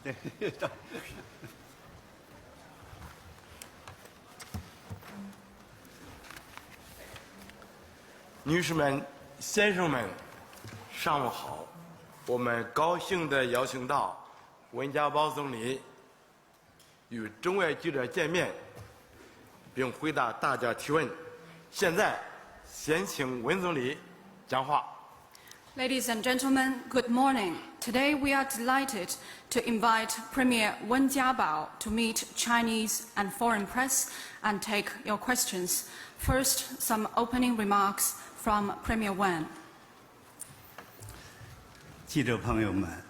对。女士们、先生们，上午好！我们高兴地邀请到温家宝总理与中外记者见面，并回答大家提问。现在，先请温总理讲话。Ladies and gentlemen, good morning. Today we are delighted to invite Premier Wen Jiabao to meet Chinese and foreign press and take your questions. First, some opening remarks from Premier Wen. 记者朋友们，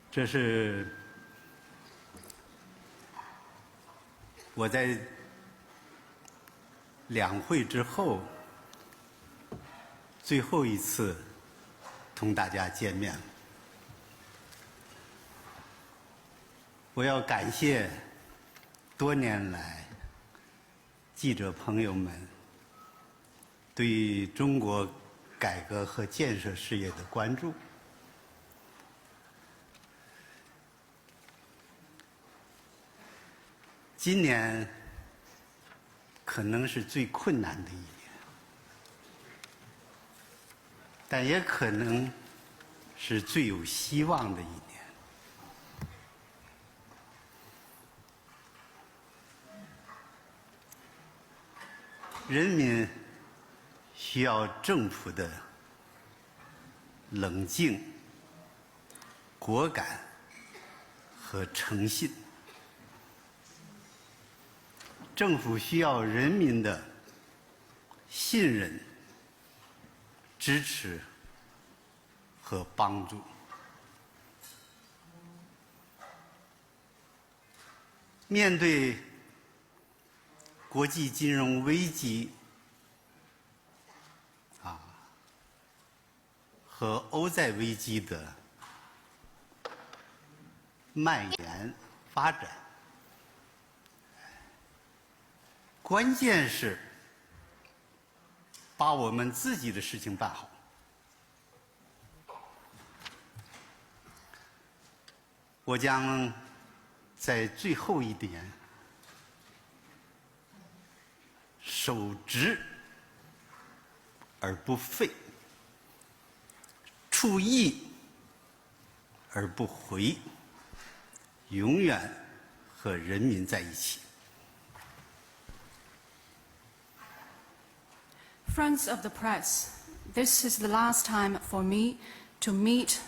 这是我在两会之后最后一次同大家见面。我要感谢多年来记者朋友们对中国改革和建设事业的关注。今年可能是最困难的一年，但也可能是最有希望的一年。人民需要政府的冷静、果敢和诚信。政府需要人民的信任、支持和帮助。面对国际金融危机和欧债危机的蔓延发展，关键是把我们自己的事情办好。我将在最后一点守直而不废，处义而不回，永远和人民在一起。Friends of the press, this is the last time for me to meet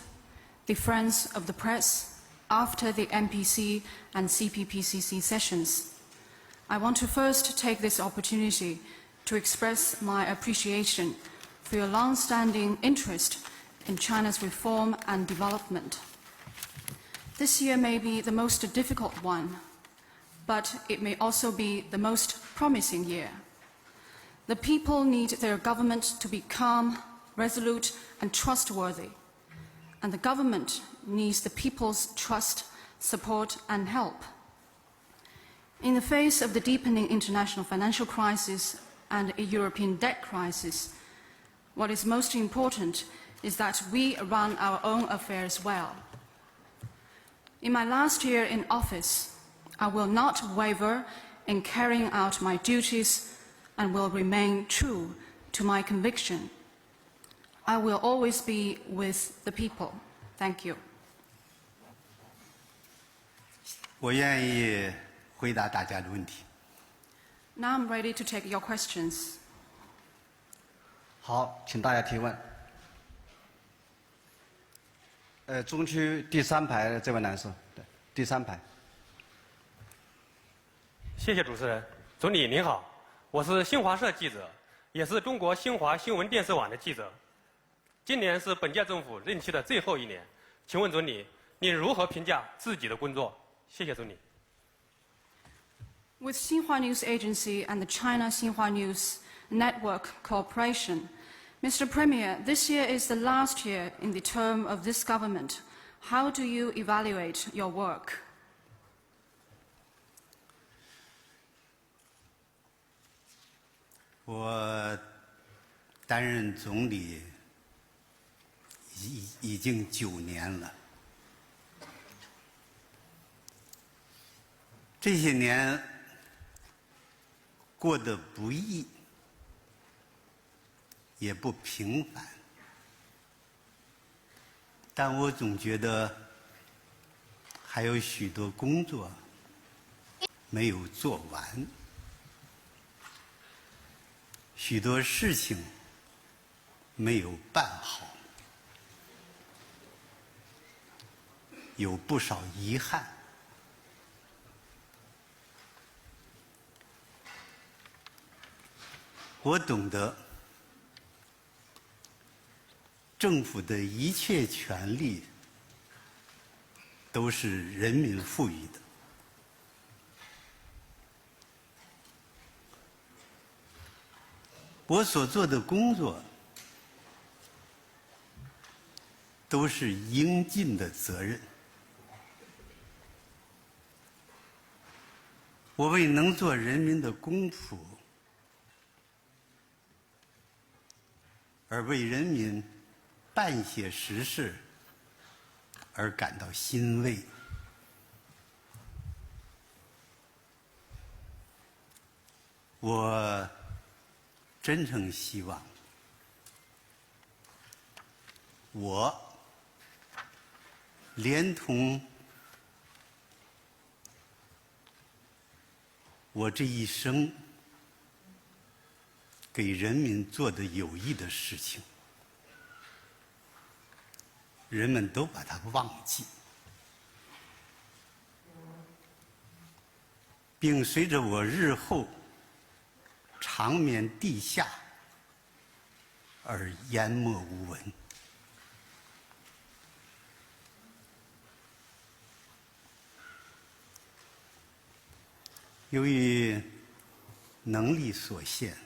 the friends of the press after the MPC and CPPCC sessions. I want to first take this opportunity to express my appreciation for your long-standing interest in China's reform and development. This year may be the most difficult one, but it may also be the most promising year. The people need their government to be calm, resolute, and trustworthy. And the government needs the people's trust, support, and help. In the face of the deepening international financial crisis and a European debt crisis, what is most important is that we run our own affairs well. In my last year in office, I will not waver in carrying out my duties and will remain true to my conviction. I will always be with the people. Thank you. 我愿意回答大家的问题。Now I'm ready to take your questions. 好，请大家提问。中区第3排的这位男士，对，第3排。谢谢主持人。总理您好，我是新华社记者，也是中国新华新闻电视网的记者。今年是本届政府任期的最后一年，请问总理，您如何评价自己的工作？谢谢总理。With Xinhua News Agency and the China Xinhua News Network Corporation, Mr. Premier, this year is the last year in the term of this government. How do you evaluate your work? 我担任总理已经9年了。这些年过得不易，也不平凡，但我总觉得还有许多工作没有做完，许多事情没有办好，有不少遗憾。我懂得，政府的一切权利都是人民赋予的。我所做的工作都是应尽的责任。我为能做人民的公仆，而为人民办些实事而感到欣慰。我真诚希望我连同我这一生给人民做的有益的事情，人们都把它忘记，并随着我日后长眠地下而淹没无闻。由于能力所限，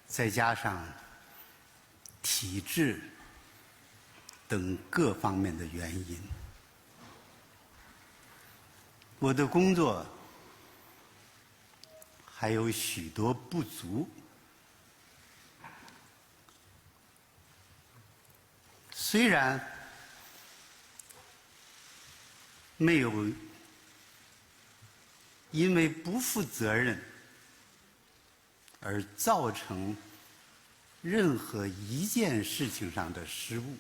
再加上体制等各方面的原因，我的工作还有许多不足。虽然没有因为不负责任而造成任何一件事情上的失误，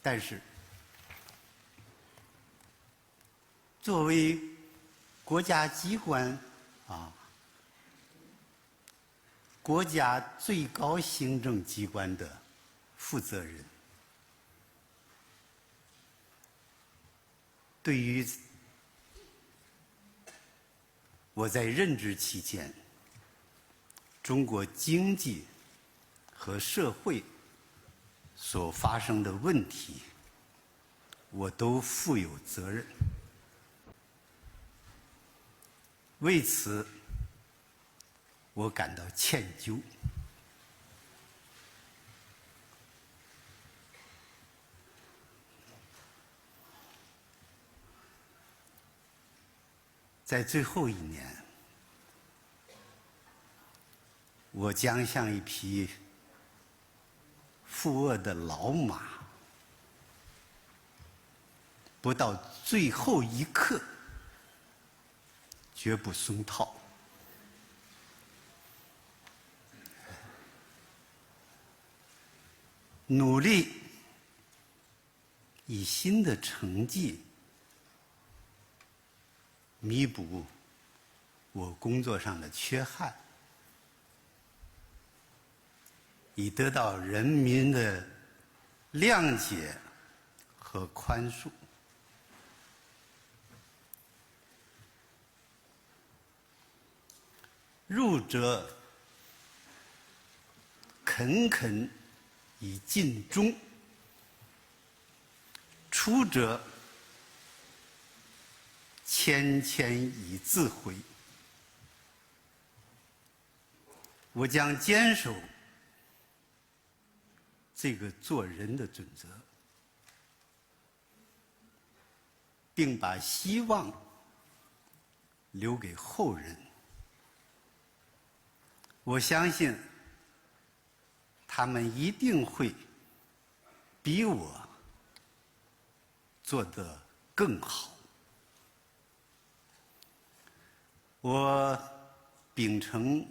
但是作为国家机关国家最高行政机关的负责人，对于我在任职期间中国经济和社会所发生的问题，我都负有责任。为此，我感到歉疚。在最后一年，我将像一匹负轭的老马，不到最后一刻绝不松套。努力以新的成绩弥补我工作上的缺憾，以得到人民的谅解和宽恕。入则恳恳以尽忠，出则谦谦以自毁。我将坚守这个做人的准则，并把希望留给后人。我相信他们一定会比我做得更好。我秉承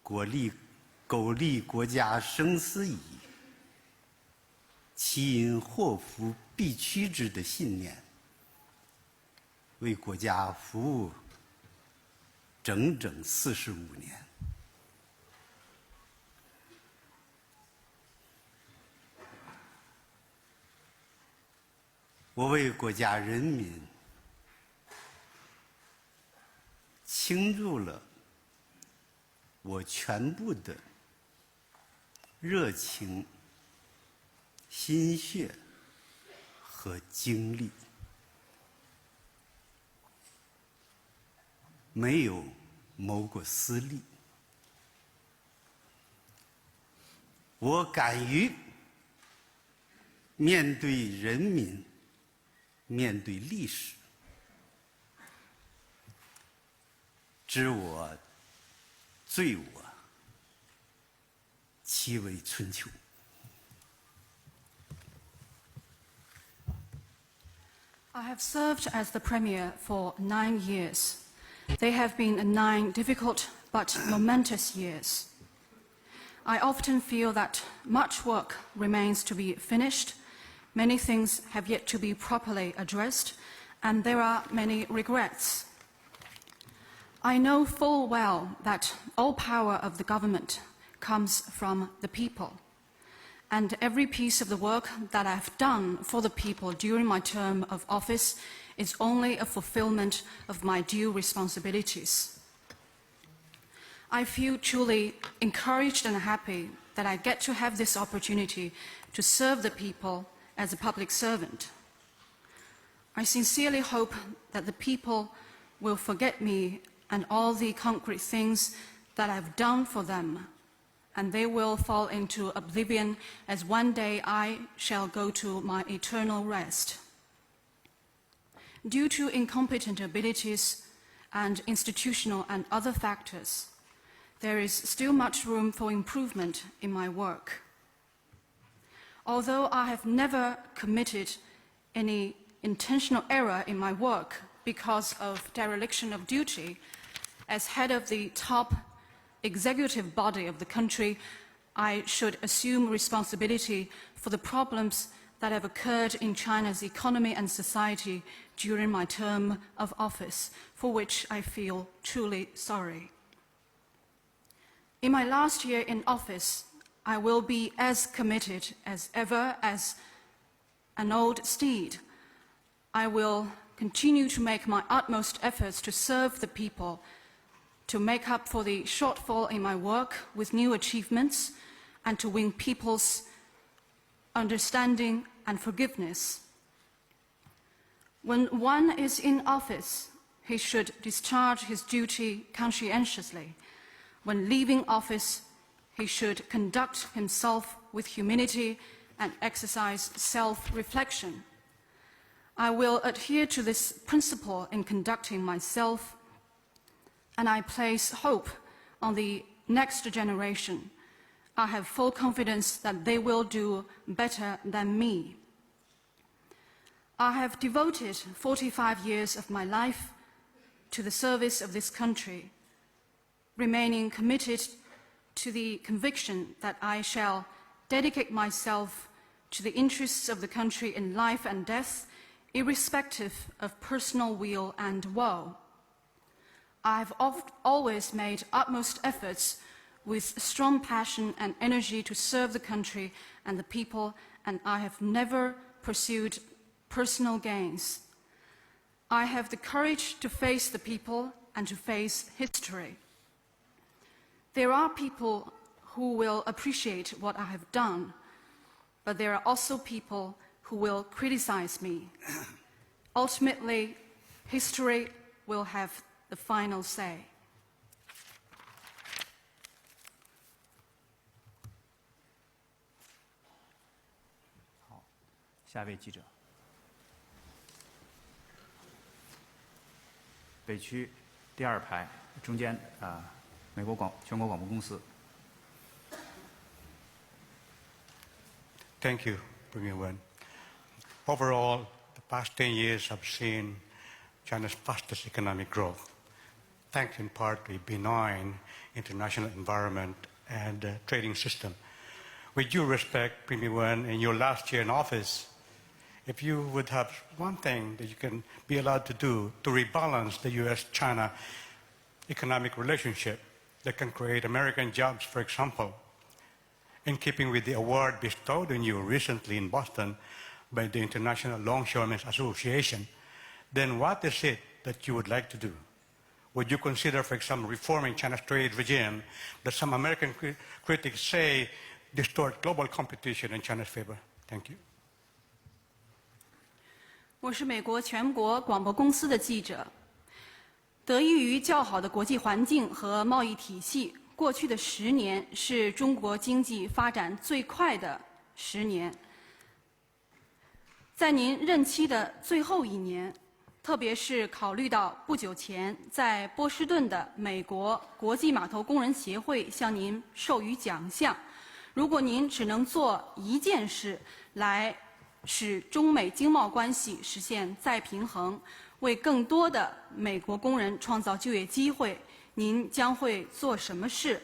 苟利国家生死以，其因祸福必趋之的信念，为国家服务整整45年。我为国家人民倾注了我全部的热情、心血和精力，没有谋过私利。我敢于面对人民，面对历史，知我罪我，其为春秋。I have served as the Premier for 9 years. They have been 9 difficult but momentous years. I often feel that much work remains to be finished, many things have yet to be properly addressed, and there are many regrets. I know full well that all power of the government comes from the people, and every piece of the work that I have done for the people during my term of office is only a fulfillment of my due responsibilities. I feel truly encouraged and happy that I get to have this opportunity to serve the people as a public servant. I sincerely hope that the people will forget me and all the concrete things that I've done for them, and they will fall into oblivion as one day I shall go to my eternal rest. Due to incompetent abilities and institutional and other factors, there is still much room for improvement in my work. Although I have never committed any intentional error in my work because of dereliction of duty, as head of the top executive body of the country, I should assume responsibility for the problems that have occurred in China's economy and society during my term of office, for which I feel truly sorry. In my last year in office, I will be as committed as ever as an old steed. I will continue to make my utmost efforts to serve the people, to make up for the shortfall in my work with new achievements, and to win people's understanding and forgiveness. When one is in office, he should discharge his duty conscientiously. When leaving office, he should conduct himself with humility and exercise self-reflection. I will adhere to this principle in conducting myself, and I place hope on the next generation. I have full confidence that they will do better than me. I have devoted 45 years of my life to the service of this country, remaining committed to the conviction that I shall dedicate myself to the interests of the country in life and death, irrespective of personal weal and woe. I have always made utmost efforts with strong passion and energy to serve the country and the people, and I have never pursued personal gains. I have the courage to face the people and to face history. There are people who will appreciate what I have done, but there are also people who will criticize me. Ultimately, history will have the final say. 好，下一位记者，北区第2排中间美国全国广播公司。Thank you, Premier Wen. Overall, the past 10 years have seen China's fastest economic growth, thanks in part to a benign international environment and trading system. With due respect, Premier Wen, in your last year in office, if you would have one thing that you can be allowed to do to rebalance the U.S.-China economic relationship that can create American jobs, for example, in keeping with the award bestowed on you recently in Boston by the International Longshoremen's Association, then what is it that you would like to do? Would you consider, for example, reforming China's trade regime that some American critics say distort global competition in China's favor? Thank you. 我是美国全国广播公司的记者。得益于较好的国际环境和贸易体系，过去的10年是中国经济发展最快的10年。在您任期的最后1年，特别是考虑到不久前在波士顿的美国国际码头工人协会向您授予奖项，如果您只能做一件事来使中美经贸关系实现再平衡，为更多的美国工人创造就业机会，您将会做什么事？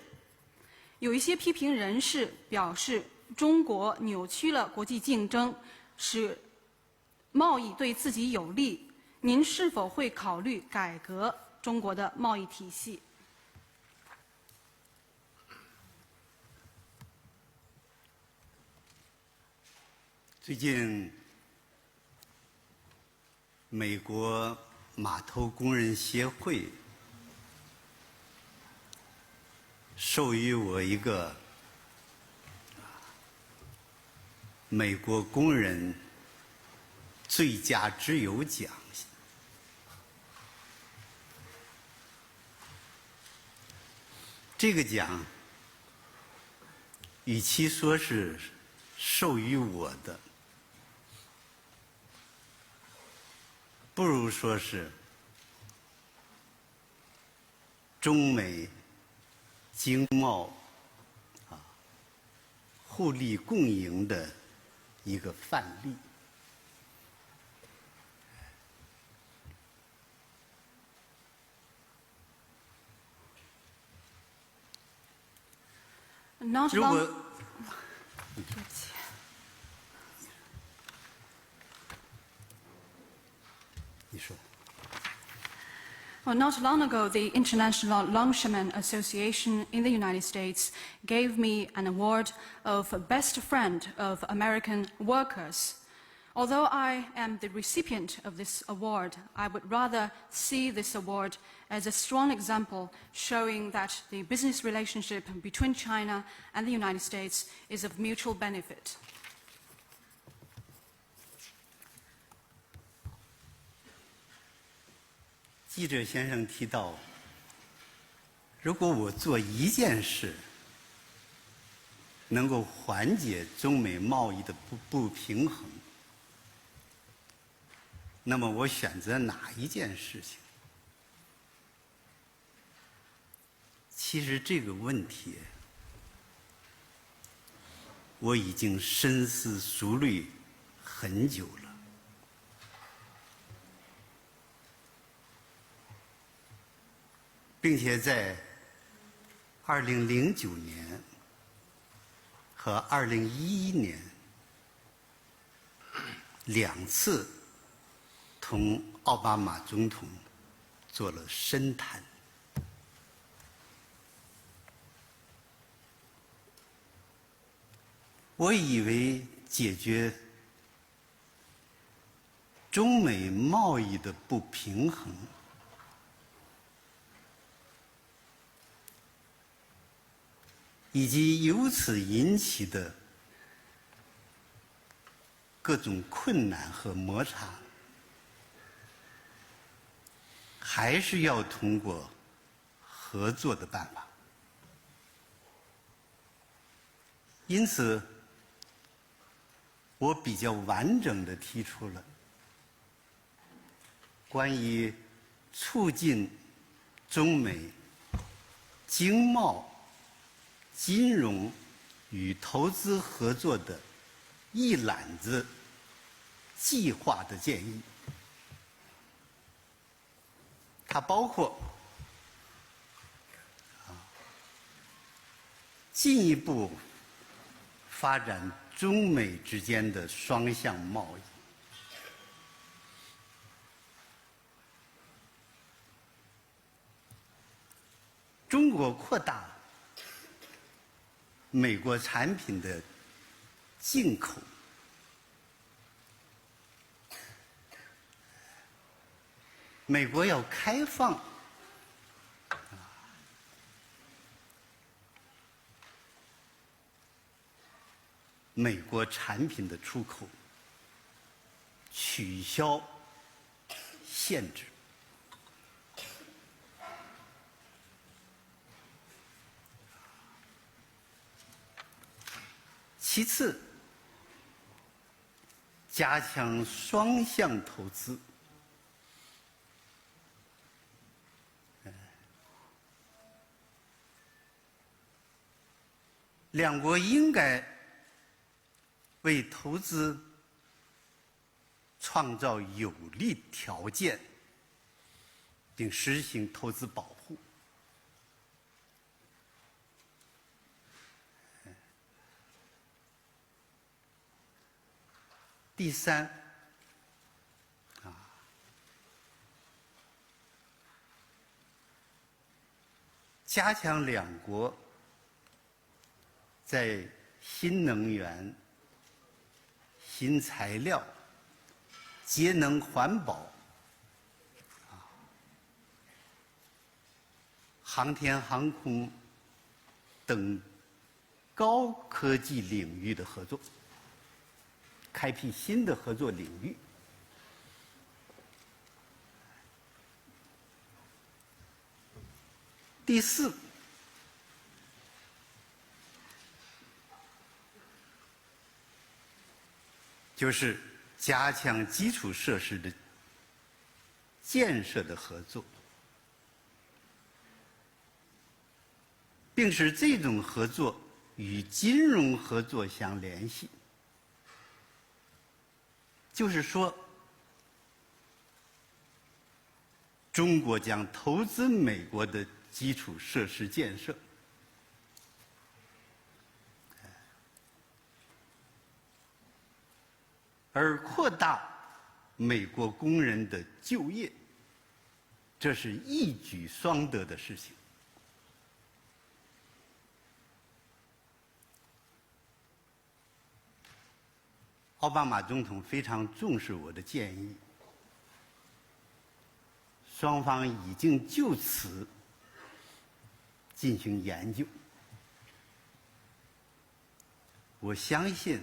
有一些批评人士表示，中国扭曲了国际竞争，使贸易对自己有利。您是否会考虑改革中国的贸易体系？最近，美国码头工人协会授予我一个美国工人最佳之友奖。这个奖，与其说是授予我的，不如说是中美经贸互利共赢的一个范例。如果你说。Well, not long ago, the International Longshoremen Association in the United States gave me an award of Best Friend of American Workers. Although I am the recipient of this award, I would rather see this award as a strong example showing that the business relationship between China and the United States is of mutual benefit. 记者先生提到，如果我做一件事，能够缓解中美贸易的不平衡，那么我选择哪一件事情？其实这个问题，我已经深思熟虑很久了。并且在2009年和2011年2次同奥巴马总统做了深谈。我以为解决中美贸易的不平衡以及由此引起的各种困难和摩擦，还是要通过合作的办法。因此，我比较完整地提出了关于促进中美经贸、金融与投资合作的一揽子计划的建议，它包括进一步发展中美之间的双向贸易，中国扩大美国产品的进口，美国要开放美国产品的出口，取消限制。其次，加强双向投资。两国应该为投资创造有利条件，并实行投资保护。第三，加强两国在新能源、新材料、节能环保、航天航空等高科技领域的合作，开辟新的合作领域。第四，就是加强基础设施的建设的合作，并使这种合作与金融合作相联系。就是说，中国将投资美国的基础设施建设，而扩大美国工人的就业，这是一举双得的事情。奥巴马总统非常重视我的建议，双方已经就此进行研究。我相信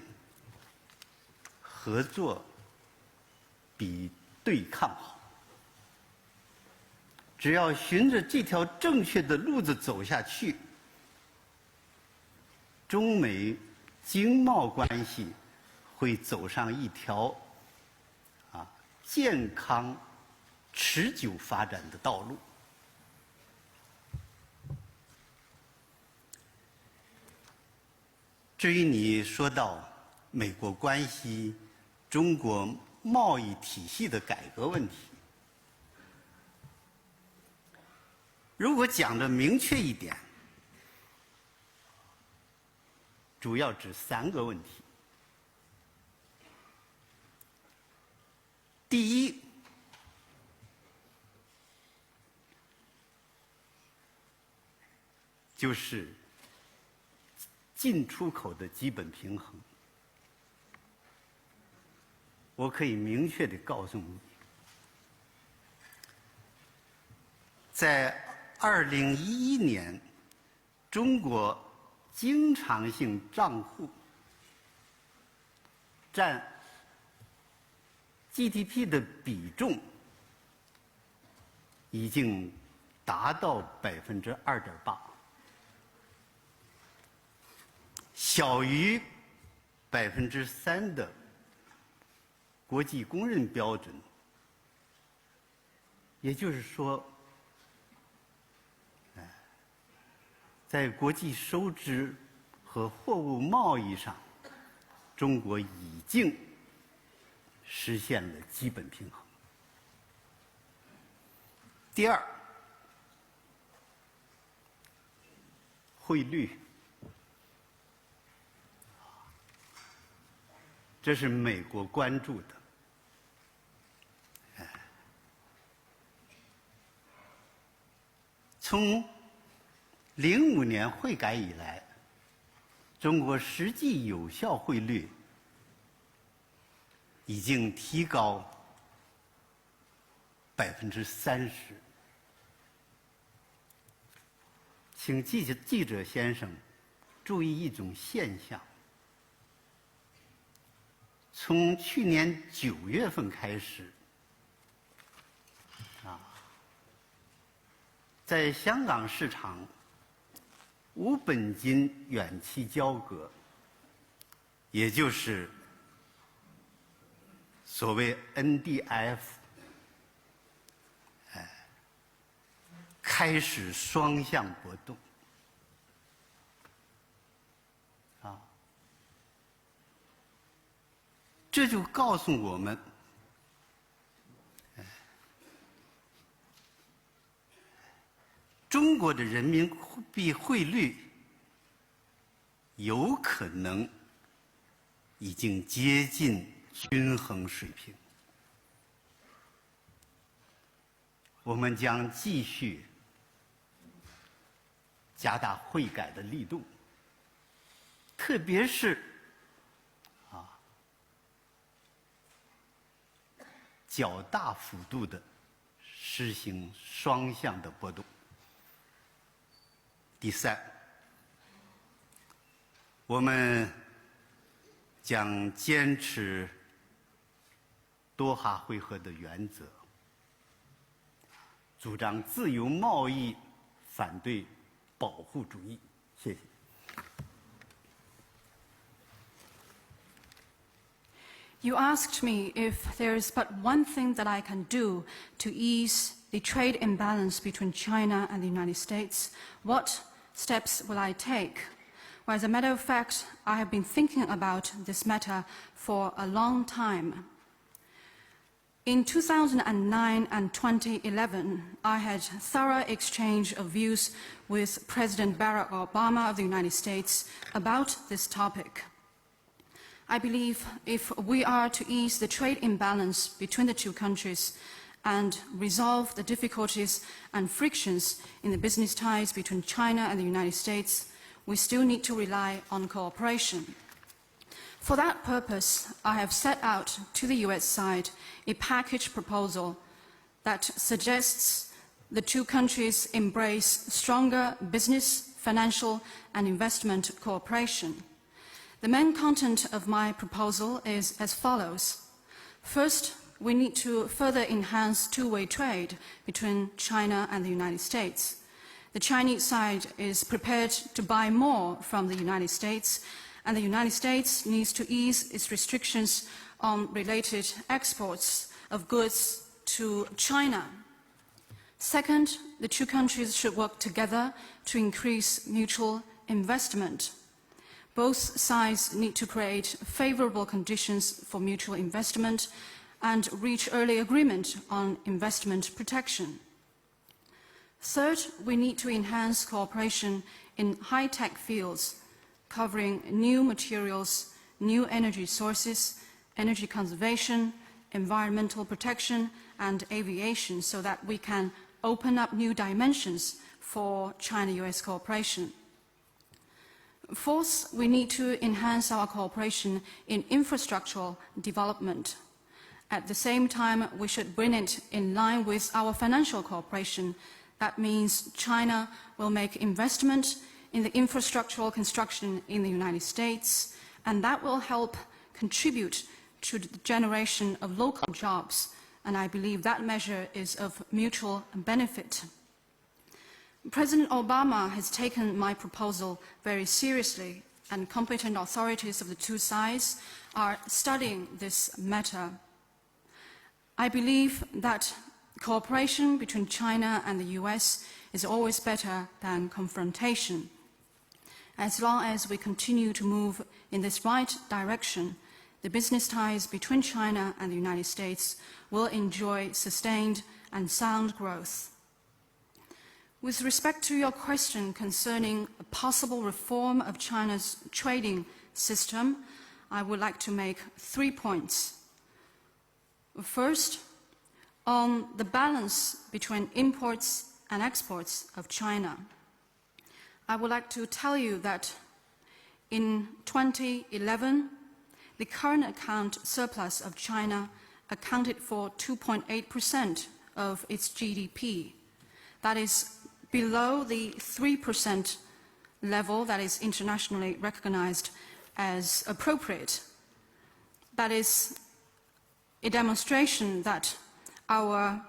合作比对抗好。只要循着这条正确的路子走下去，中美经贸关系会走上一条健康、持久发展的道路。至于你说到美国关系中国贸易体系的改革问题，如果讲得明确一点，主要指3个问题。第一，就是进出口的基本平衡。我可以明确地告诉你，在2011年，中国经常性账户占 GDP 的比重已经达到2.8%，小于3%的国际公认标准。也就是说，在国际收支和货物贸易上，中国已经实现了基本平衡。第二，汇率，这是美国关注的。从05年汇改以来，中国实际有效汇率已经提高30%。请记者先生注意一种现象：从去年9月份开始，在香港市场，无本金远期交割，也就是所谓 NDF， 开始双向波动。这就告诉我们，中国的人民币汇率有可能已经接近均衡水平。我们将继续加大汇改的力度，特别是较大幅度的实行双向的波动。第三，我们将坚持多哈会合的原则，主张自由贸易，反对保护主义。谢谢。You asked me if there is but one thing that I can do to ease the trade imbalance between China and the United States. What steps will I take? Well, as a matter of fact, I have been thinking about this matter for a long time. In 2009 and 2011, I had thorough exchange of views with President Barack Obama of the United States about this topic. I believe if we are to ease the trade imbalance between the two countries and resolve the difficulties and frictions in the business ties between China and the United States, we still need to rely on cooperation. For that purpose, I have set out to the US side a package proposal that suggests the two countries embrace stronger business, financial, and investment cooperation. The main content of my proposal is as follows. First, we need to further enhance two-way trade between China and the United States. The Chinese side is prepared to buy more from the United States, and the United States needs to ease its restrictions on related exports of goods to China. Second, the two countries should work together to increase mutual investment. Both sides need to create favorable conditions for mutual investment and reach early agreement on investment protection. Third, we need to enhance cooperation in high-tech fields, covering new materials, new energy sources, energy conservation, environmental protection, and aviation, so that we can open up new dimensions for China-US cooperation. Fourth, we need to enhance our cooperation in infrastructural development. At the same time, we should bring it in line with our financial cooperation. That means China will make investment in the infrastructural construction in the United States, and that will help contribute to the generation of local jobs, and I believe that measure is of mutual benefit. President Obama has taken my proposal very seriously, and competent authorities of the two sides are studying this matter. I believe that cooperation between China and the US is always better than confrontation. As long as we continue to move in this right direction, the business ties between China and the United States will enjoy sustained and sound growth. With respect to your question concerning a possible reform of China's trading system, I would like to make 3 points. First, on the balance between imports and exports of China. I would like to tell you that in 2011, the current account surplus of China accounted for 2.8% of its GDP. That is below the 3% level that is internationally recognized as appropriate. That is a demonstration that our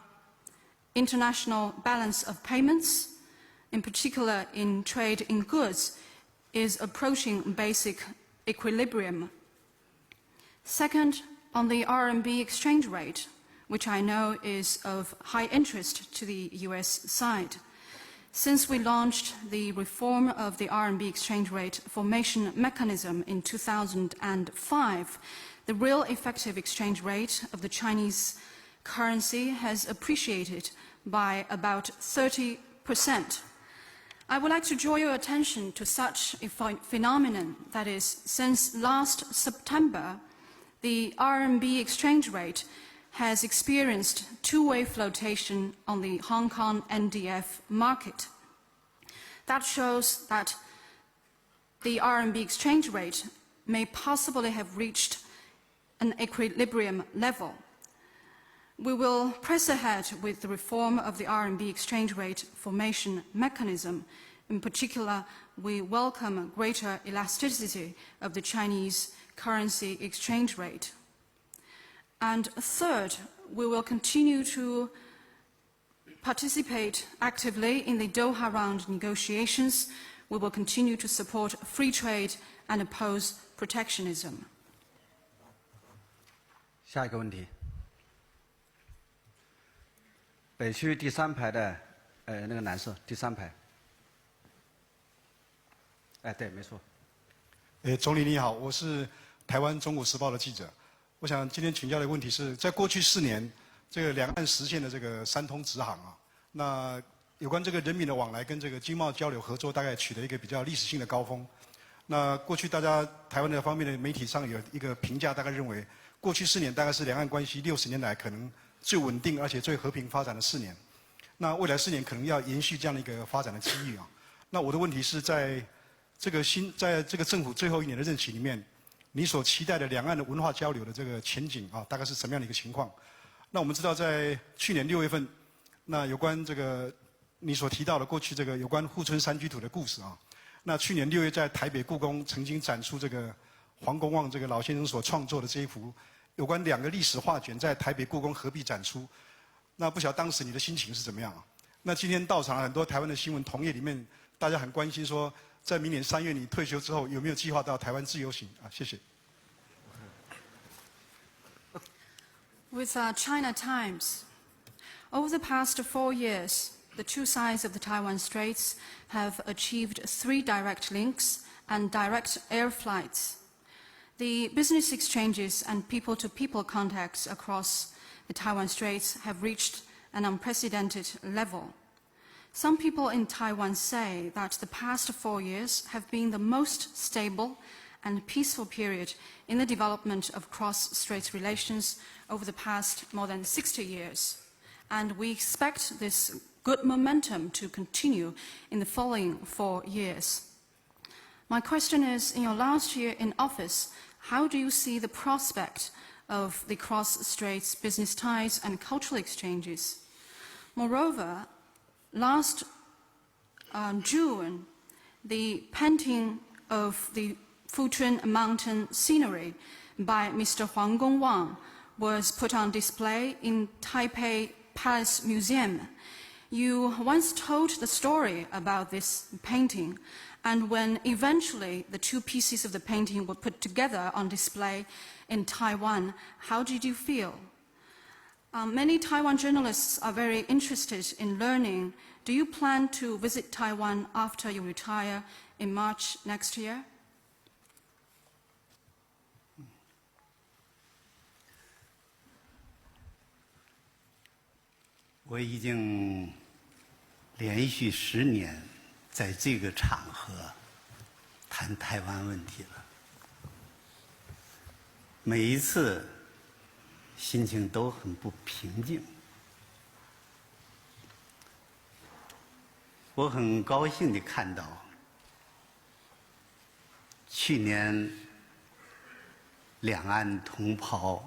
international balance of payments, in particular in trade in goods, is approaching basic equilibrium. Second, on the RMB exchange rate, which I know is of high interest to the US side. Since we launched the reform of the RMB exchange rate formation mechanism in 2005, the real effective exchange rate of the Chinese currency has appreciated by about 30%. I would like to draw your attention to such a phenomenon, that is, since last September, the RMB exchange rate has experienced two-way flotation on the Hong Kong NDF market. That shows that the RMB exchange rate may possibly have reached an equilibrium level. We will press ahead with the reform of the RMB exchange rate formation mechanism. In particular, we welcome greater elasticity of the Chinese currency exchange rate. And third, we will continue to participate actively in the Doha Round negotiations. We will continue to support free trade and oppose protectionism. 下一个问题，北区第3排的那个男士，第3排。哎，对，没错。总理你好，我是台湾《中国时报》的记者。我想今天请教的问题是在过去4年，这个两岸实现的这个3通直航啊，那有关这个人民的往来跟这个经贸交流合作，大概取得一个比较历史性的高峰。那过去大家台湾的方面的媒体上有一个评价，大概认为过去4年大概是两岸关系60年来可能最稳定而且最和平发展的4年。那未来4年可能要延续这样的一个发展的机遇啊。那我的问题是在这个政府最后1年的任期里面，你所期待的两岸的文化交流的这个前景啊，大概是什么样的一个情况？那我们知道，在去年6月份，那有关这个你所提到的过去这个有关护村山居图的故事啊，那去年6月在台北故宫曾经展出这个黄公望这个老先生所创作的这一幅有关2个历史画卷在台北故宫合璧展出。那不晓得当时你的心情是怎么样啊？那今天到场了很多台湾的新闻同业里面，大家很关心说，在明年3月你退休之后，有没有计划到台湾自由行啊？谢谢。With China Times, over the past 4 years, the two sides of the Taiwan Straits have achieved 3 direct links and direct air flights. The business exchanges and people-to-people contacts across the Taiwan Straits have reached an unprecedented level. Some people in Taiwan say that the past 4 years have been the most stable and peaceful period in the development of cross-strait relations over the past more than 60 years. And we expect this good momentum to continue in the following 4 years. My question is, in your last year in office, how do you see the prospect of the cross-straits business ties and cultural exchanges? Moreover, last June, the painting of the Fuchun mountain scenery by Mr. Huang Gongwang was put on display in Taipei Palace Museum. You once told the story about this painting, and when eventually the 2 pieces of the painting were put together on display in Taiwan, how did you feel? Many Taiwan journalists are very interested in learning. Do you plan to visit Taiwan after you retire in March next year? 我已经连续10年在这个场合谈台湾问题了，每一次心情都很不平静。我很高兴地看到，去年两岸同胞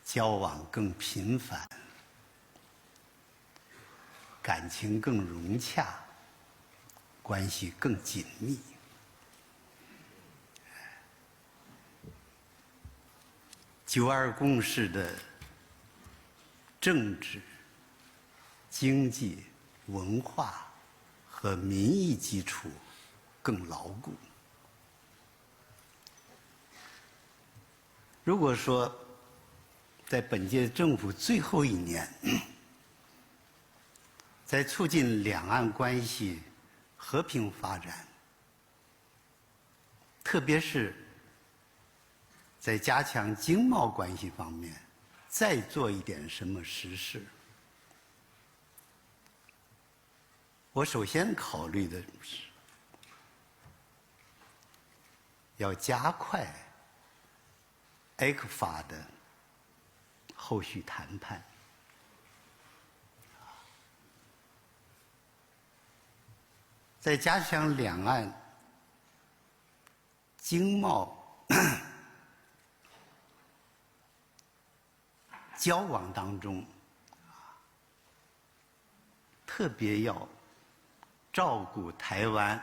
交往更频繁，感情更融洽，关系更紧密。9·2共识的政治、经济、文化和民意基础更牢固。如果说在本届政府最后1年，在促进两岸关系和平发展，特别是在加强经贸关系方面再做一点什么实事，我首先考虑的是要加快ECFA 的后续谈判，在加强两岸经贸交往当中，特别要照顾台湾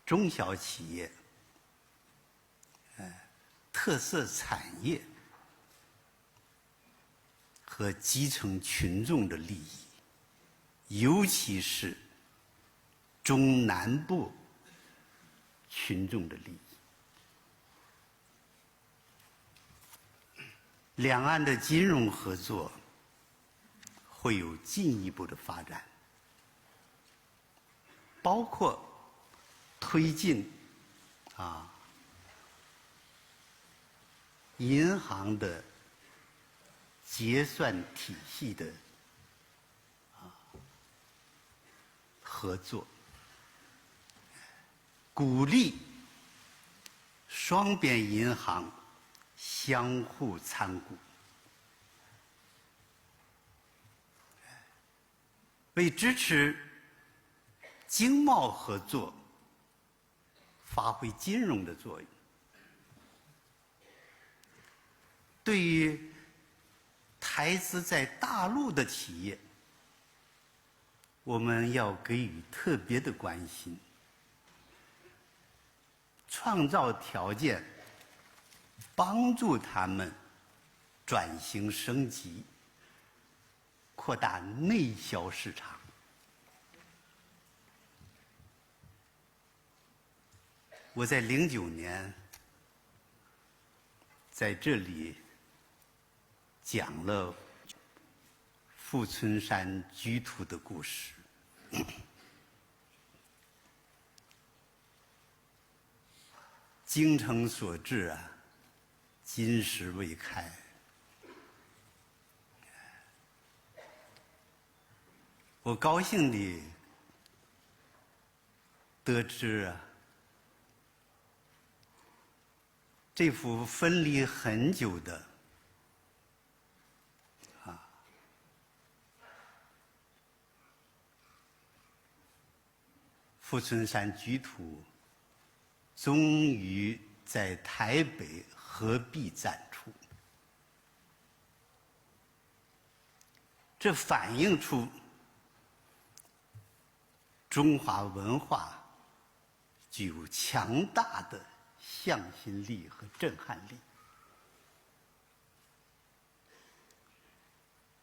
中小企业、特色产业和基层群众的利益，尤其是中南部群众的利益。两岸的金融合作会有进一步的发展，包括推进银行的结算体系的合作，鼓励双边银行相互参股，为支持经贸合作发挥金融的作用。对于台资在大陆的企业，我们要给予特别的关心，创造条件，帮助他们转型升级，扩大内销市场。我在09年在这里讲了富春山居图的故事。精诚所至啊，金石为开。我高兴地得知啊，这幅分离很久的富春山居图终于在台北合璧展出，这反映出中华文化具有强大的向心力和震撼力。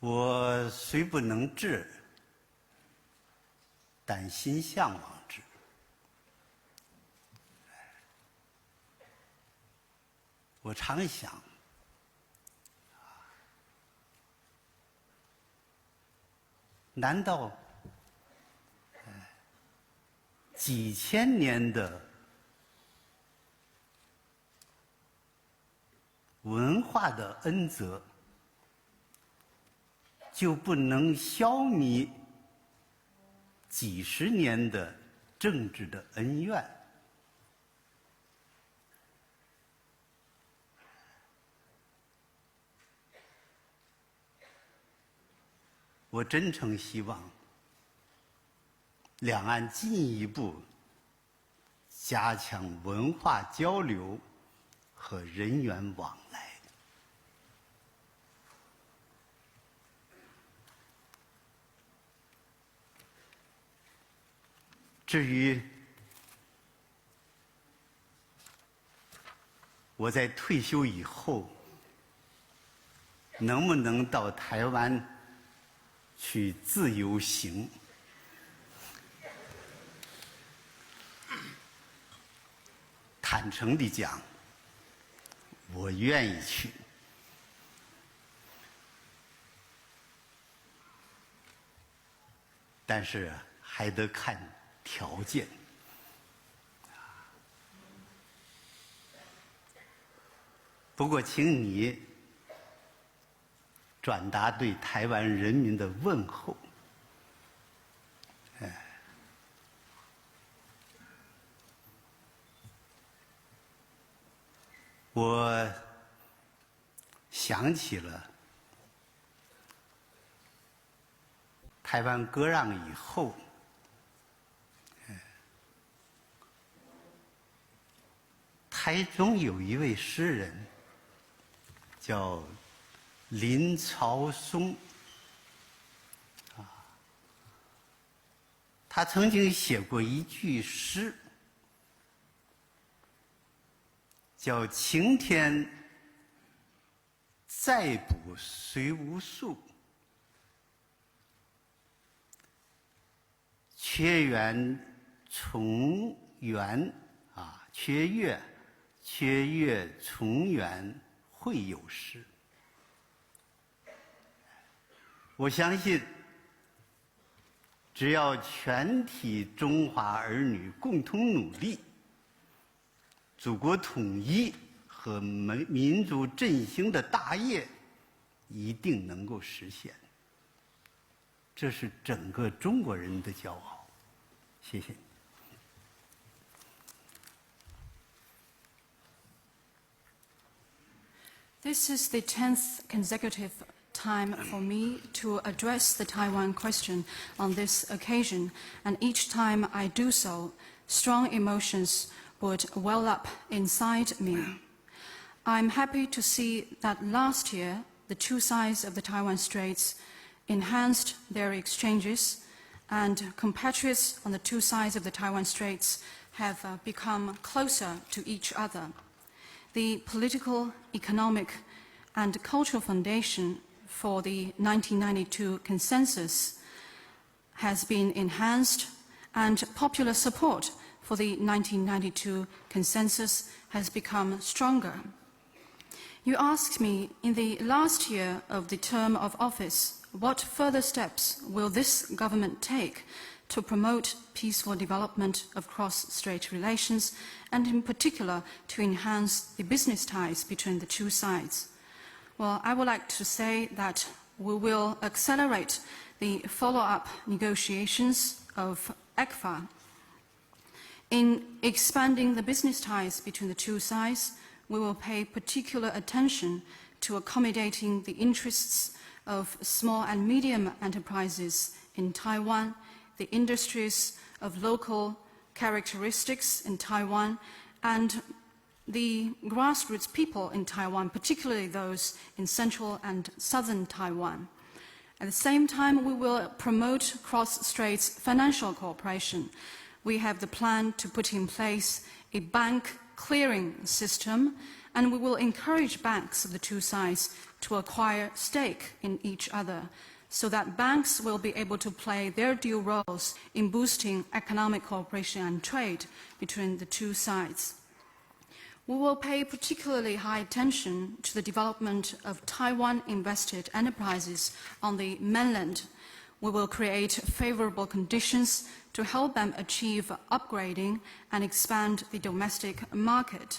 我虽不能至，但心向往之。我常想，难道几千年的文化的恩泽，就不能消弭几十年的政治的恩怨。我真诚希望两岸进一步加强文化交流和人员往来。至于我在退休以后能不能到台湾去自由行，坦诚地讲，我愿意去。但是还得看条件。不过，请你转达对台湾人民的问候。我想起了台湾割让以后，台中有一位诗人叫林朝松，他曾经写过一句诗，叫“晴天再补虽无数，缺月重圆缺月重圆会有时”。我相信，只要全体中华儿女共同努力，祖国统一和民族振兴的大业一定能够实现。这是整个中国人的骄傲。谢谢。This is the 10th consecutive time for me to address the Taiwan question on this occasion, and each time I do so, strong emotions would well up inside me. I'm happy to see that last year, the two sides of the Taiwan Straits enhanced their exchanges, and compatriots on the two sides of the Taiwan Straits have become closer to each other. The political, economic, and cultural foundation for the 1992 consensus has been enhanced, and popular support for the 1992 consensus has become stronger. You asked me, in the last year of the term of office, what further steps will this government take to promote peaceful development of cross-strait relations, and in particular to enhance the business ties between the two sides? Well, I would like to say that we will accelerate the follow-up negotiations of ECFA. In expanding the business ties between the two sides, we will pay particular attention to accommodating the interests of small and medium enterprises in Taiwan, the industries of local characteristics in Taiwan, and the grassroots people in Taiwan, particularly those in central and southern Taiwan. At the same time, we will promote cross-straits financial cooperation. We have the plan to put in place a bank clearing system, and we will encourage banks of the two sides to acquire stake in each other, so that banks will be able to play their due roles in boosting economic cooperation and trade between the two sides. We will pay particularly high attention to the development of Taiwan-invested enterprises on the mainland. We will create favorable conditions to help them achieve upgrading and expand the domestic market.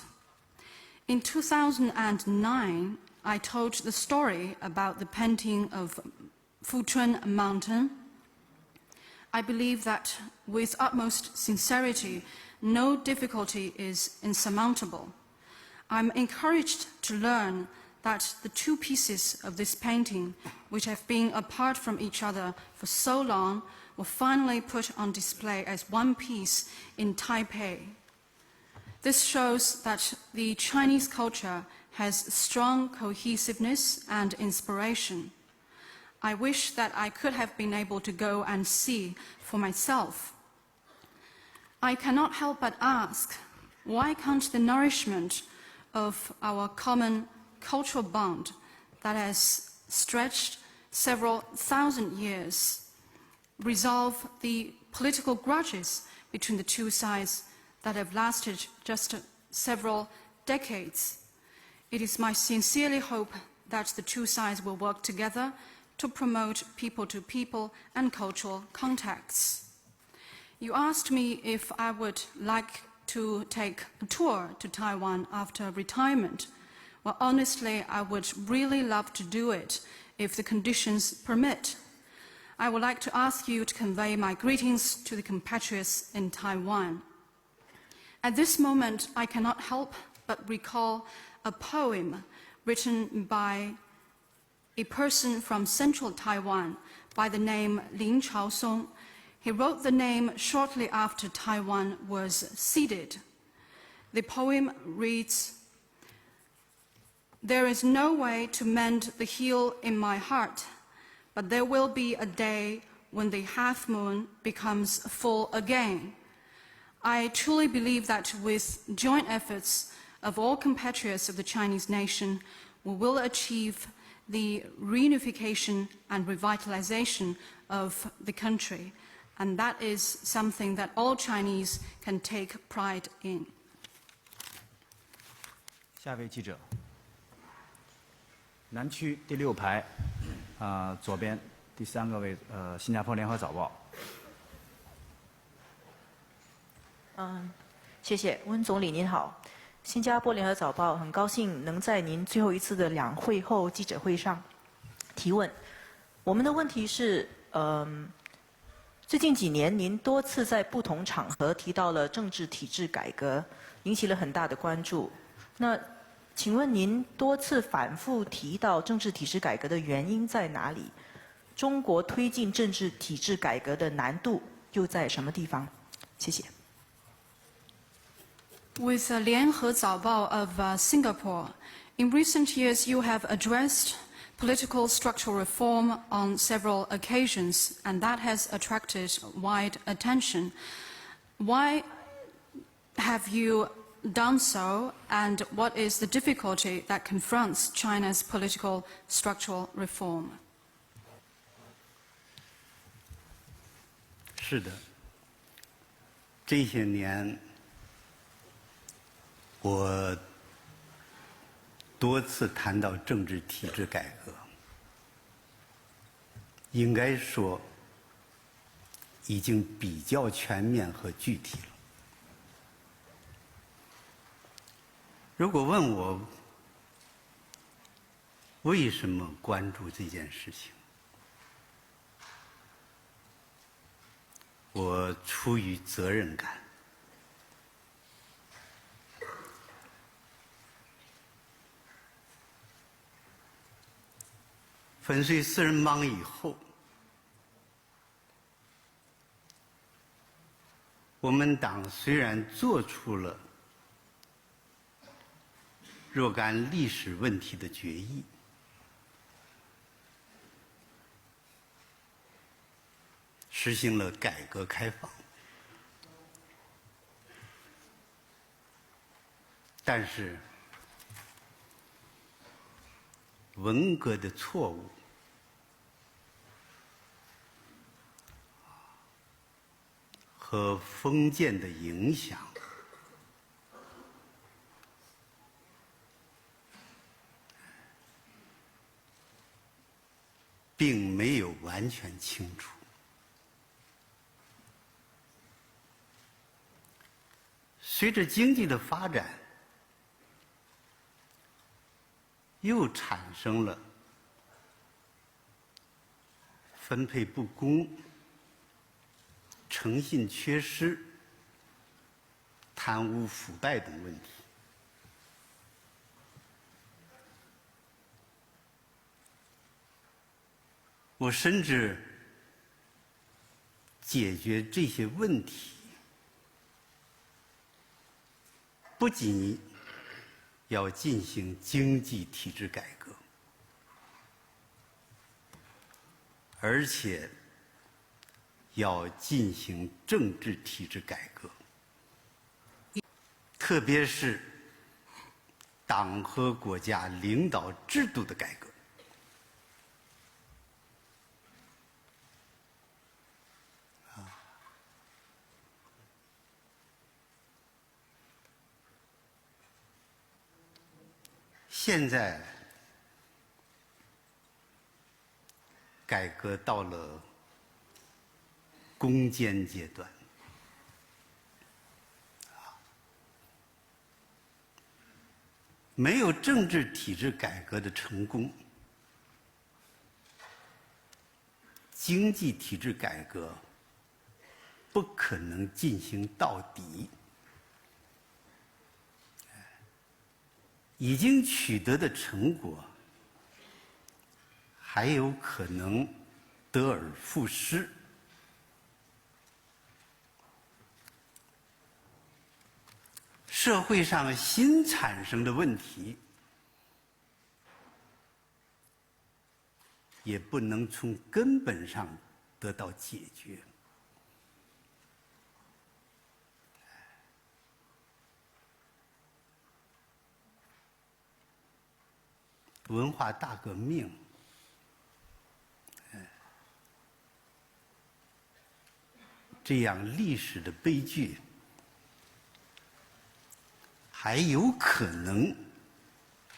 In 2009, I told the story about the painting of Fuchun Mountain. I believe that with utmost sincerity, no difficulty is insurmountable. I'm encouraged to learn that the two pieces of this painting, which have been apart from each other for so long, were finally put on display as one piece in Taipei. This shows that the Chinese culture has strong cohesiveness and inspiration. I wish that I could have been able to go and see for myself. I cannot help but ask, why can't the nourishment of our common cultural bond that has stretched several thousand years resolve the political grudges between the two sides that have lasted just several decades? It is my sincerely hope that the two sides will work together to promote people-to-people and cultural contacts. You asked me if I would like to take a tour to Taiwan after retirement. Well, honestly, I would really love to do it if the conditions permit. I would like to ask you to convey my greetings to the compatriots in Taiwan. At this moment, I cannot help but recall a poem written by a person from central Taiwan by the name Lin Chaosong. He wrote the name shortly after Taiwan was ceded. The poem reads, "There is no way to mend the heel in my heart, but there will be a day when the half moon becomes full again." I truly believe that with joint efforts of all compatriots of the Chinese nation, we will achieve the reunification and revitalization of the country. And that is something that all Chinese can take pride in. 下位记者，南区第6排，左边第3个位，新加坡联合早报。谢谢温总理您好，新加坡联合早报很高兴能在您最后一次的两会后记者会上提问。我们的问题是，最近几年您多次在不同场合提到了政治体制改革，引起了很大的关注。那请问您多次反复提到政治体制改革的原因在哪里？中国推进政治体制改革的难度又在什么地方？谢谢。With Lianhe Zaobao of Singapore, in recent years you have addressed political structural reform on several occasions, and that has attracted wide attention. Why have you done so, and what is the difficulty that confronts China's political structural reform? 是的，这些年我多次谈到政治体制改革，应该说已经比较全面和具体了。如果问我为什么关注这件事情，我出于责任感。粉碎四人帮以后，我们党虽然做出了若干历史问题的决议，实行了改革开放，但是文革的错误和封建的影响并没有完全清楚。随着经济的发展，又产生了分配不公、诚信缺失、贪污腐败等问题。我深知解决这些问题，不仅要进行经济体制改革，而且要进行政治体制改革，特别是党和国家领导制度的改革。现在改革到了攻坚阶段，没有政治体制改革的成功，经济体制改革不可能进行到底。已经取得的成果，还有可能得而复失。社会上新产生的问题，也不能从根本上得到解决。文化大革命，这样历史的悲剧，还有可能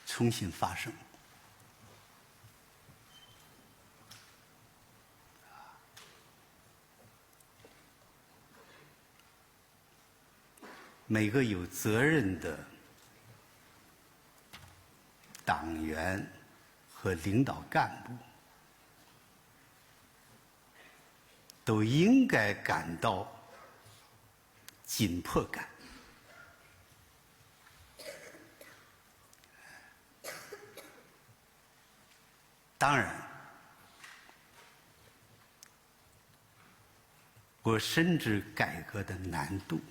重新发生。每个有责任的党员和领导干部都应该感到紧迫感。当然，我深知改革的难度，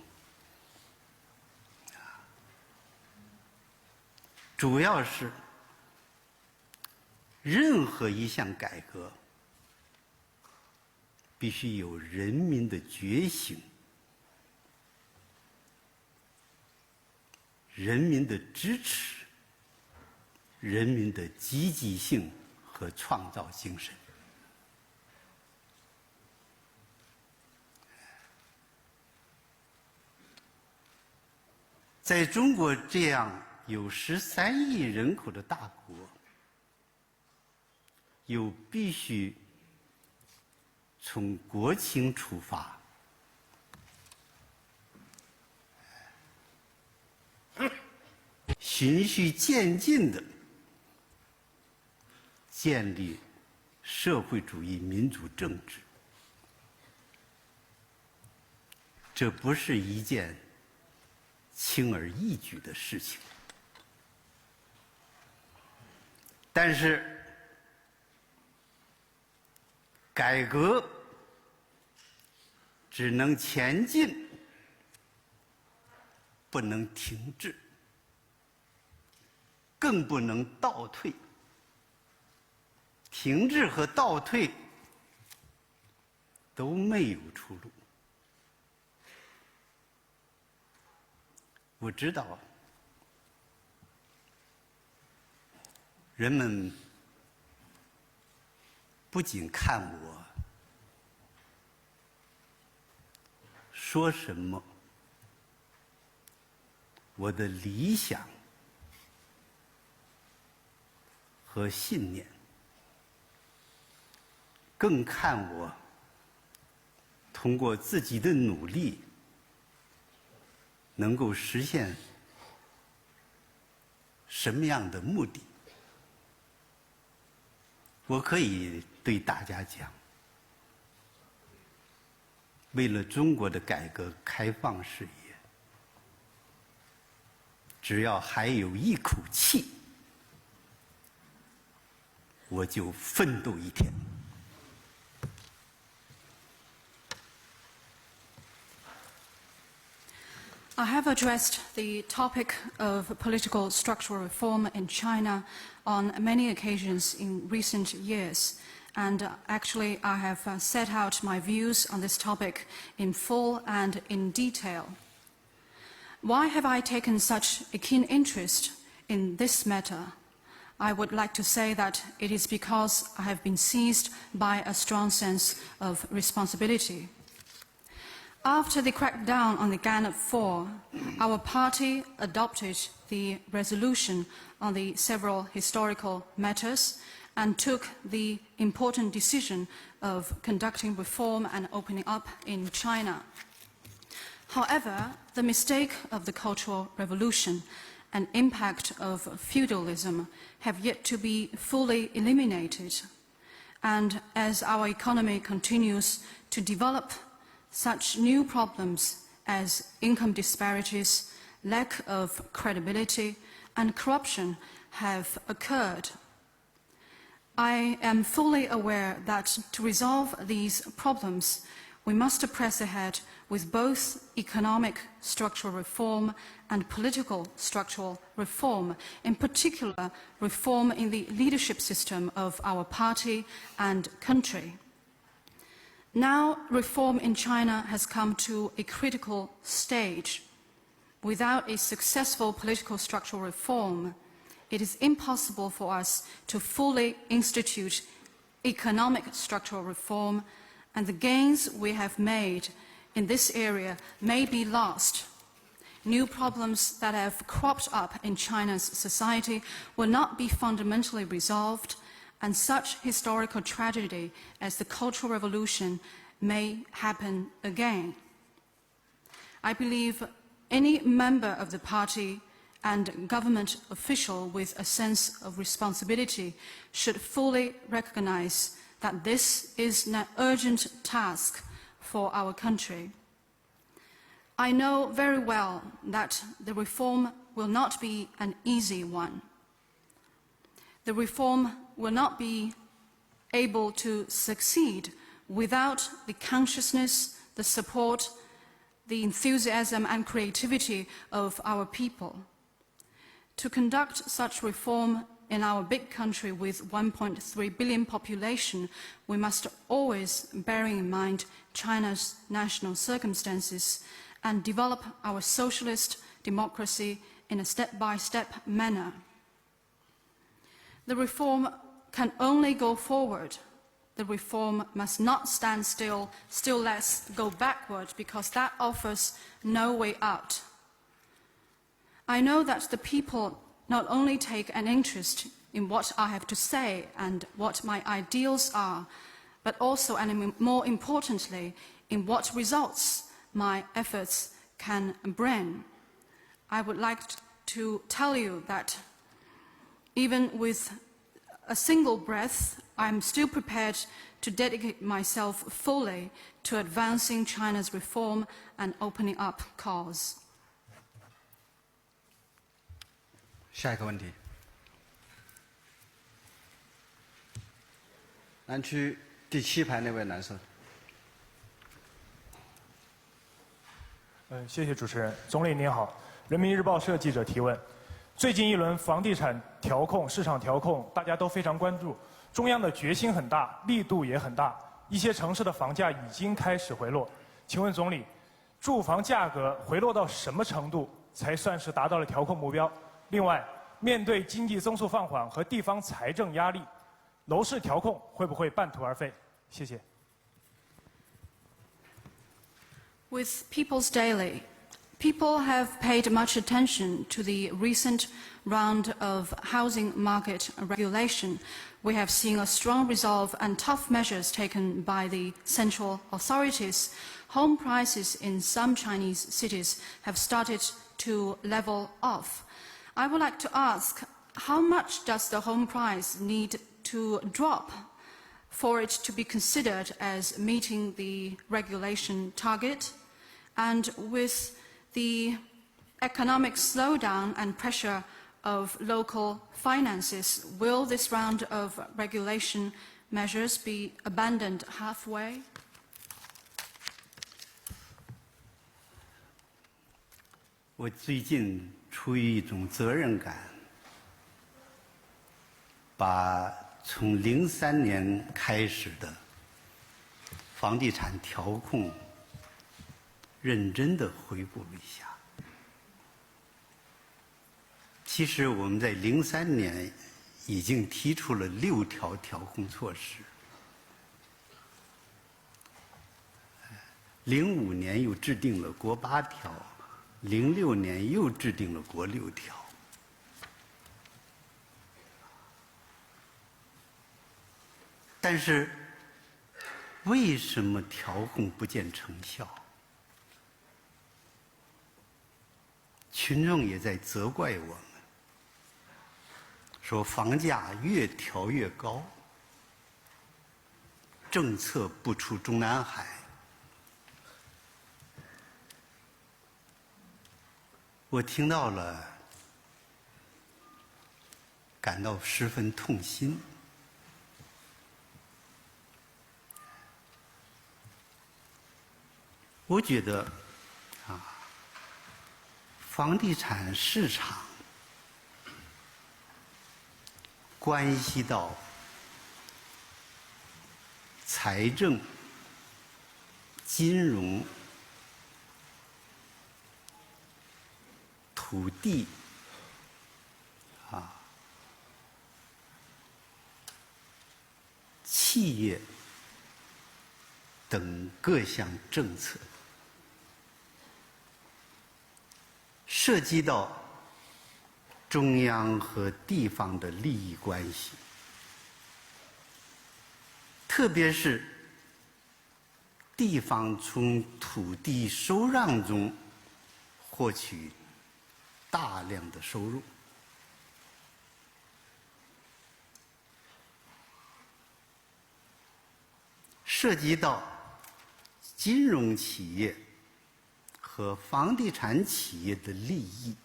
主要是任何一项改革必须有人民的觉醒、人民的支持、人民的积极性和创造精神。在中国这样有13亿人口的大国，又必须从国情出发，循序渐进地建立社会主义民主政治。这不是一件轻而易举的事情，但是改革只能前进，不能停滞，更不能倒退。停滞和倒退都没有出路。我知道人们不仅看我说什么，我的理想和信念，更看我通过自己的努力能够实现什么样的目的。我可以对大家讲，为了中国的改革开放事业，只要还有一口气，我就奋斗一天。I have addressed the topic of political structural reform in China on many occasions in recent years. And actually, I have set out my views on this topic in full and in detail. Why have I taken such a keen interest in this matter? I would like to say that it is because I have been seized by a strong sense of responsibility. After the crackdown on the Gannet 4, our party adopted the resolution on the several historical matters and took the important decision of conducting reform and opening up in China. However, the mistake of the Cultural Revolution and impact of feudalism have yet to be fully eliminated. And as our economy continues to develop, such new problems as income disparities, lack of credibility, and corruption have occurred. I am fully aware that to resolve these problems, we must press ahead with both economic structural reform and political structural reform, in particular reform in the leadership system of our party and country. Now, reform in China has come to a critical stage. Without a successful political structural reform, it is impossible for us to fully institute economic structural reform, and the gains we have made in this area may be lost. New problems that have cropped up in China's society will not be fundamentally resolved, and such historical tragedy as the Cultural Revolution may happen again. I believe any member of the party and government official with a sense of responsibility should fully recognize that this is an urgent task for our country. I know very well that the reform will not be an easy one. The reform will not be able to succeed without the consciousness, the support, the enthusiasm and creativity of our people. To conduct such reform in our big country with 1.3 billion population, we must always bear in mind China's national circumstances and develop our socialist democracy in a step-by-step manner. The reform can only go forward. The reform must not stand still, still less go backward, because that offers no way out. I know that the people not only take an interest in what I have to say and what my ideals are, but also, and more importantly, in what results my efforts can bring. I would like to tell you that even with a single breath, I'm still prepared to dedicate myself fully to advancing China's reform and opening up cause. 下一个问题，南区第7排那位男士。谢谢主持人。总理您好，人民日报社记者提问。最近一轮房地产调控、市场调控，大家都非常关注。中央的决心很大，力度也很大。一些城市的房价已经开始回落。请问总理，住房价格回落到什么程度才算是达到了调控目标？另外，面对经济增速放缓和地方财政压力，楼市调控会不会半途而废？谢谢。With People's Daily, people have paid much attention to the recent round of housing market regulation. We have seen a strong resolve and tough measures taken by the central authorities. Home prices in some Chinese cities have started to level off. I would like to ask, how much does the home price need to drop for it to be considered as meeting the regulation target, and with the economic slowdown and pressure of local finances, will this round of regulation measures be abandoned halfway? 我最近出于一种责任感，把从03年开始的房地产调控认真地回顾了一下。其实我们在03年已经提出了6条调控措施，05年又制定了国8条，06年又制定了国6条。但是，为什么调控不见成效？群众也在责怪我们，说房价越调越高，政策不出中南海。我听到了，感到十分痛心。我觉得，房地产市场关系到财政、金融、土地、企业等各项政策。涉及到中央和地方的利益关系，特别是地方从土地收让中获取大量的收入，涉及到金融企业和房地产企业的利益，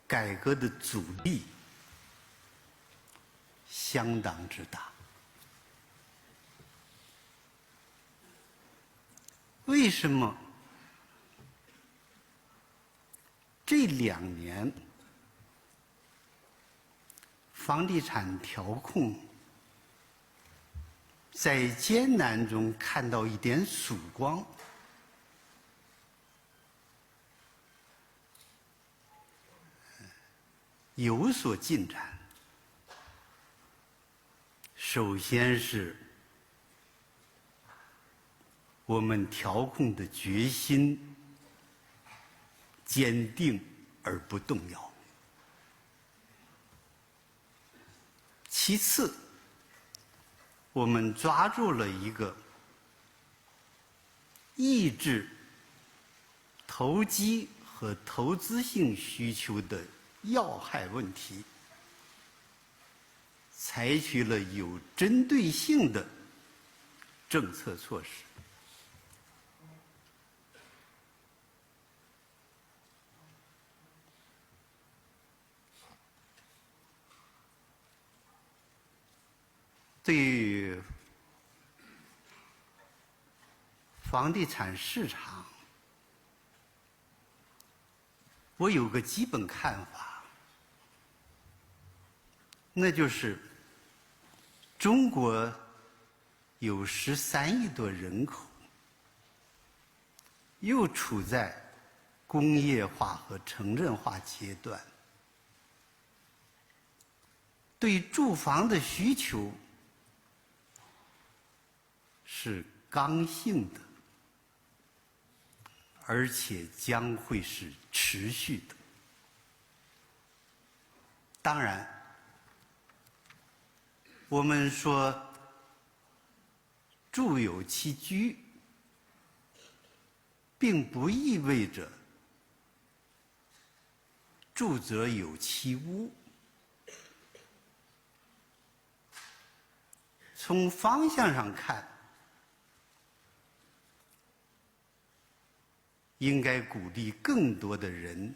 改革的阻力相当之大。为什么这2年房地产调控在艰难中看到一点曙光？有所进展。首先是我们调控的决心坚定而不动摇。其次，我们抓住了一个抑制投机和投资性需求的要害问题，采取了有针对性的政策措施。对于房地产市场，我有个基本看法，那就是中国有13亿多人口，又处在工业化和城镇化阶段，对住房的需求是刚性的，而且将会是持续的。当然，我们说住有其居，并不意味着住者有其屋。从方向上看，应该鼓励更多的人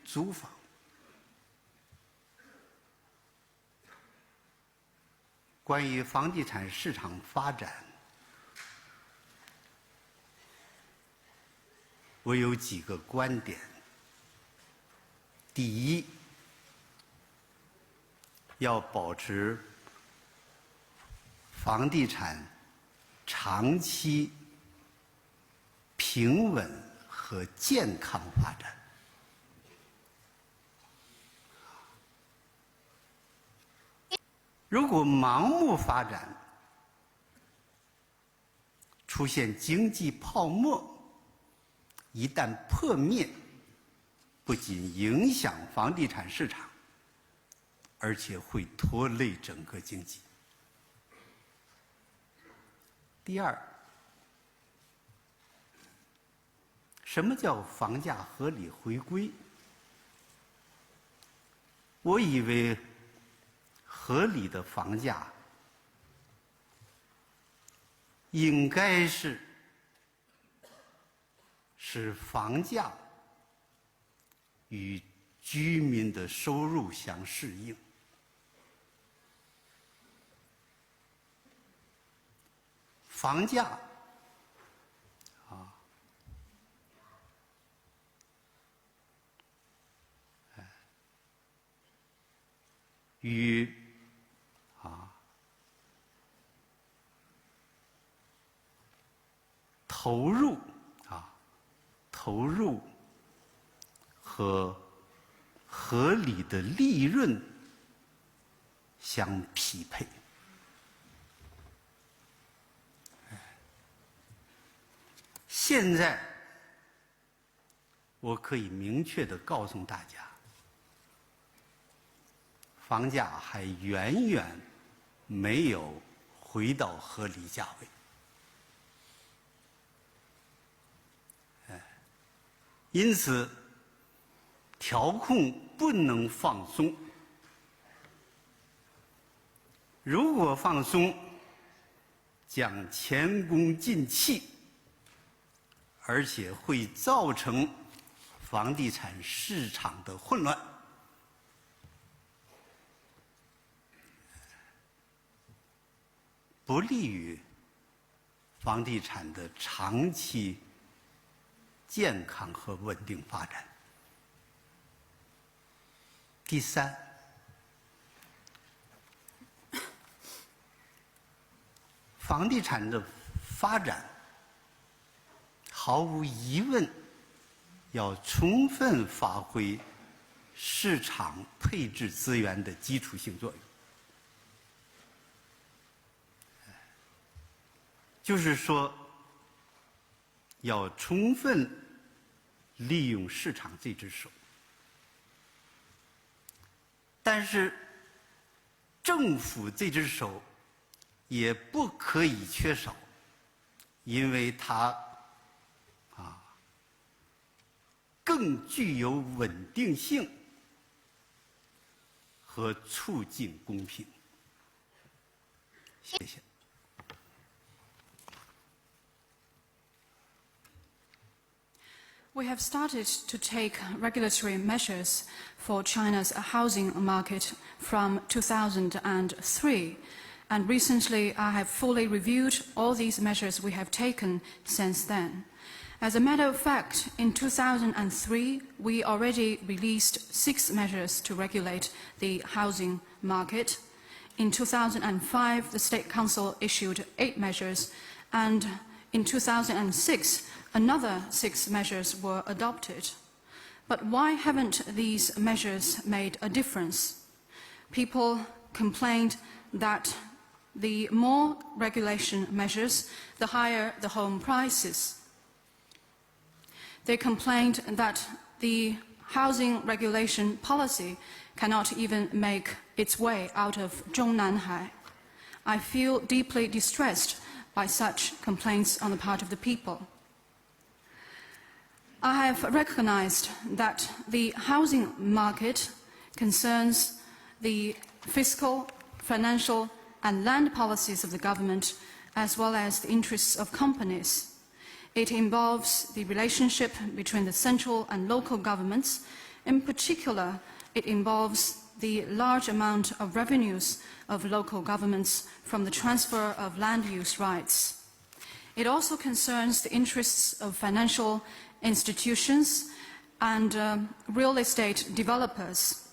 租房。关于房地产市场发展，我有几个观点。第一，要保持房地产长期平稳和健康发展。如果盲目发展，出现经济泡沫，一旦破灭，不仅影响房地产市场，而且会拖累整个经济。第二，什么叫房价合理回归？我以为合理的房价应该是使房价与居民的收入相适应。房价与投入和合理的利润相匹配。现在我可以明确地告诉大家，房价还远远没有回到合理价位。因此，调控不能放松。如果放松，将前功尽弃，而且会造成房地产市场的混乱。不利于房地产的长期健康和稳定发展。第三，房地产的发展毫无疑问要充分发挥市场配置资源的基础性作用。就是说，要充分利用市场这只手，但是政府这只手也不可以缺少，因为它更具有稳定性和促进公平。谢谢。We have started to take regulatory measures for China's housing market from 2003, and recently I have fully reviewed all these measures we have taken since then. As a matter of fact, in 2003, we already released 6 measures to regulate the housing market. In 2005, the State Council issued 8 measures, and in 2006, another 6 measures were adopted. But why haven't these measures made a difference? People complained that the more regulation measures, the higher the home prices. They complained that the housing regulation policy cannot even make its way out of Zhongnanhai. I feel deeply distressed by such complaints on the part of the people. I have recognized that the housing market concerns the fiscal, financial, and land policies of the government, as well as the interests of companies. It involves the relationship between the central and local governments. In particular, it involves the large amount of revenues of local governments from the transfer of land use rights. It also concerns the interests of financial institutions and real estate developers.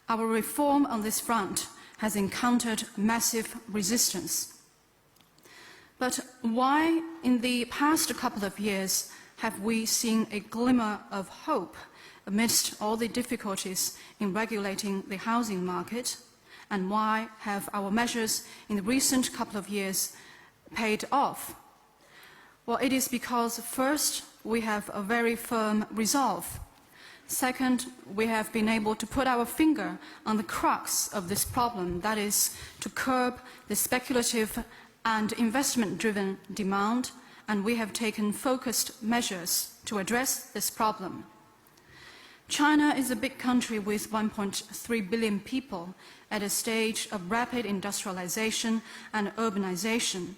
Our reform on this front has encountered massive resistance. But why, in the past couple of years, have we seen a glimmer of hope amidst all the difficulties in regulating the housing market? And why have our measures in the recent couple of years paid off? Well, it is because, first, we have a very firm resolve. Second, we have been able to put our finger on the crux of this problem, that is, to curb the speculative and investment-driven demand, and we have taken focused measures to address this problem. China is a big country with 1.3 billion people at a stage of rapid industrialization and urbanization.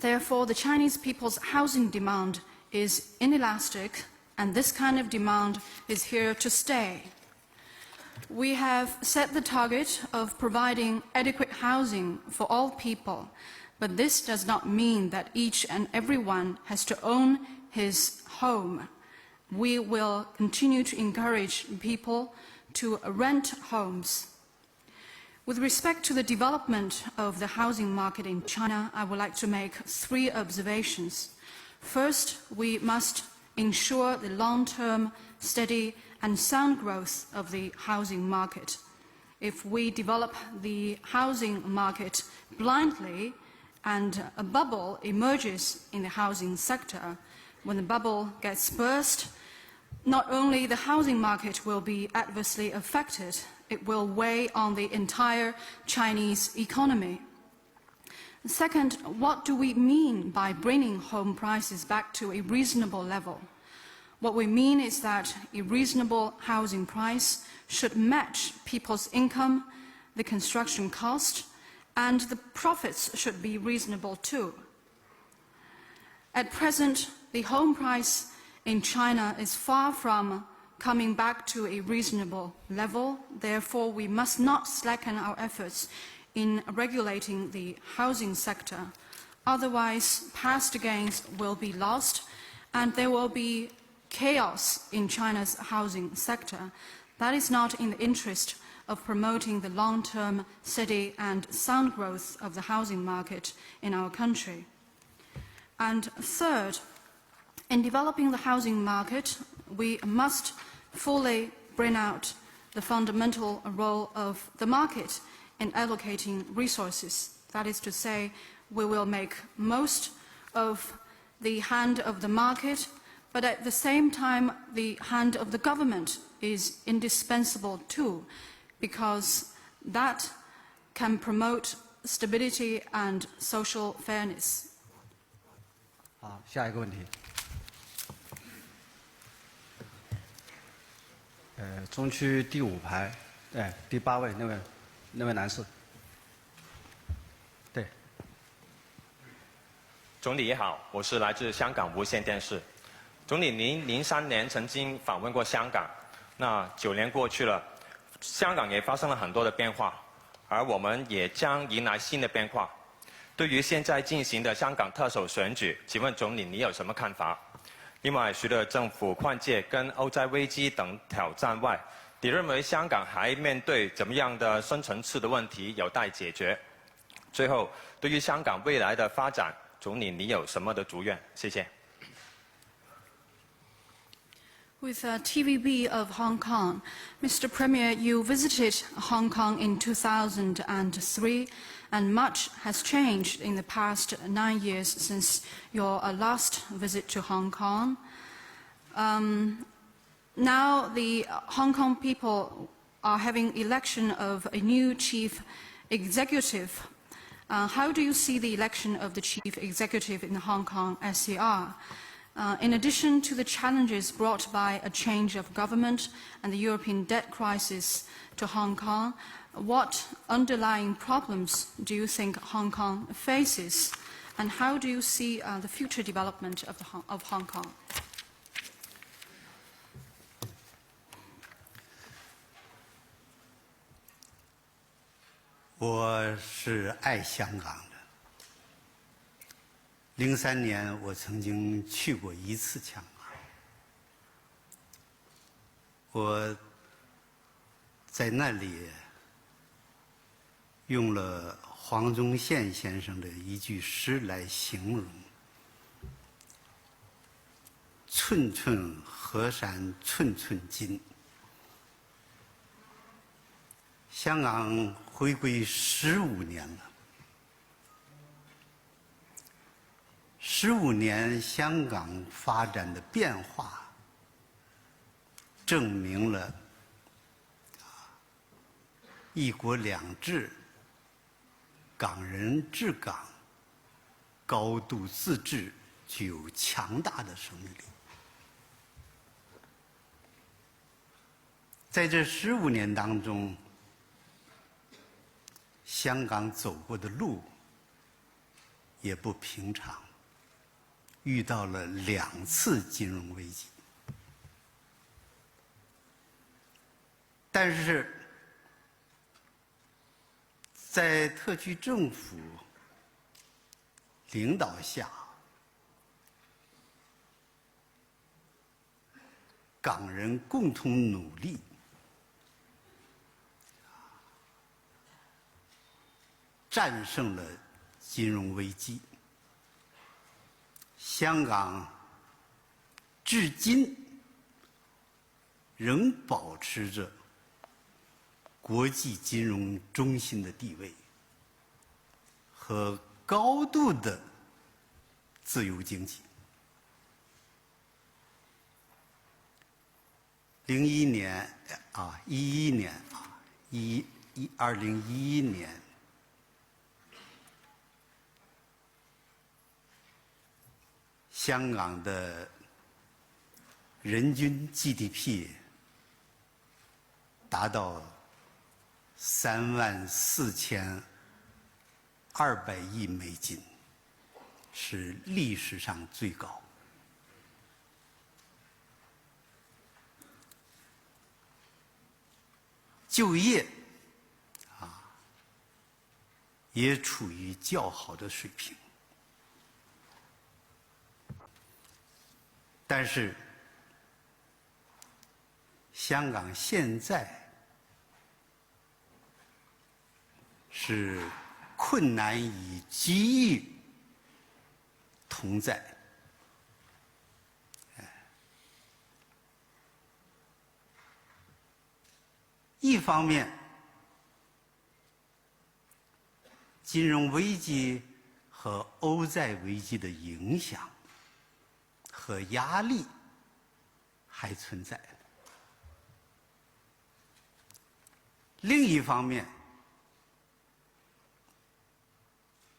Therefore, the Chinese people's housing demand is inelastic, and this kind of demand is here to stay. We have set the target of providing adequate housing for all people, but this does not mean that each and everyone has to own his home. We will continue to encourage people to rent homes. With respect to the development of the housing market in China, I would like to make 3 observations. First, we must ensure the long-term, steady and sound growth of the housing market. If we develop the housing market blindly and a bubble emerges in the housing sector, when the bubble gets burst, not only the housing market will be adversely affected, it will weigh on the entire Chinese economy. Second, what do we mean by bringing home prices back to a reasonable level? What we mean is that a reasonable housing price should match people's income, the construction cost, and the profits should be reasonable too. At present, the home price in China is far from coming back to a reasonable level. Therefore, we must not slacken our efforts in regulating the housing sector. Otherwise, past gains will be lost and there will be chaos in China's housing sector. That is not in the interest of promoting the long-term, steady and sound growth of the housing market in our country. And third, in developing the housing market, we must fully bring out the fundamental role of the market in allocating resources. That is to say, we will make most of the hand of the market, but at the same time, the hand of the government is indispensable too, because that can promote stability and social fairness. 好，下一个问题。中区第5排，第8位那位男士。对。总理也好，我是来自香港无线电视。总理，您03年曾经访问过香港，那9年过去了，香港也发生了很多的变化，而我们也将迎来新的变化。对于现在进行的香港特首选举，请问总理你有什么看法？另外，随着政府换届跟欧债危机等挑战外，你认为香港还面对怎么样的深层次的问题有待解决？最后，对于香港未来的发展，总理你有什么的祝愿？谢谢。With TVB of Hong Kong, Mr. Premier, you visited Hong Kong in 2003, and much has changed in the past 9 years since your last visit to Hong Kong. Now the Hong Kong people are having election of a new chief executive. How do you see the election of the chief executive in Hong Kong SCR? In addition to the challenges brought by a change of government and the European debt crisis to Hong Kong, what underlying problems do you think Hong Kong faces, and how do you see the future development of Hong Kong? 我是爱香港的。03年我曾经去过1次香港，我在那里用了黄宗宪先生的一句诗来形容：寸寸河山寸寸金。香港回归15年了，15年香港发展的变化，证明了一国两制、港人治港、高度自治具有强大的生命力。在这15年当中，香港走过的路也不平常，遇到了2次金融危机。但是在特区政府领导下，港人共同努力，战胜了金融危机。香港至今仍保持着国际金融中心的地位和高度的自由经济。2011年，香港的人均 GDP 达到34200亿美金，是历史上最高。就业也处于较好的水平。但是，香港现在是困难与机遇同在。一方面，金融危机和欧债危机的影响和压力还存在。另一方面，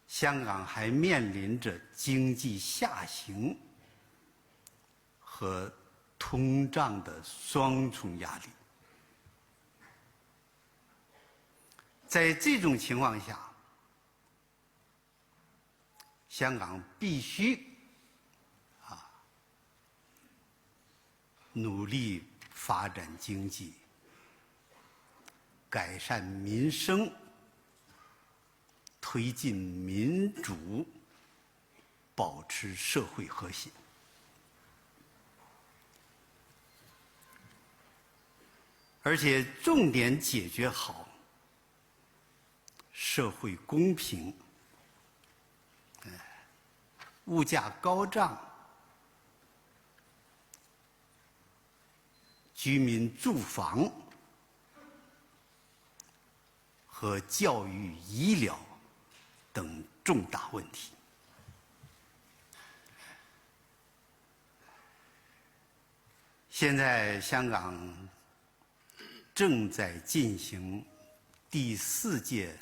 香港还面临着经济下行和通胀的双重压力。在这种情况下，香港必须努力发展经济，改善民生，推进民主，保持社会和谐。而且重点解决好社会公平、物价高涨、居民住房和教育、医疗等重大问题。现在香港正在进行第4届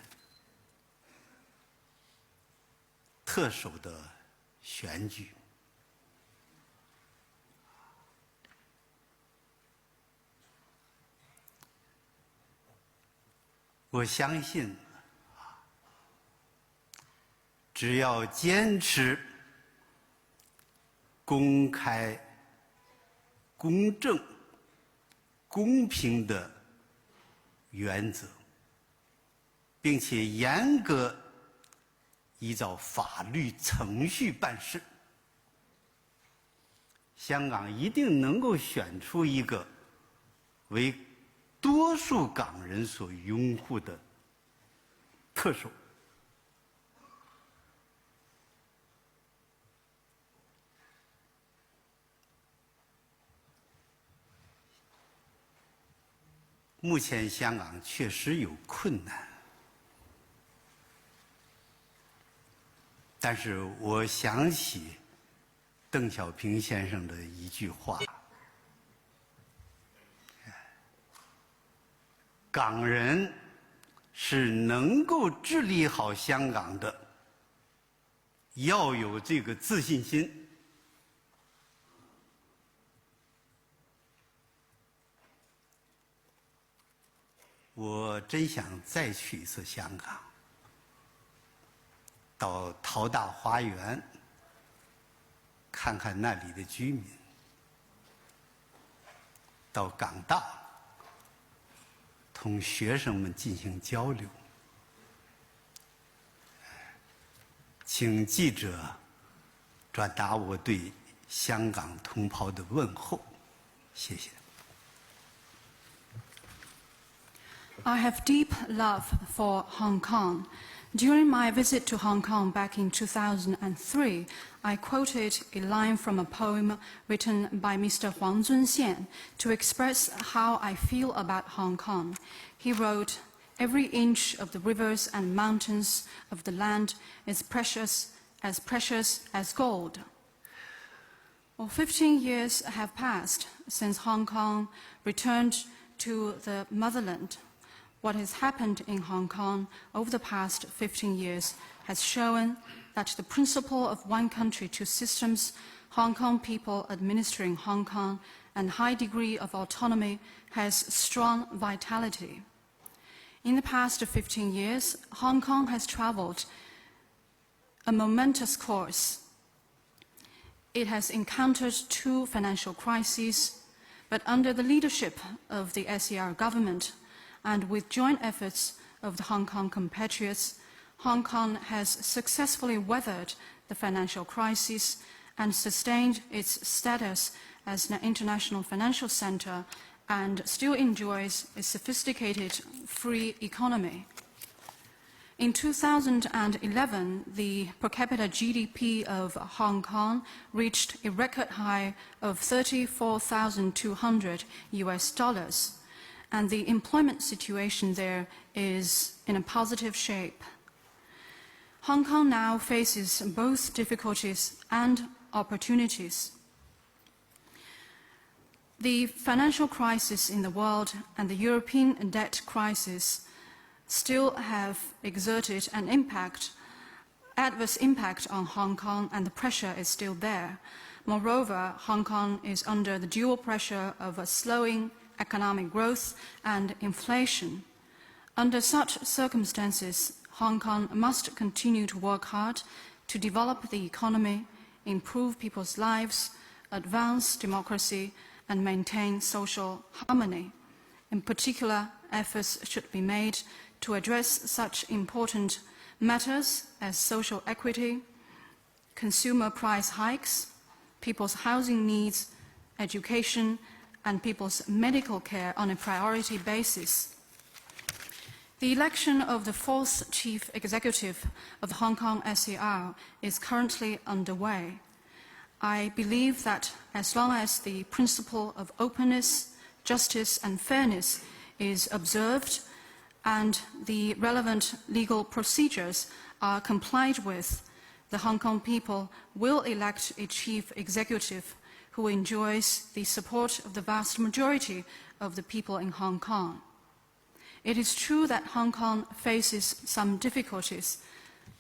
特首的选举，我相信，只要坚持公开、公正、公平的原则，并且严格依照法律程序办事，香港一定能够选出一个为多数港人所拥护的特首。目前香港确实有困难，但是我想起邓小平先生的一句话：港人是能够治理好香港的，要有这个自信心。我真想再去一次香港，到淘大花园看看那里的居民，到港大同学生们进行交流。请记者转达我对香港同胞的问候，谢谢。I have deep love for Hong Kong. During my visit to Hong Kong back in 2003, I quoted a line from a poem written by Mr. Huang Zunxian to express how I feel about Hong Kong. He wrote, "Every inch of the rivers and mountains of the land is precious as gold." Well, 15 years have passed since Hong Kong returned to the motherland. What has happened in Hong Kong over the past 15 years has shown that the principle of one country, two systems, Hong Kong people administering Hong Kong, and high degree of autonomy has strong vitality. In the past 15 years, Hong Kong has traveled a momentous course. It has encountered two financial crises, but under the leadership of the SAR government, and with joint efforts of the Hong Kong compatriots, Hong Kong has successfully weathered the financial crisis and sustained its status as an international financial center and still enjoys a sophisticated free economy. In 2011, the per capita GDP of Hong Kong reached a record high of $34,200 US, and the employment situation there is in a positive shape. Hong Kong now faces both difficulties and opportunities. The financial crisis in the world and the European debt crisis still have exerted an adverse impact on Hong Kong, and the pressure is still there. Moreover, Hong Kong is under the dual pressure of a slowing economic growth and inflation. Under such circumstances, Hong Kong must continue to work hard to develop the economy, improve people's lives, advance democracy, and maintain social harmony. In particular, efforts should be made to address such important matters as social equity, consumer price hikes, people's housing needs, education, and people's medical care on a priority basis. The election of the fourth chief executive of the Hong Kong SAR is currently underway. I believe that as long as the principle of openness, justice, and fairness is observed and the relevant legal procedures are complied with, the Hong Kong people will elect a chief executive who enjoys the support of the vast majority of the people in Hong Kong. It is true that Hong Kong faces some difficulties,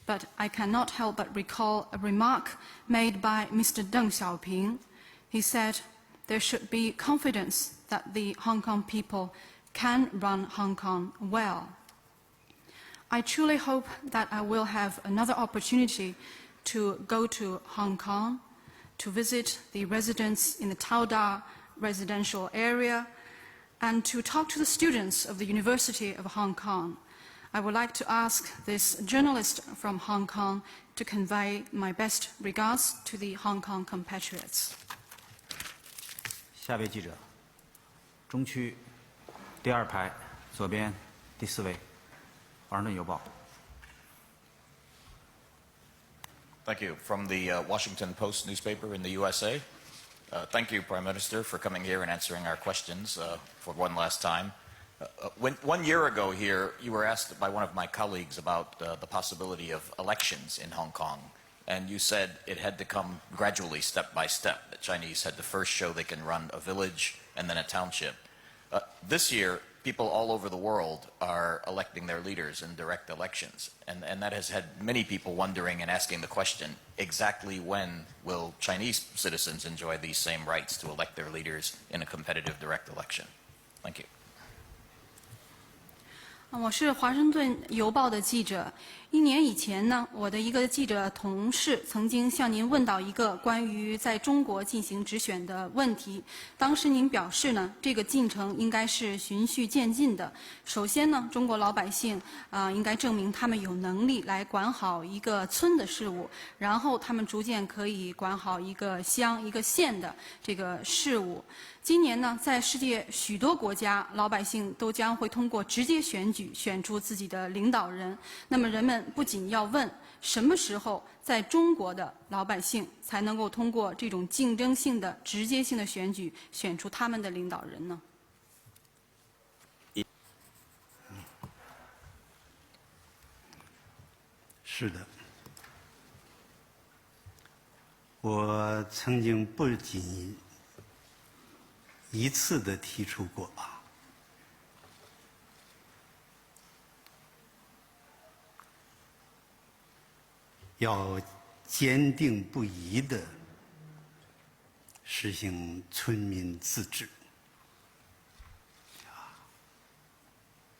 but I cannot help but recall a remark made by Mr. Deng Xiaoping. He said there should be confidence that the Hong Kong people can run Hong Kong well. I truly hope that I will have another opportunity to go to Hong Kong, to visit the residents in the Taoda residential area, and to talk to the students of the University of Hong Kong. I would like to ask this journalist from Hong Kong to convey my best regards to the Hong Kong compatriots. 下位记者，中区第2排左边第4位，华盛顿邮报。 Thank you. From the Washington Post newspaper in the USA. Thank you, Prime Minister, for coming here and answering our questions for one last time. 1 year ago here, you were asked by one of my colleagues about the possibility of elections in Hong Kong. And you said it had to come gradually, step by step. The Chinese had to first show they can run a village and then a township. This year, people all over the world are electing their leaders in direct elections. And that has had many people wondering and asking the question, exactly when will Chinese citizens enjoy these same rights to elect their leaders in a competitive direct election? Thank you. 我是华盛顿邮报的记者。1年以前呢，我的一个记者同事曾经向您问到一个关于在中国进行直选的问题。当时您表示呢，这个进程应该是循序渐进的。首先呢，中国老百姓应该证明他们有能力来管好一个村的事务，然后他们逐渐可以管好一个乡、一个县的这个事务。今年呢，在世界许多国家，老百姓都将会通过直接选举选出自己的领导人。那么人们不仅要问，什么时候在中国的老百姓才能够通过这种竞争性的、直接性的选举选出他们的领导人呢？是的，我曾经不仅一次的提出过要坚定不移地实行村民自治，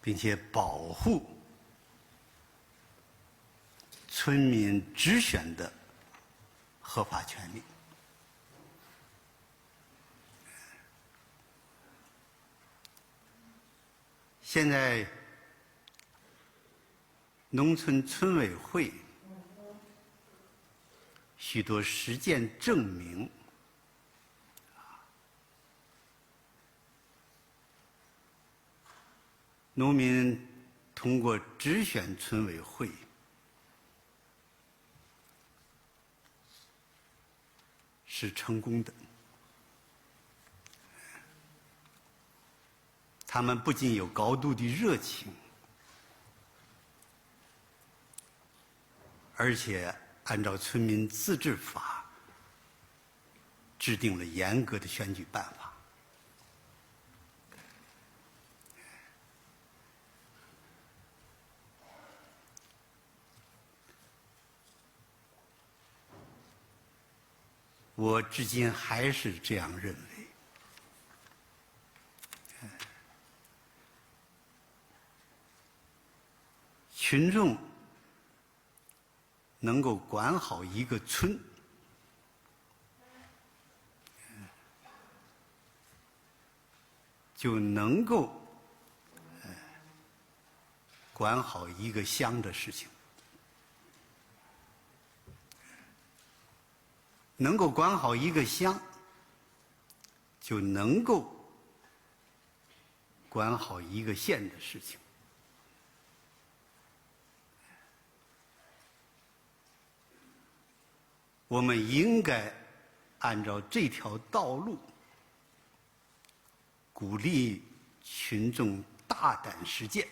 并且保护村民直选的合法权利。现在，农村村委会许多实践证明，农民通过直选村委会是成功的。他们不仅有高度的热情，而且按照村民自治法制定了严格的选举办法。我至今还是这样认为。群众能够管好一个村，就能够管好一个乡的事情。能够管好一个乡，就能够管好一个县的事情。我们应该按照这条道路，鼓励群众大胆实践，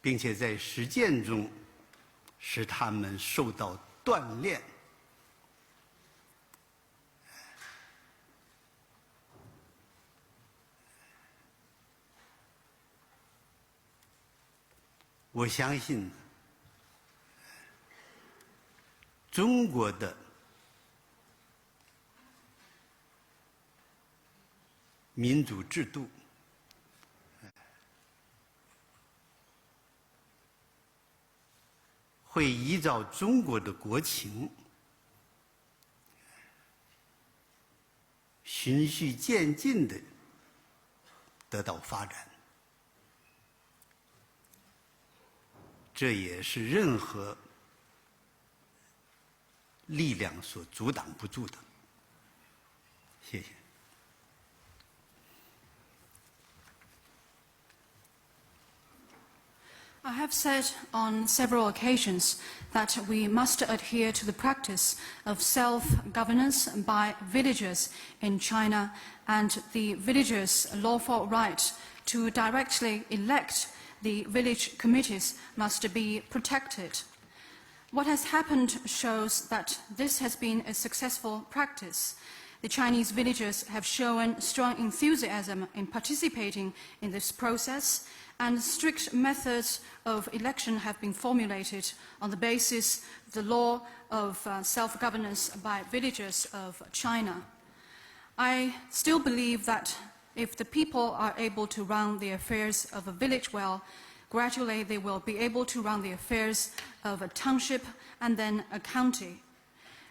并且在实践中使他们受到锻炼。我相信中国的民主制度会依照中国的国情，循序渐进地得到发展。这也是任何力量所阻挡不住的。谢谢。I have said on several occasions that we must adhere to the practice of self-governance by villagers in China, and the villagers' lawful right to directly elect the village committees must be protected. What has happened shows that this has been a successful practice. The Chinese villagers have shown strong enthusiasm in participating in this process, and strict methods of election have been formulated on the basis of the law of self-governance by villagers of China. I still believe that if the people are able to run the affairs of a village well, gradually they will be able to run the affairs of a township and then a county.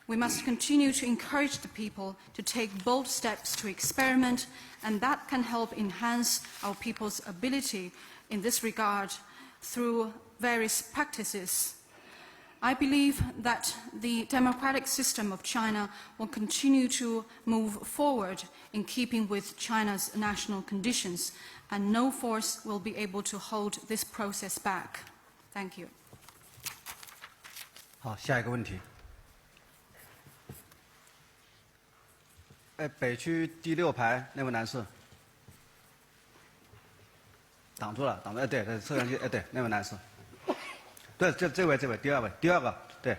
We must continue to encourage the people to take bold steps to experiment, and that can help enhance our people's ability in this regard through various practices. I believe that the democratic system of China will continue to move forward in keeping with China's national conditions, and no force will be able to hold this process back. Thank you. 好，下一个问题。北区第6排那位男士，挡住了，对，摄像机，对，那位男士，对，这位，第二个，对。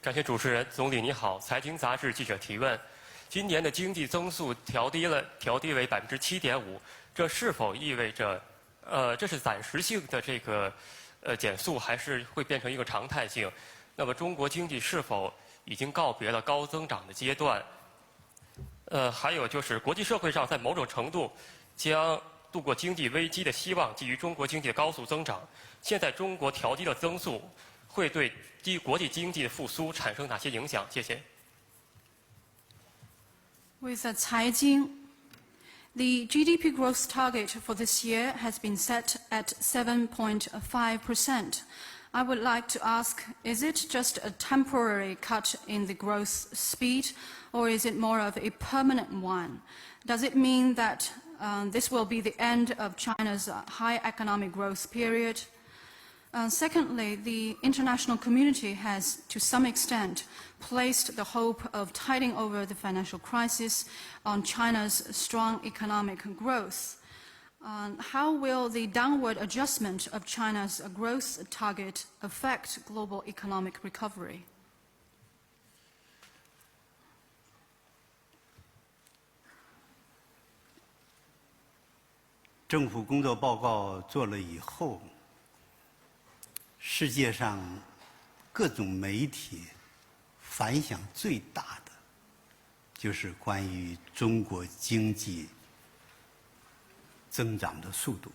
感谢主持人，总理你好，财经杂志记者提问：今年的经济增速调低为7.5%，这是否意味着，这是暂时性的这个减速，还是会变成一个常态性？那么中国经济是否已经告别了高增长的阶段？还有就是国际社会上在某种程度将度过经济危机的希望基于中国经济的高速增长。现在中国调低了增速，会对国际经济的复苏产生哪些影响？谢谢。With财经, the GDP growth target for this year has been set at 7.5%. I would like to ask, is it just a temporary cut in the growth speed, or is it more of a permanent one? Does it mean that this will be the end of China's high economic growth period? Secondly, the international community has, to some extent, placed the hope of tiding over the financial crisis on China's strong economic growth. How will the downward adjustment of China's growth target affect global economic recovery? 政府工作报告做了以后，世界上各种媒体反响最大的就是关于中国经济增长的速度。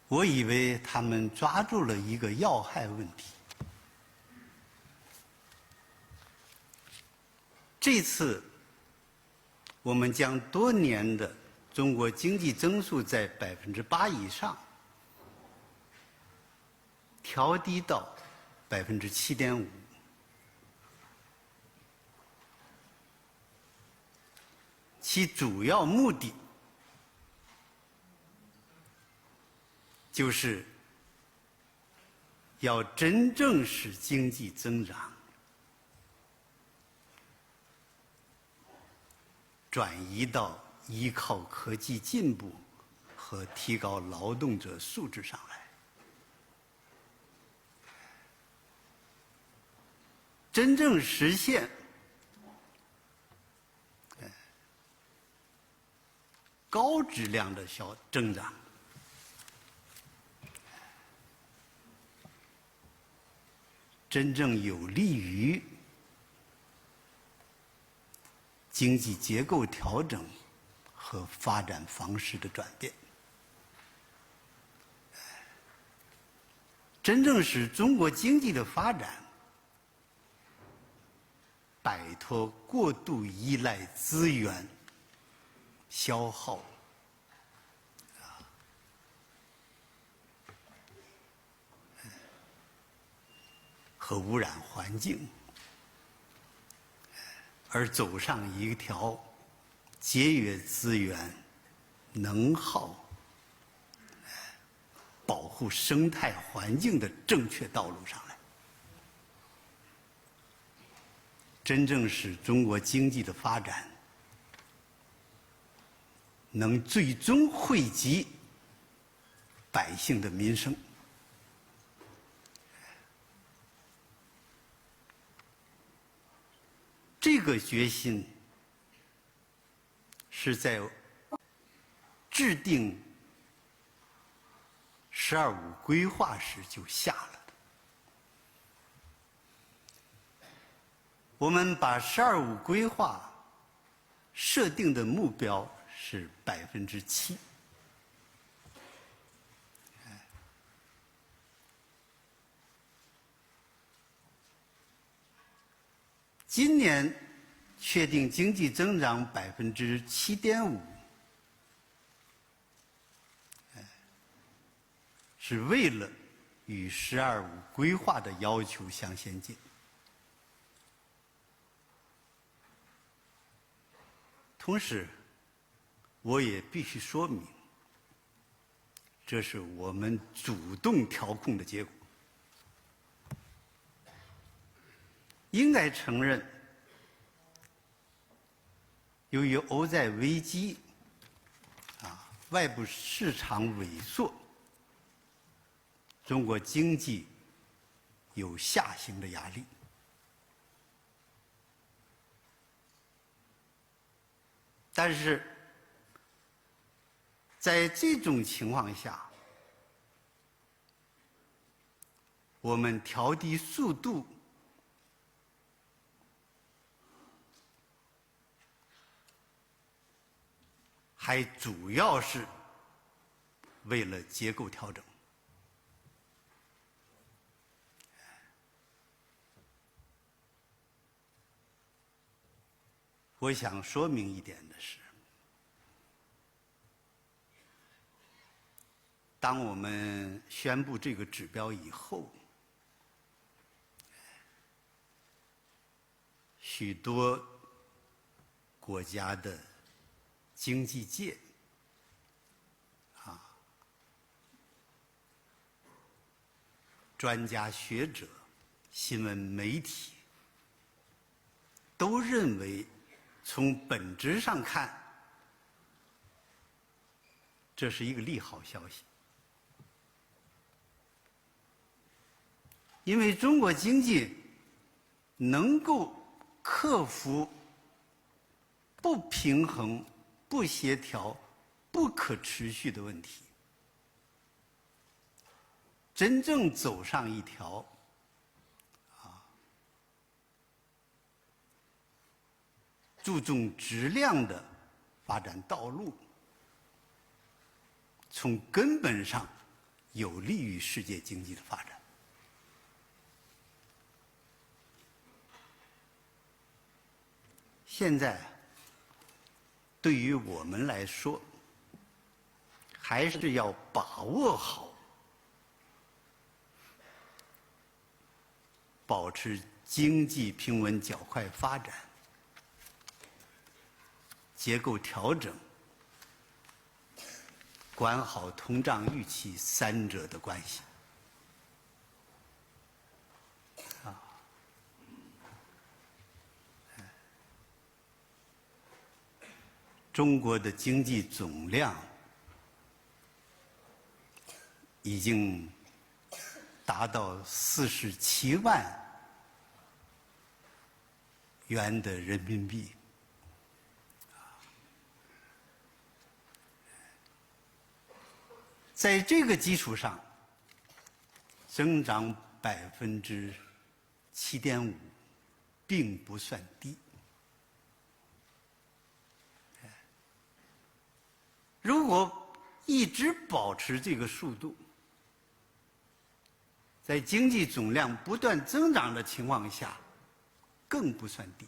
我以为他们抓住了一个要害问题。这次我们将多年的中国经济增速在8%以上调低到7.5%。其主要目的就是要真正使经济增长转移到依靠科技进步和提高劳动者素质上来。真正实现高质量的增长，真正有利于经济结构调整和发展方式的转变，真正使中国经济的发展摆脱过度依赖资源消耗和污染环境，而走上一条节约资源、能耗、保护生态环境的正确道路上来，真正使中国经济的发展能最终惠及百姓的民生。这个决心是在制定“十二五”规划时就下了的。我们把“十二五”规划设定的目标是7%。今年确定经济增长7.5%，是为了与“十二五”规划的要求相先进。同时，我也必须说明，这是我们主动调控的结果。应该承认，由于欧债危机、外部市场萎缩，中国经济有下行的压力。但是，在这种情况下，我们调低速度，还主要是为了结构调整。我想说明一点的是，当我们宣布这个指标以后，许多国家的经济界专家学者、新闻媒体都认为，从本质上看，这是一个利好消息，因为中国经济能够克服不平衡、不协调、不可持续的问题，真正走上一条注重质量的发展道路，从根本上有利于世界经济的发展。现在对于我们来说，还是要把握好保持经济平稳较快发展、结构调整、管好通胀预期三者的关系。中国的经济总量已经达到47万元的人民币，在这个基础上增长7.5%，并不算低。如果一直保持这个速度，在经济总量不断增长的情况下，更不算低。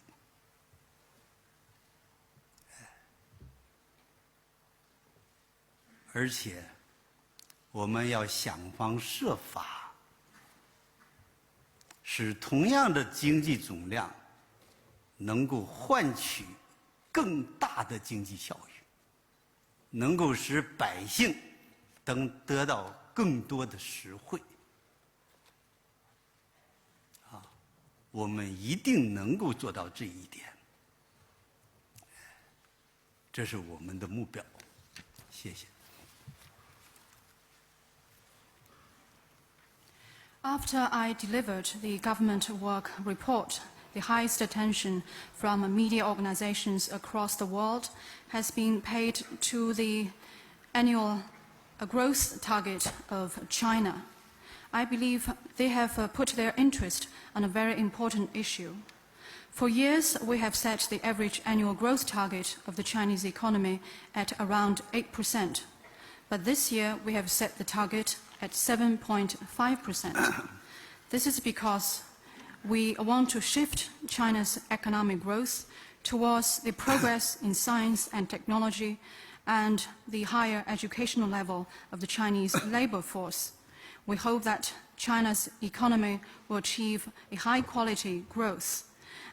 而且，我们要想方设法，使同样的经济总量能够换取更大的经济效益，能够使百姓能得到更多的实惠。我们一定能够做到这一点，这是我们的目标。谢谢。After I delivered the government work report, the highest attention from media organizations across the world has been paid to the annual growth target of China. I believe they have put their interest on a very important issue. For years, we have set the average annual growth target of the Chinese economy at around 8%. But this year, we have set the target at 7.5%. This is because we want to shift China's economic growth towards the progress in science and technology and the higher educational level of the Chinese labor force. We hope that China's economy will achieve a high-quality growth,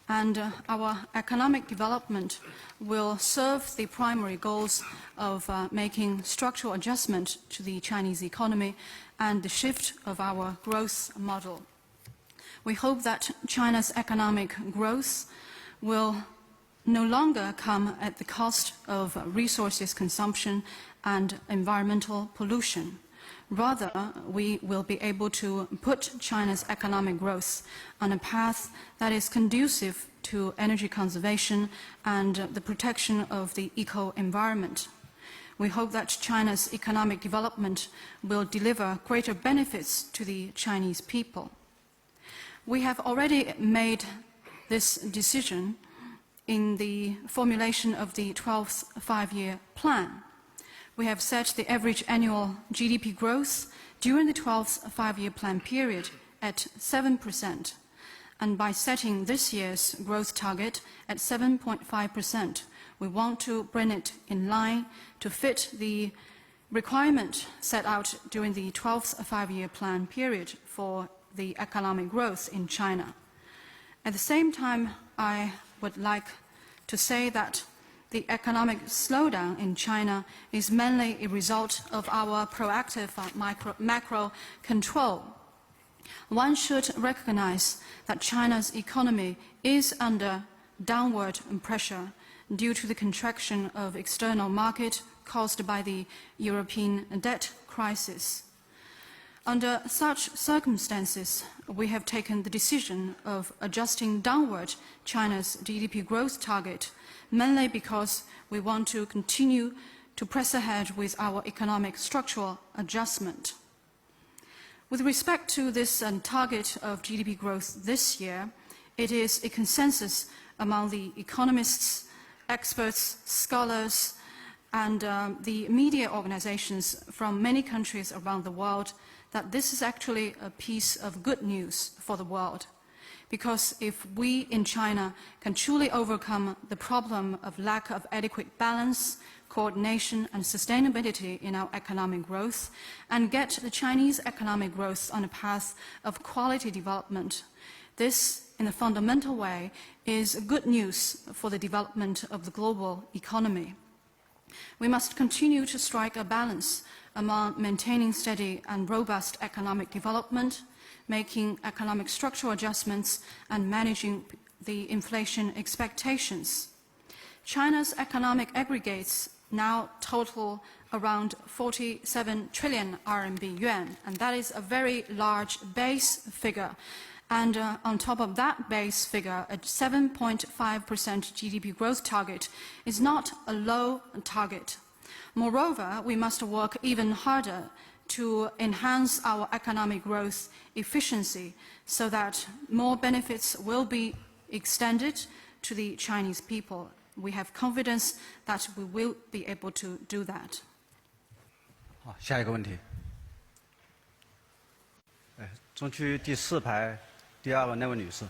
and our economic development will serve the primary goals of making structural adjustment to the Chinese economy and the shift of our growth model. We hope that China's economic growth will no longer come at the cost of resources consumption and environmental pollution. Rather, we will be able to put China's economic growth on a path that is conducive to energy conservation and the protection of the eco-environment. We hope that China's economic development will deliver greater benefits to the Chinese people. We have already made this decision in the formulation of the 12th five-year plan. We have set the average annual GDP growth during the 12th five-year plan period at 7%. And by setting this year's growth target at 7.5%, we want to bring it in line to fit the requirement set out during the 12th five-year plan period for the economic growth in China. At the same time, I would like to say that the economic slowdown in China is mainly a result of our proactive macro control. One should recognize that China's economy is under downward pressure due to the contraction of external market caused by the European debt crisis. Under such circumstances, we have taken the decision of adjusting downward China's GDP growth target, mainly because we want to continue to press ahead with our economic structural adjustment. With respect to this target of GDP growth this year, it is a consensus among the economists, experts, scholars, and the media organizations from many countries around the world that this is actually a piece of good news for the world. Because if we in China can truly overcome the problem of lack of adequate balance, coordination, and sustainability in our economic growth, and get the Chinese economic growth on a path of quality development, this, in a fundamental way, is good news for the development of the global economy. We must continue to strike a balance among maintaining steady and robust economic development, making economic structural adjustments, and managing the inflation expectations. China's economic aggregates now total around 47 trillion RMB yuan, and that is a very large base figure. And on top of that base figure, a 7.5% GDP growth target is not a low target. Moreover, we must work even harder to enhance our economic growth efficiency so that more benefits will be extended to the Chinese people. We have confidence that we will be able to do that. 好，下一个问题。中区第4排第2位那位女士。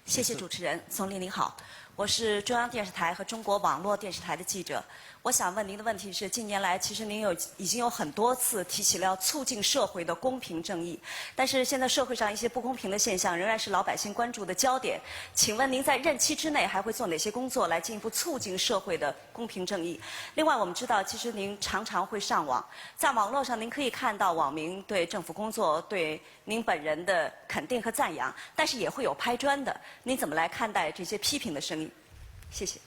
谢谢主持人，总理您好，我是中央电视台和中国网络电视台的记者。我想问您的问题是，近年来其实您已经有很多次提起了要促进社会的公平正义，但是现在社会上一些不公平的现象仍然是老百姓关注的焦点。请问您在任期之内还会做哪些工作来进一步促进社会的公平正义？另外，我们知道其实您常常会上网，在网络上您可以看到网民对政府工作、对您本人的肯定和赞扬，但是也会有拍砖的。您怎么来看待这些批评的声音？谢谢。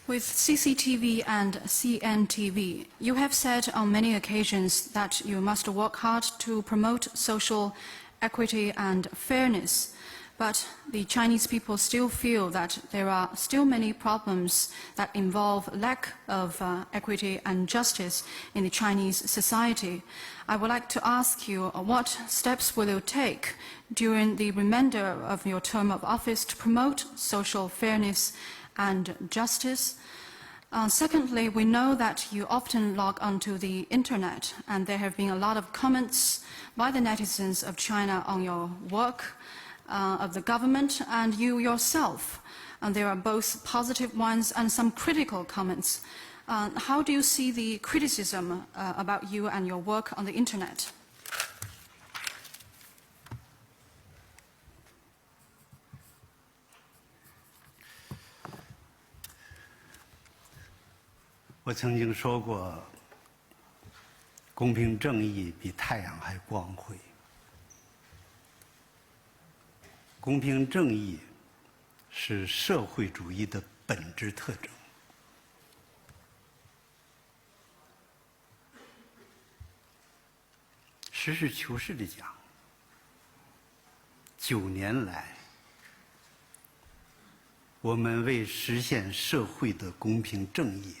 With CCTV and CNTV, you have said on many occasions that you must work hard to promote social equity and fairness. But the Chinese people still feel that there are still many problems that involve lack of equity and justice in the Chinese society. I would like to ask you what steps will you take during the remainder of your term of office to promote social fairness and justice? Secondly, we know that you often log onto the internet, and there have been a lot of comments by the netizens of China on your work, of the government, and you yourself. And there are both positive ones and some critical comments. How do you see the criticism about you and your work on the internet? 我曾经说过，公平正义比太阳还光辉。公平正义是社会主义的本质特征。实事求是地讲，9年来，我们为实现社会的公平正义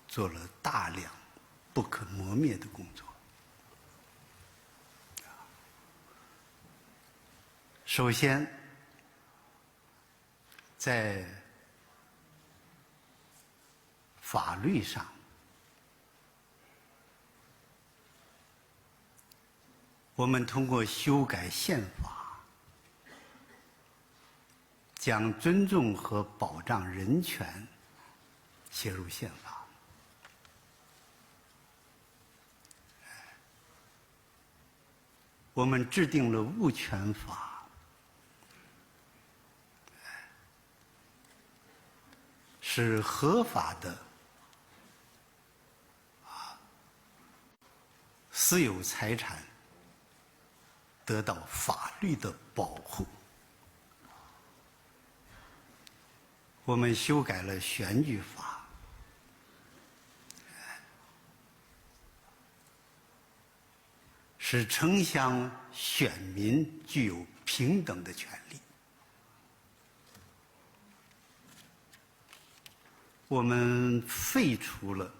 做了大量不可磨灭的工作。首先，在法律上，我们通过修改宪法，将尊重和保障人权写入宪法。我们制定了物权法，使合法的私有财产得到法律的保护。我们修改了选举法，使城乡选民具有平等的权利。我们废除了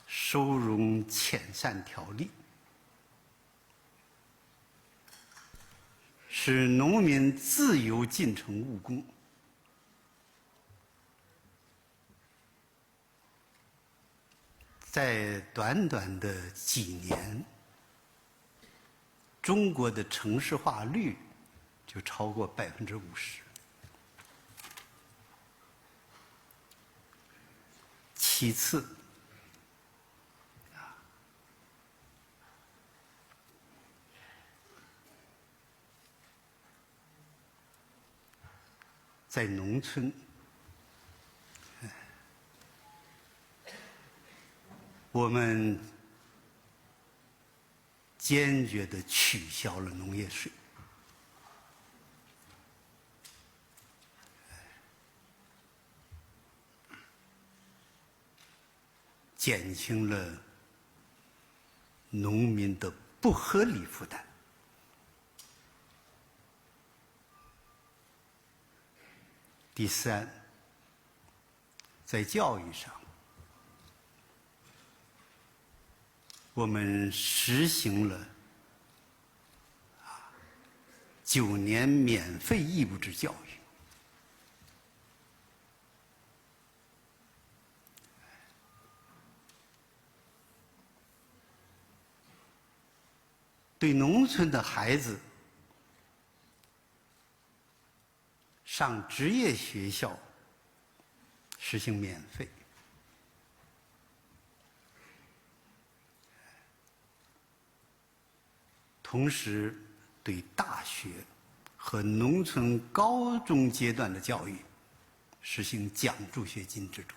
收容遣散条例，使农民自由进城务工。在短短的几年，中国的城市化率就超过50%。其次，在农村，我们坚决地取消了农业税。减轻了农民的不合理负担。第三，在教育上，我们实行了9年免费义务制教育。对农村的孩子上职业学校实行免费。同时，对大学和农村高中阶段的教育实行奖助学金制度。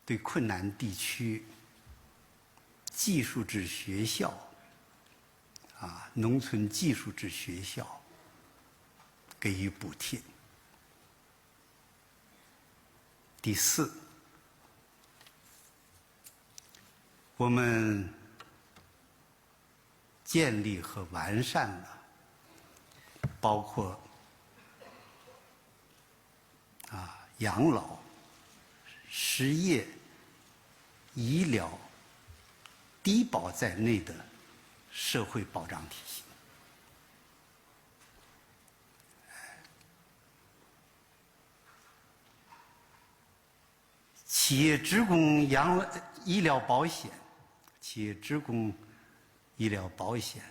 对困难地区技术制学校、农村技术制学校给予补贴。第四，我们建立和完善了包括养老、失业、医疗、低保在内的社会保障体系。企业职工医疗保险、企业职工医疗保险，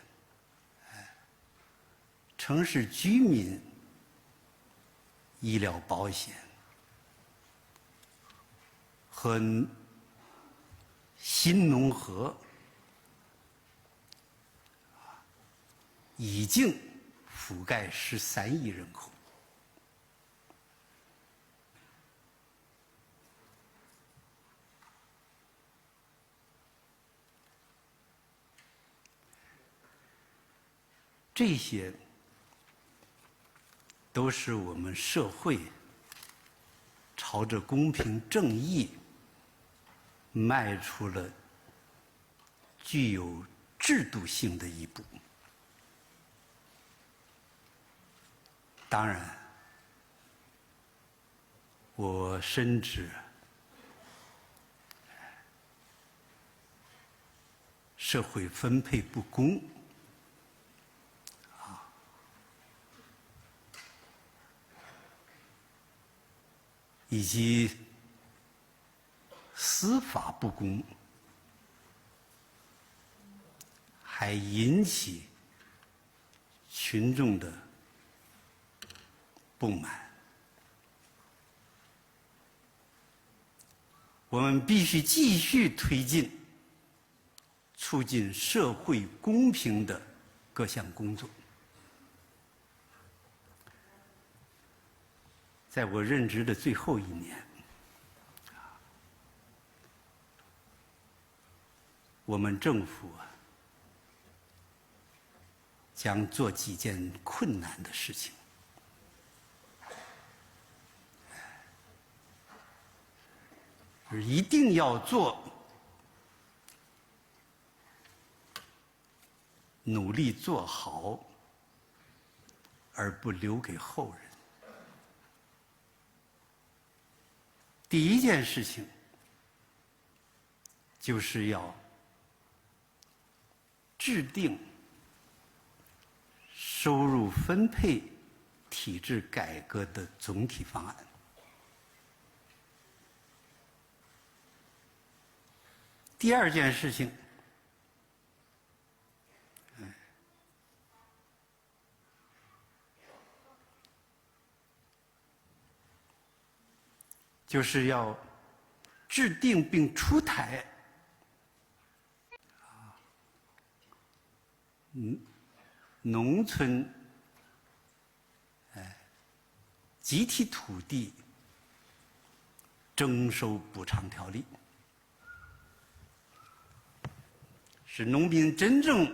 城市居民医疗保险和新农合已经覆盖13亿人口。这些都是我们社会朝着公平正义迈出了具有制度性的一步。当然，我深知社会分配不公，以及司法不公，还引起群众的不满。我们必须继续推进促进社会公平的各项工作。在我任职的最后1年，我们政府将做几件困难的事情。一定要做，努力做好，而不留给后人。第一件事情就是要制定收入分配体制改革的总体方案。第二件事情，就是要制定并出台农村集体土地征收补偿条例，使农民真正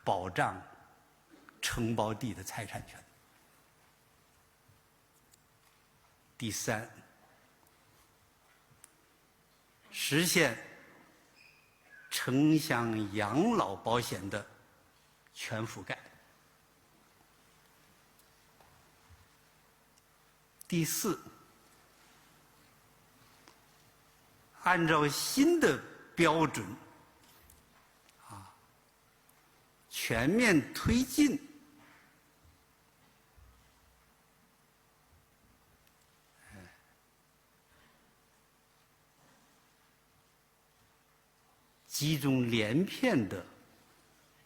保障承包地的财产权。第三，实现城乡养老保险的全覆盖。第四，按照新的标准，全面推进集中连片的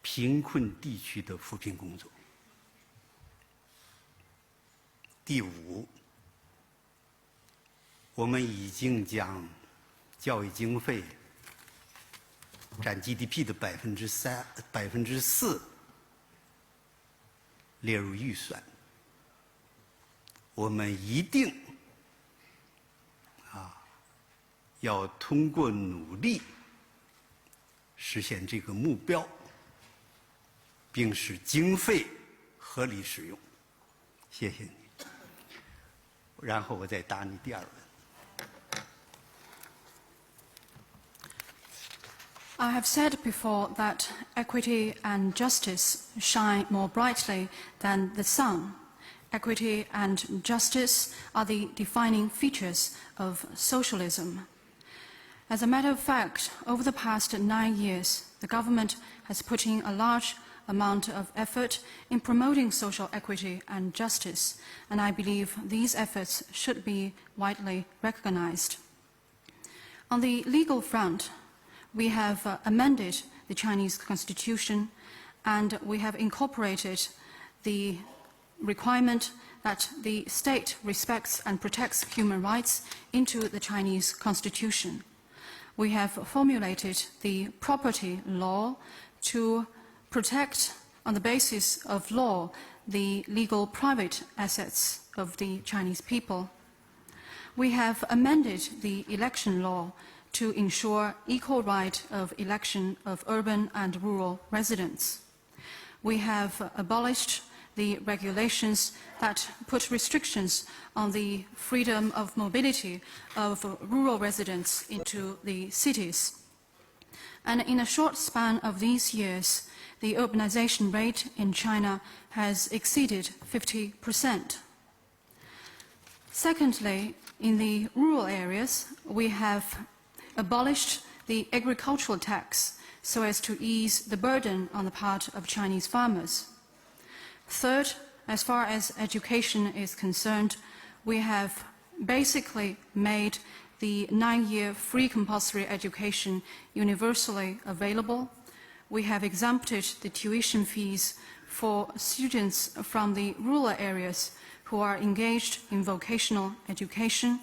贫困地区的扶贫工作。第五，我们已经将教育经费占 GDP 的4%列入预算。我们一定要通过努力实现这个目标，并使经费合理使用。谢谢你。然后我再答你第二问。I have said before that equity and justice shine more brightly than the sun. Equity and justice are the defining features of socialism. As a matter of fact, over the past 9 years, the government has put in a large amount of effort in promoting social equity and justice, and I believe these efforts should be widely recognized. On the legal front, we have amended the Chinese Constitution, and we have incorporated the requirement that the state respects and protects human rights into the Chinese Constitution. We have formulated the property law to protect, on the basis of law, the legal private assets of the Chinese people. We have amended the election law to ensure equal right of election of urban and rural residents. We have abolished the regulations that put restrictions on the freedom of mobility of rural residents into the cities. And in a short span of these years, the urbanization rate in China has exceeded 50%. Secondly, in the rural areas, we have abolished the agricultural tax so as to ease the burden on the part of Chinese farmers. Third, as far as education is concerned, we have basically made the 9-year free compulsory education universally available. We have exempted the tuition fees for students from the rural areas who are engaged in vocational education.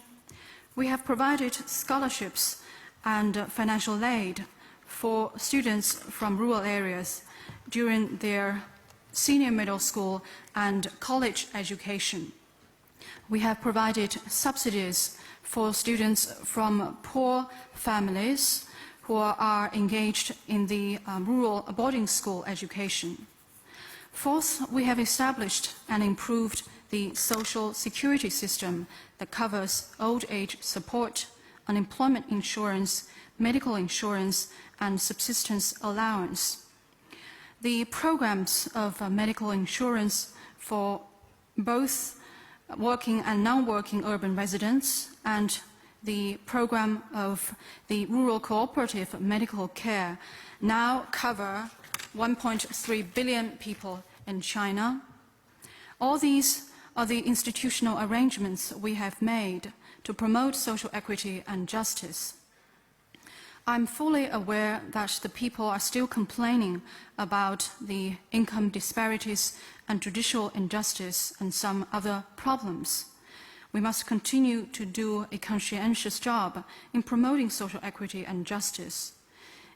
We have provided scholarships and financial aid for students from rural areas during their senior middle school and college education. We have provided subsidies for students from poor families who are engaged in the rural boarding school education. Fourth, we have established and improved the social security system that covers old age support, unemployment insurance, medical insurance, and subsistence allowance. The programs of medical insurance for both working and non-working urban residents and the program of the rural cooperative medical care now cover 1.3 billion people in China. All these are the institutional arrangements we have made to promote social equity and justice. I'm fully aware that the people are still complaining about the income disparities and judicial injustice and some other problems. We must continue to do a conscientious job in promoting social equity and justice.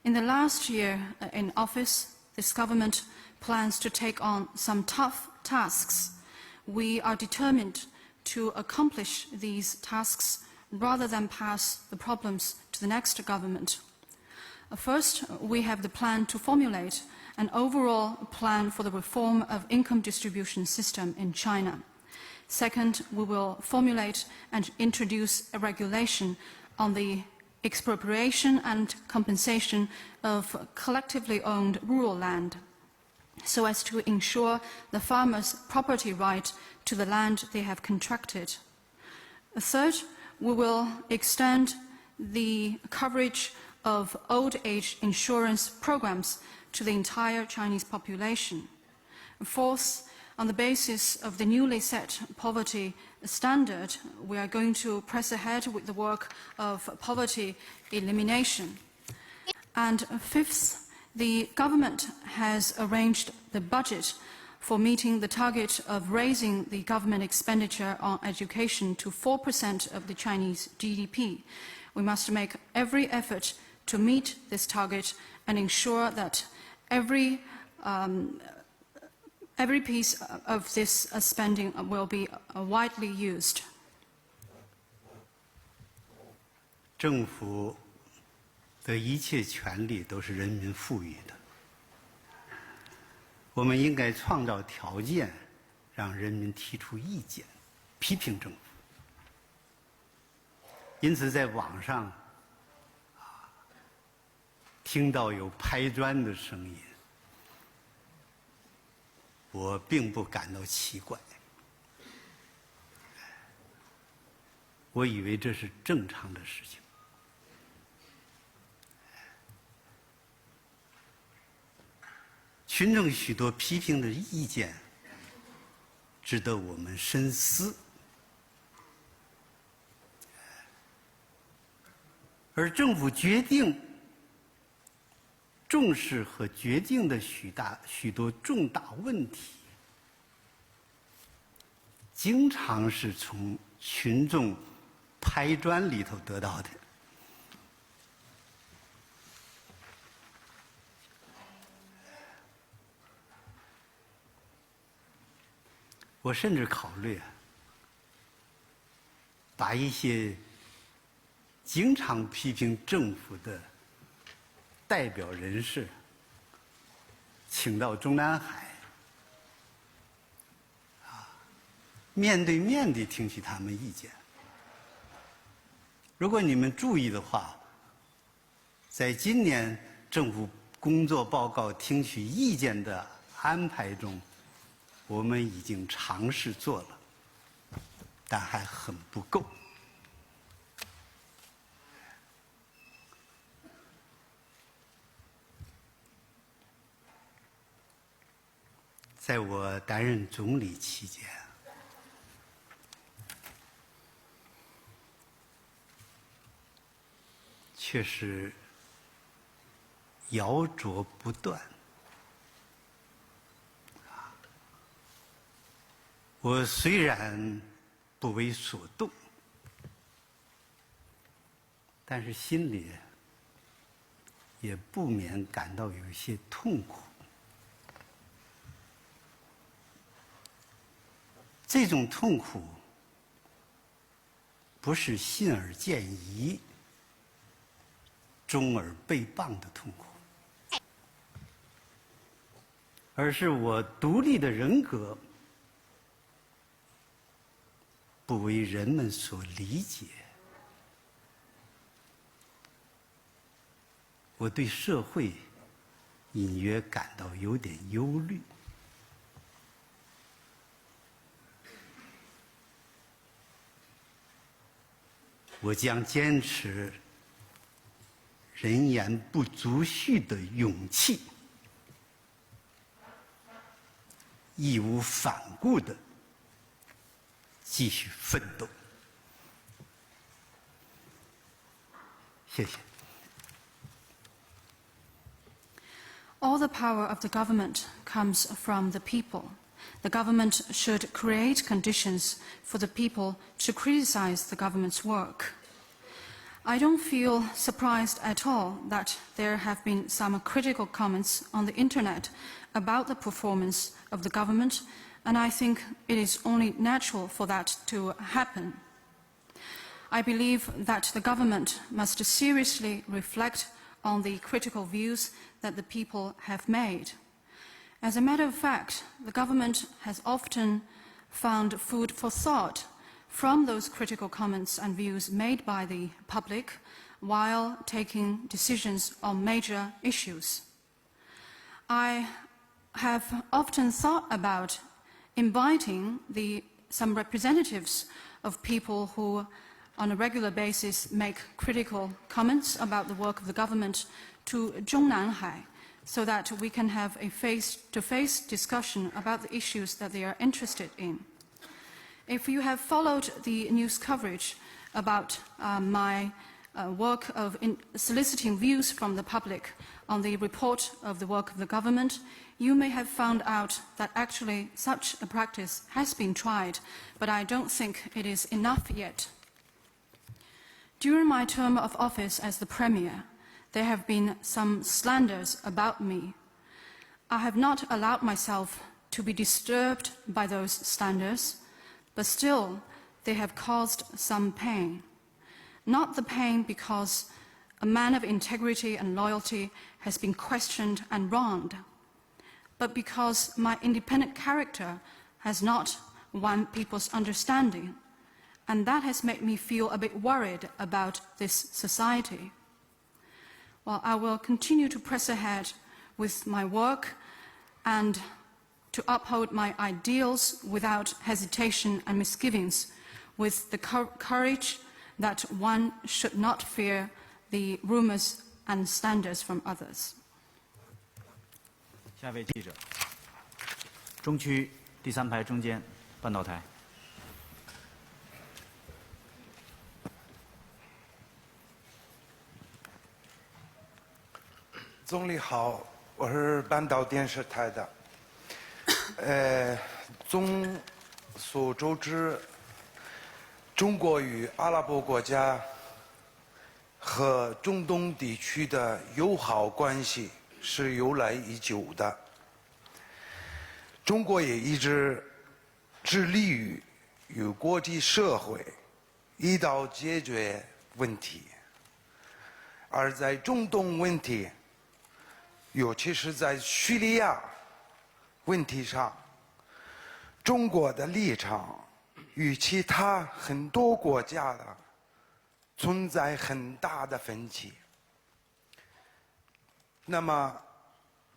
In the last year in office, this government plans to take on some tough tasks. We are determined to accomplish these tasks rather than pass the problems to the next government. First, we have the plan to formulate an overall plan for the reform of income distribution system in China. Second, we will formulate and introduce a regulation on the expropriation and compensation of collectively owned rural land, so as to ensure the farmers' property right to the land they have contracted. Third, we will extend the coverage of old age insurance programs to the entire Chinese population. Fourth, on the basis of the newly set poverty standard, we are going to press ahead with the work of poverty elimination. And fifth, the government has arranged the budget for meeting the target of raising the government expenditure on education to 4% of the Chinese GDP. We must make every effort to meet this target and ensure that every piece of this spending will be widely used. 政府的一切权利都是人民赋予的，我们应该创造条件，让人民提出意见，批评政府。因此，在网上听到有拍砖的声音，我并不感到奇怪。我以为这是正常的事情。群众许多批评的意见，值得我们深思。而政府决定重视和决定的许多重大问题，经常是从群众拍砖里头得到的。我甚至考虑把一些经常批评政府的代表人士请到中南海，面对面地听取他们意见。如果你们注意的话，在今年政府工作报告听取意见的安排中，我们已经尝试做了，但还很不够。在我担任总理期间，确实摇啄不断。我虽然不为所动，但是心里也不免感到有一些痛苦。这种痛苦不是信而见疑、忠而背谤的痛苦，而是我独立的人格不为人们所理解。我对社会隐约感到有点忧虑。我将坚持人言不足恤的勇气，义无反顾地继续奋斗。谢谢。All the power of the government comes from the people. The government should create conditions for the people to criticize the government's work. I don't feel surprised at all that there have been some critical comments on the internet about the performance of the government, and I think it is only natural for that to happen. I believe that the government must seriously reflect on the critical views that the people have made. As a matter of fact, the government has often found food for thought from those critical comments and views made by the public while taking decisions on major issues. I have often thought about inviting some representatives of people who on a regular basis make critical comments about the work of the government to Zhongnanhai, so that we can have a face-to-face discussion about the issues that they are interested in. If you have followed the news coverage about my work of soliciting views from the public on the report of the work of the government, you may have found out that actually such a practice has been tried, but I don't think it is enough yet. During my term of office as the Premier, there have been some slanders about me. I have not allowed myself to be disturbed by those slanders, but still they have caused some pain. Not the pain because a man of integrity and loyalty has been questioned and wronged, but because my independent character has not won people's understanding, and that has made me feel a bit worried about this society. Well, I will continue to press ahead with my work and to uphold my ideals without hesitation and misgivings, with the courage that one should not fear the rumors and slanders from others. 下位记者，中区第3排中间半岛台。总理好，我是半岛电视台的。众所周知，中国与阿拉伯国家和中东地区的友好关系是由来已久的。中国也一直致力于与国际社会一道解决问题，而在中东问题，尤其是在叙利亚问题上，中国的立场与其他很多国家的存在很大的分歧。那么，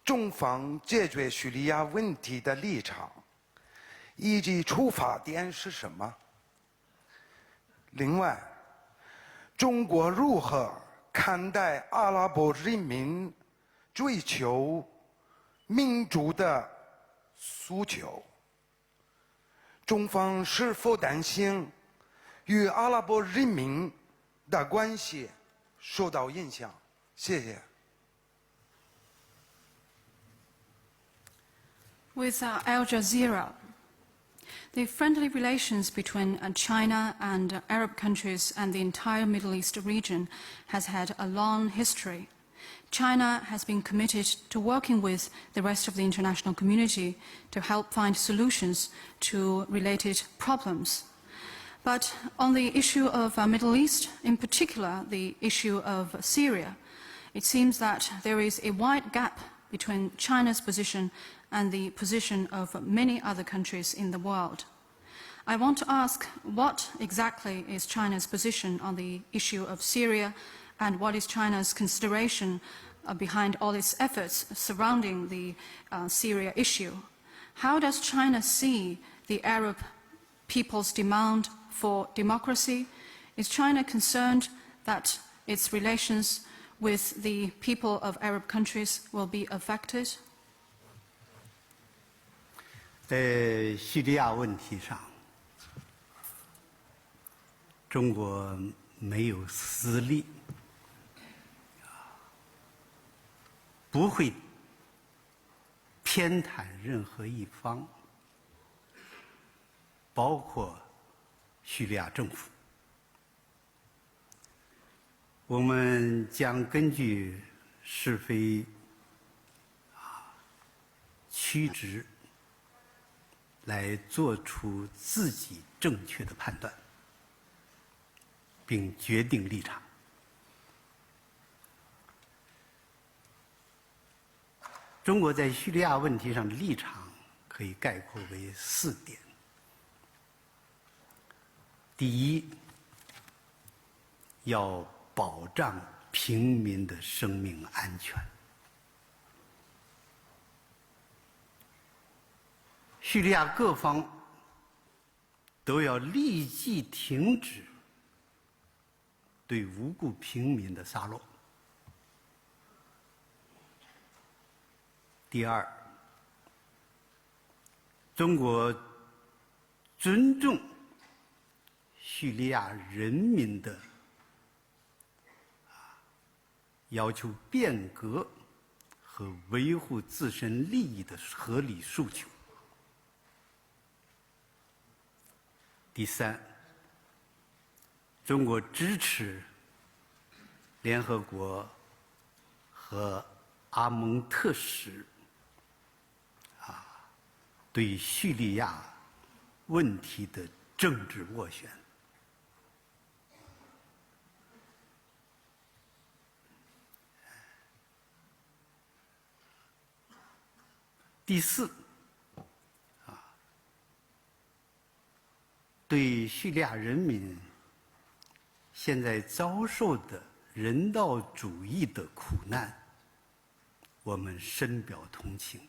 中方解决叙利亚问题的立场以及出发点是什么？另外，中国如何看待阿拉伯人民追求民主的诉求？中方是否担心与阿拉伯人民的关系受到影响？谢谢。With Al Jazeera, the friendly relations between China and Arab countries and the entire Middle East region has had a long history. China has been committed to working with the rest of the international community to help find solutions to related problems. But on the issue of Middle East, in particular the issue of Syria, it seems that there is a wide gap between China's position and the position of many other countries in the world. I want to ask, what exactly is China's position on the issue of Syria, and what is China's consideration behind all its efforts surrounding the Syria issue? How does China see the Arab people's demand for democracy? Is China concerned that its relations with the people of Arab countries will be affected? 在叙利亚问题上，中国没有私利，不会偏袒任何一方，包括叙利亚政府。我们将根据是非曲直来做出自己正确的判断，并决定立场。中国在叙利亚问题上的立场可以概括为4点。第一，要保障平民的生命安全。叙利亚各方都要立即停止对无辜平民的杀戮。第二，中国尊重叙利亚人民的要求变革和维护自身利益的合理诉求。第三，中国支持联合国和阿蒙特使对叙利亚问题的政治斡旋。第四，对叙利亚人民现在遭受的人道主义的苦难，我们深表同情，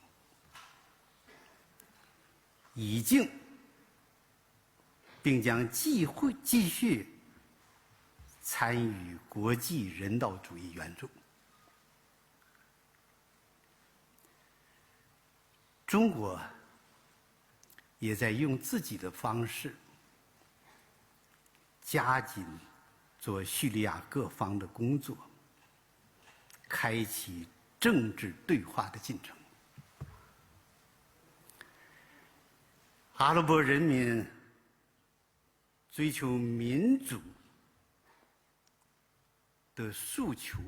已经并将继续参与国际人道主义援助。中国也在用自己的方式加紧做叙利亚各方的工作，开启政治对话的进程。阿拉伯人民追求民主的诉求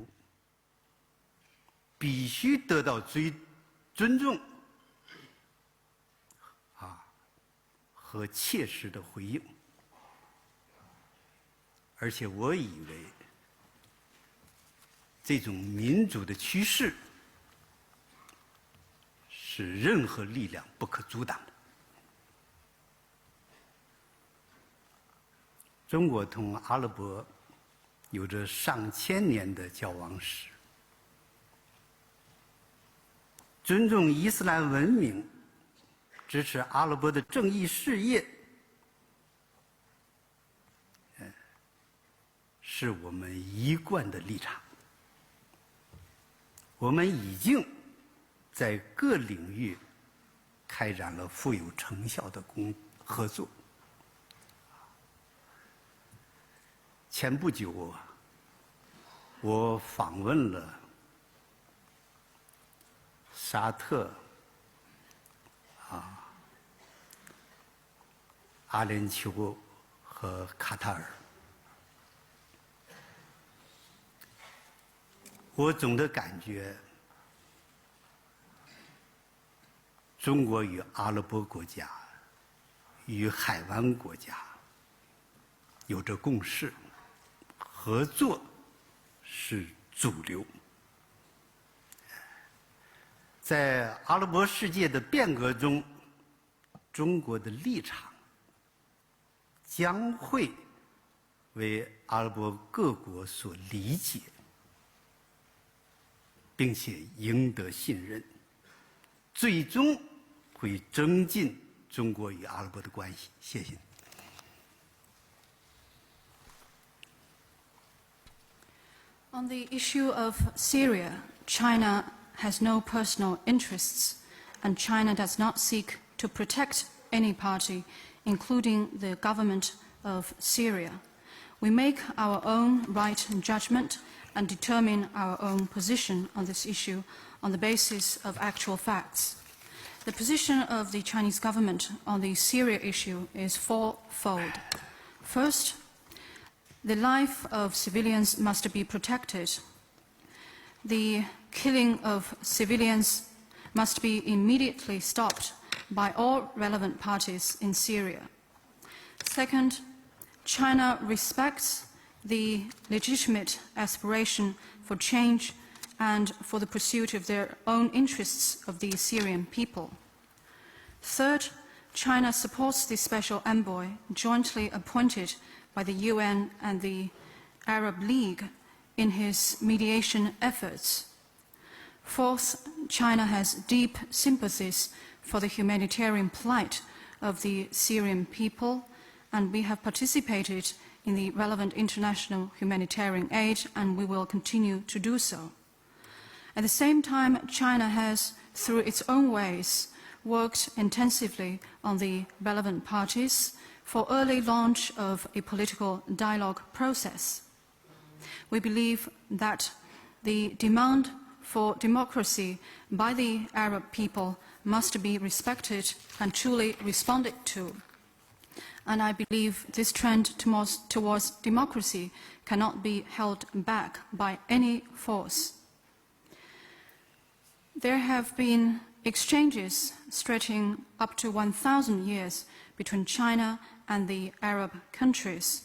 必须得到尊重和切实的回应。而且我以为这种民主的趋势是任何力量不可阻挡的。中国同阿拉伯有着上千年的交往史，尊重伊斯兰文明，支持阿拉伯的正义事业，是我们一贯的立场。我们已经在各领域开展了富有成效的合作。前不久，我访问了沙特、阿联酋和卡塔尔。我总的感觉，中国与阿拉伯国家、与海湾国家有着共识，合作是主流。在阿拉伯世界的变革中，中国的立场将会为阿拉伯各国所理解，并且赢得信任，最终会增进中国与阿拉伯的关系。谢谢。On the issue of Syria, China has no personal interests, and China does not seek to protect any party, including the government of Syria. We make our own right judgment and determine our own position on this issue on the basis of actual facts. The position of the Chinese government on the Syria issue is fourfold. First, the life of civilians must be protected. The killing of civilians must be immediately stopped by all relevant parties in Syria. Second, China respects the legitimate aspiration for change and for the pursuit of their own interests of the Syrian people. Third, China supports the special envoy jointly appointed by the UN and the Arab League in his mediation efforts. Fourth, China has deep sympathies for the humanitarian plight of the Syrian people, and we have participated in the relevant international humanitarian aid, and we will continue to do so. At the same time, China has, through its own ways, worked intensively on the relevant parties for early launch of a political dialogue process. We believe that the demand for democracy by the Arab people must be respected and truly responded to. And I believe this trend towards democracy cannot be held back by any force. There have been exchanges stretching up to 1,000 years between China and the Arab countries.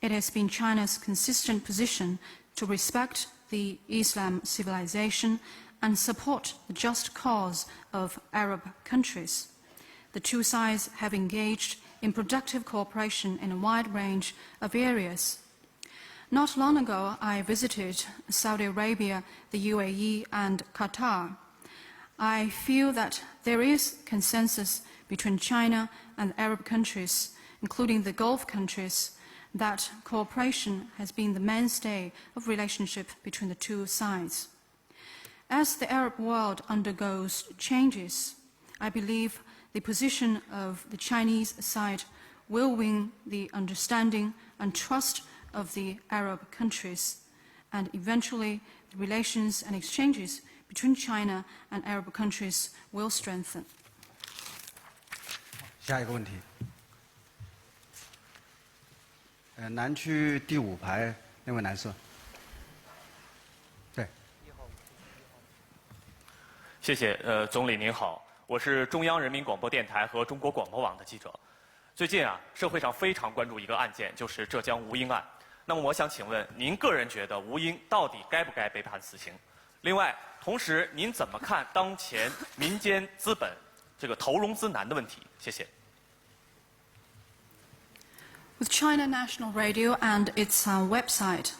It has been China's consistent position to respect the Islam civilization and support the just cause of Arab countries. The two sides have engaged in productive cooperation in a wide range of areas. Not long ago, I visited Saudi Arabia, the UAE, and Qatar. I feel that there is consensus between China and Arab countries, including the Gulf countries, that cooperation has been the mainstay of relationship between the two sides. As the Arab world undergoes changes, I believe the position of the Chinese side will win the understanding and trust of the Arab countries, and eventually the relations and exchanges between China and Arab countries will strengthen. 下一个问题。南区第5排那位男士。对。谢谢，总理您好，我是中央人民广播电台和中国广播网的记者。最近啊，社会上非常关注一个案件，就是浙江吴英案。那么我想请问，您个人觉得吴英到底该不该被判死刑？另外，同时您怎么看当前民间资本这个投融资难的问题？谢谢。With China National Radio and its website,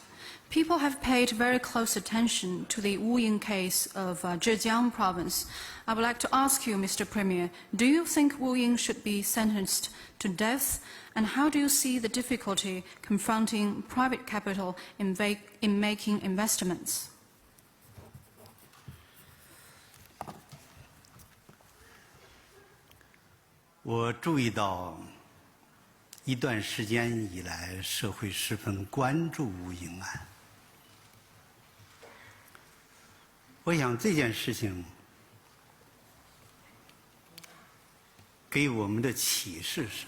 people have paid very close attention to the Wu Ying case of Zhejiang province. I would like to ask you, Mr. Premier, do you think Wu Ying should be sentenced to death? And how do you see the difficulty confronting private capital in making investments? 我注意到一段时间以来，社会十分关注吴英案。我想这件事情给我们的启示是：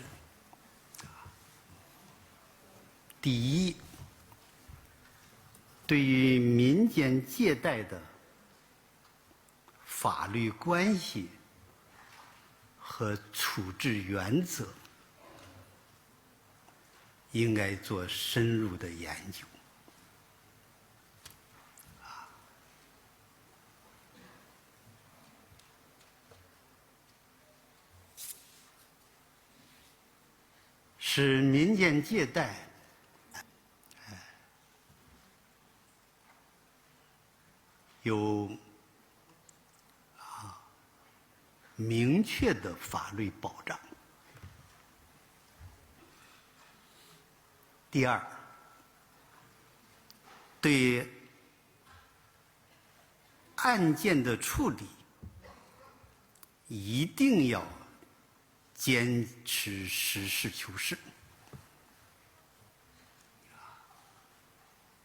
第一，对于民间借贷的法律关系和处置原则，应该做深入的研究。使民间借贷有明确的法律保障。第二，对案件的处理一定要坚持实事求是。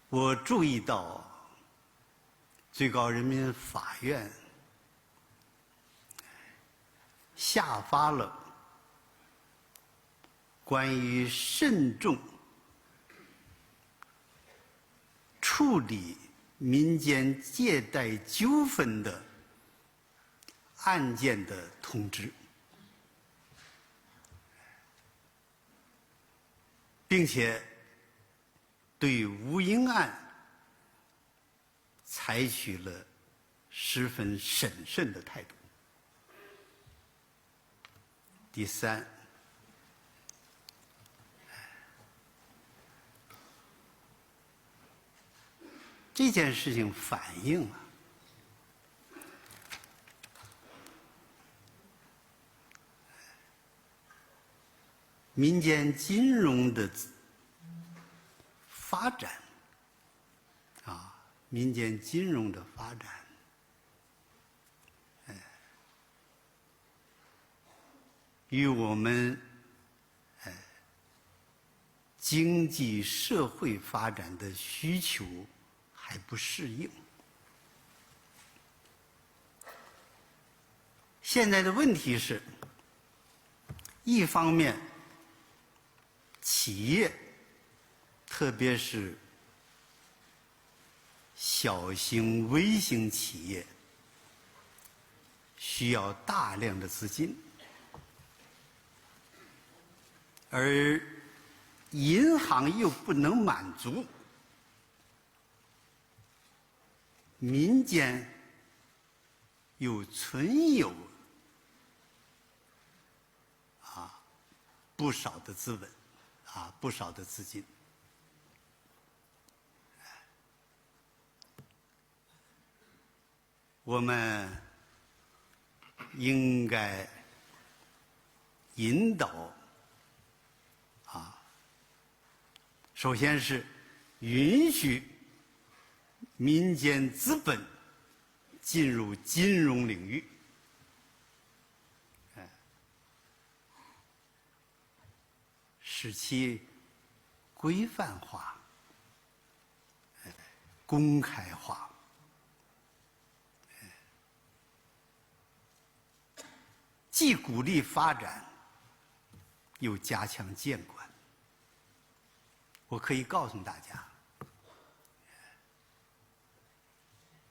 我注意到最高人民法院下发了关于慎重处理民间借贷纠纷的案件的通知，并且对吴英案采取了十分审慎的态度。第三，这件事情反映了民间金融的发展，民间金融的发展，与我们经济社会发展的需求还不适应。现在的问题是，一方面，企业，特别是小型、微型企业，需要大量的资金，而银行又不能满足民间又存有不少的资本，不少的资金。我们应该引导首先是允许民间资本进入金融领域，使其规范化、公开化，既鼓励发展，又加强监管。我可以告诉大家，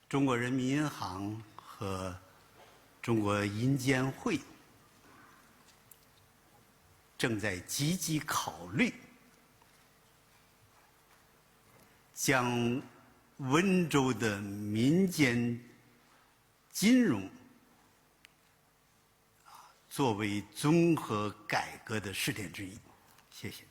中国人民银行和中国银监会正在积极考虑将温州的民间金融作为综合改革的试点之一。谢谢。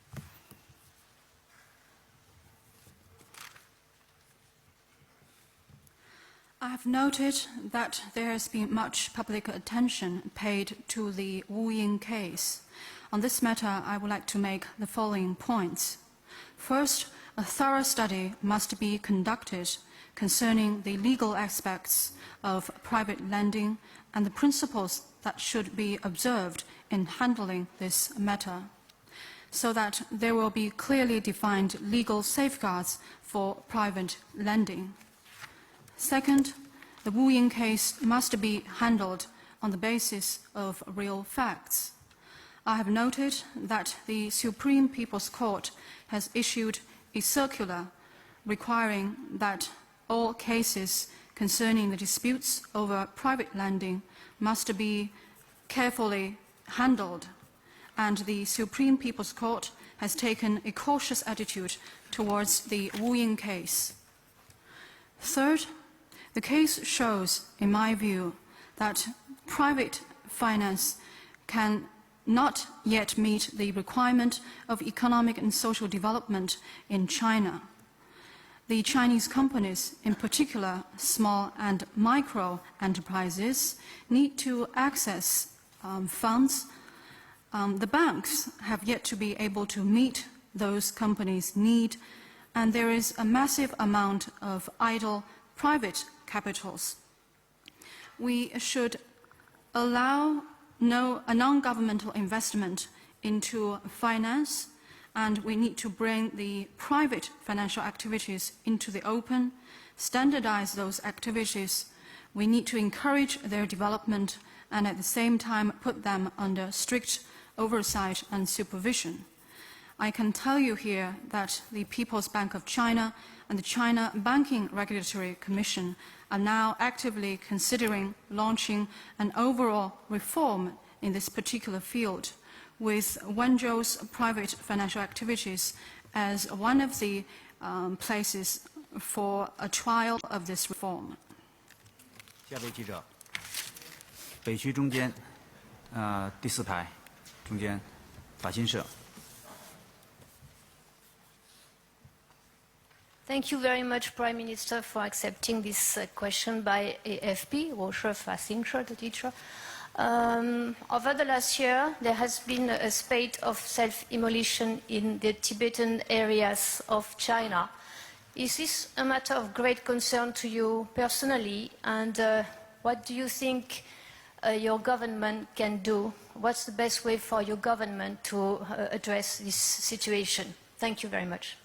I have noted that there has been much public attention paid to the Wu Ying case. On this matter, I would like to make the following points. First, a thorough study must be conducted concerning the legal aspects of private lending and the principles that should be observed in handling this matter, so that there will be clearly defined legal safeguards for private lending. Second, the Wu Ying case must be handled on the basis of real facts. I have noted that the Supreme People's Court has issued a circular requiring that all cases concerning the disputes over private lending must be carefully handled, and the Supreme People's Court has taken a cautious attitude towards the Wu Ying case. Third, the case shows, in my view, that private finance can not yet meet the requirement of economic and social development in China. The Chinese companies, in particular small and micro enterprises, need to access funds. The banks have yet to be able to meet those companies' need, and there is a massive amount of idle private capitals. We should allow a non-governmental investment into finance, and we need to bring the private financial activities into the open, standardize those activities. We need to encourage their development and at the same time put them under strict oversight and supervision. I can tell you here that the People's Bank of China and the China Banking Regulatory Commission are now actively considering launching an overall reform in this particular field, with Wenzhou's private financial activities as one of the places for a trial of this reform. 下位记者，北区中间，第4排，中间，法新社。 Thank you very much, Prime Minister, for accepting this question by AFP, the teacher. Over the last year, there has been a spate of self-immolation in the Tibetan areas of China. Is this a matter of great concern to you personally, and what do you think your government can do? What's the best way for your government to address this situation? Thank you very much.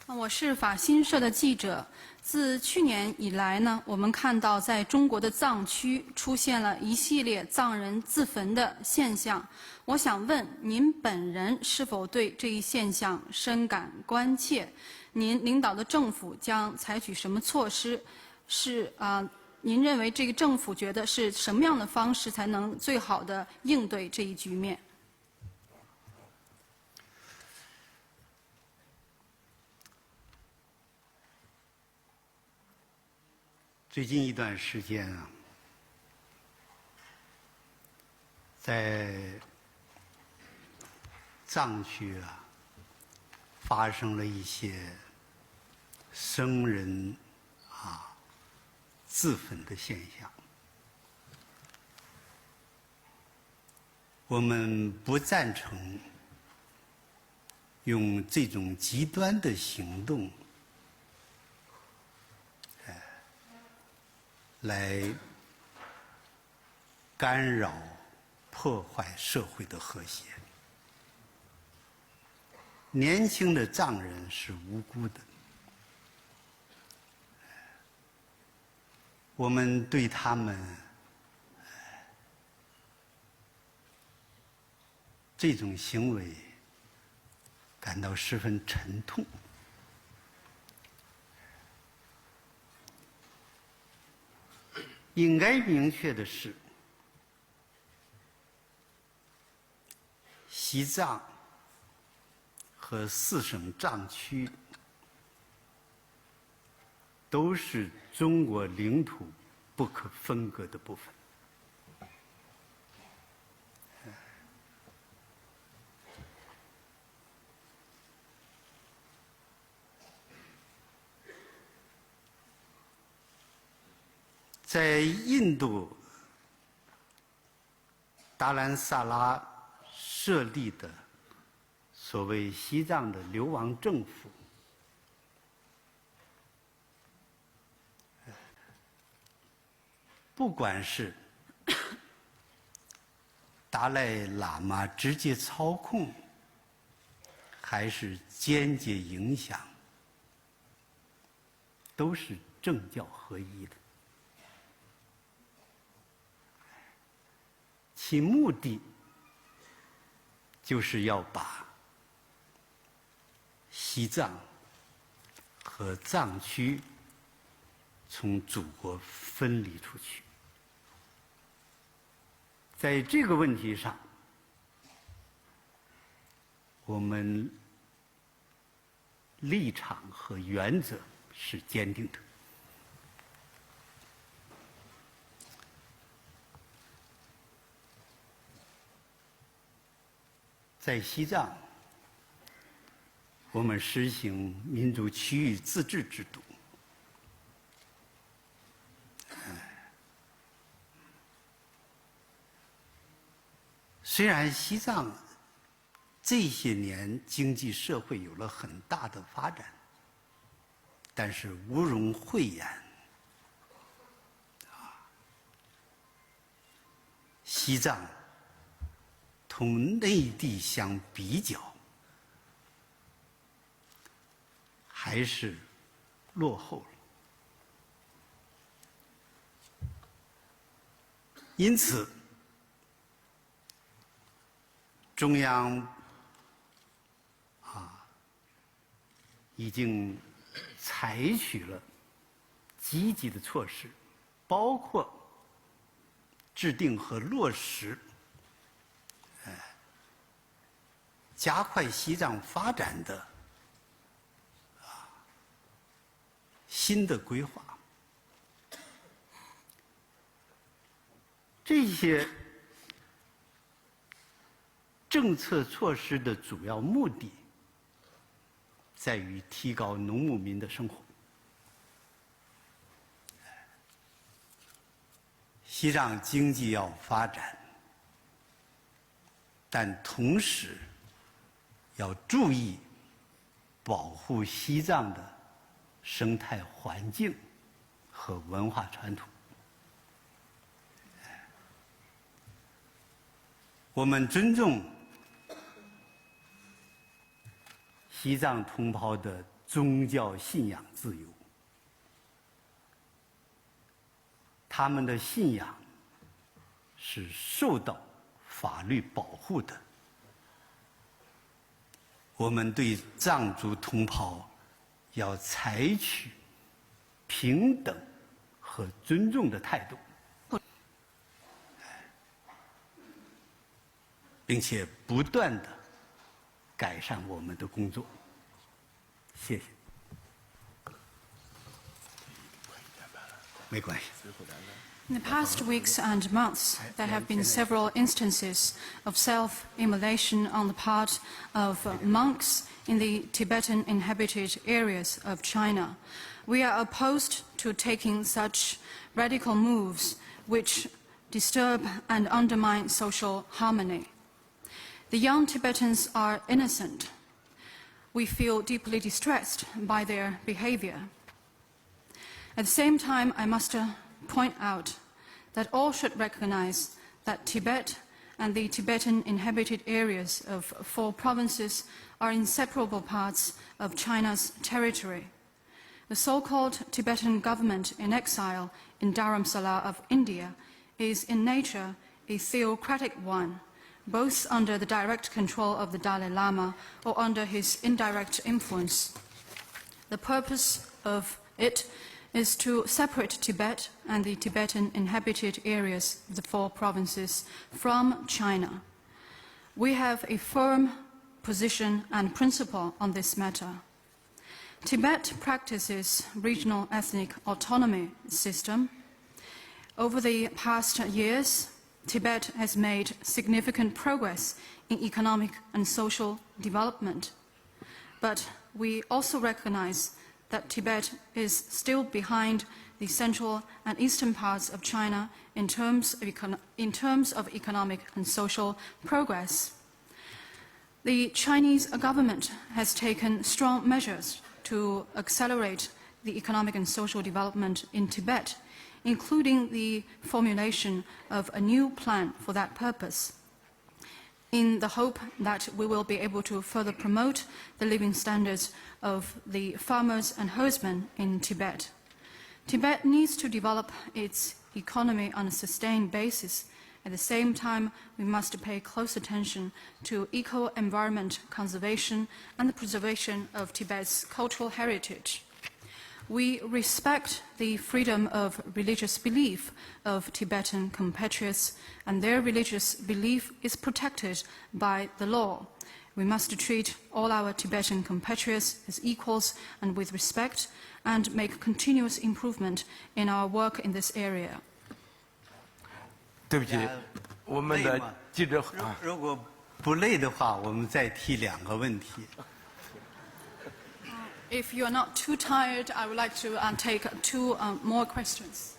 我是法新社的记者。自去年以来呢，我们看到在中国的藏区出现了一系列藏人自焚的现象。我想问您本人是否对这一现象深感关切？您领导的政府将采取什么措施？您认为这个政府觉得是什么样的方式才能最好的应对这一局面？最近一段时间啊，在藏区啊，发生了一些僧人自焚的现象。我们不赞成用这种极端的行动来干扰、破坏社会的和谐。年轻的藏人是无辜的，我们对他们这种行为感到十分沉痛。应该明确的是，西藏和4省藏区都是中国领土不可分割的部分。在印度达兰萨拉设立的所谓西藏的流亡政府，不管是达赖喇嘛直接操控，还是间接影响，都是政教合一的。其目的就是要把西藏和藏区从祖国分离出去。在这个问题上，我们立场和原则是坚定的。在西藏，我们实行民族区域自治制度。虽然西藏这些年经济社会有了很大的发展，但是毋庸讳言，西藏同内地相比较，还是落后了。因此，中央已经采取了积极的措施，包括制定和落实加快西藏发展的新的规划。这些政策措施的主要目的在于提高农牧民的生活。西藏经济要发展，但同时要注意保护西藏的生态环境和文化传统。我们尊重西藏同胞的宗教信仰自由，他们的信仰是受到法律保护的。我们对藏族同胞要采取平等和尊重的态度，并且不断地改善我们的工作。谢谢。没关系。In the past weeks and months, there have been several instances of self-immolation on the part of monks in the Tibetan inhabited areas of China. We are opposed to taking such radical moves which disturb and undermine social harmony. The young Tibetans are innocent. We feel deeply distressed by their behavior. At the same time, I must point out that all should recognize that Tibet and the Tibetan inhabited areas of 4 provinces are inseparable parts of China's territory. The so-called Tibetan government in exile in Dharamsala of India is in nature a theocratic one, both under the direct control of the Dalai Lama or under his indirect influence. The purpose of it is to separate Tibet and the Tibetan inhabited areas of the 4 provinces from China. We have a firm position and principle on this matter. Tibet practices regional ethnic autonomy system. Over the past years, Tibet has made significant progress in economic and social development. But we also recognize that Tibet is still behind the central and eastern parts of China in terms of economic and social progress. The Chinese government has taken strong measures to accelerate the economic and social development in Tibet, including the formulation of a new plan for that purpose, in the hope that we will be able to further promote the living standards of the farmers and herdsmen in Tibet. Tibet needs to develop its economy on a sustained basis. At the same time, we must pay close attention to eco-environment conservation and the preservation of Tibet's cultural heritage. We respect the freedom of religious belief of Tibetan compatriots, and their religious belief is protected by the law. We must treat all our Tibetan compatriots as equals and with respect, and make continuous improvement in our work in this area. 对不起，我们的记者如果不累的话，我们再提2个问题。If you are not too tired, I would like to take 2 more questions.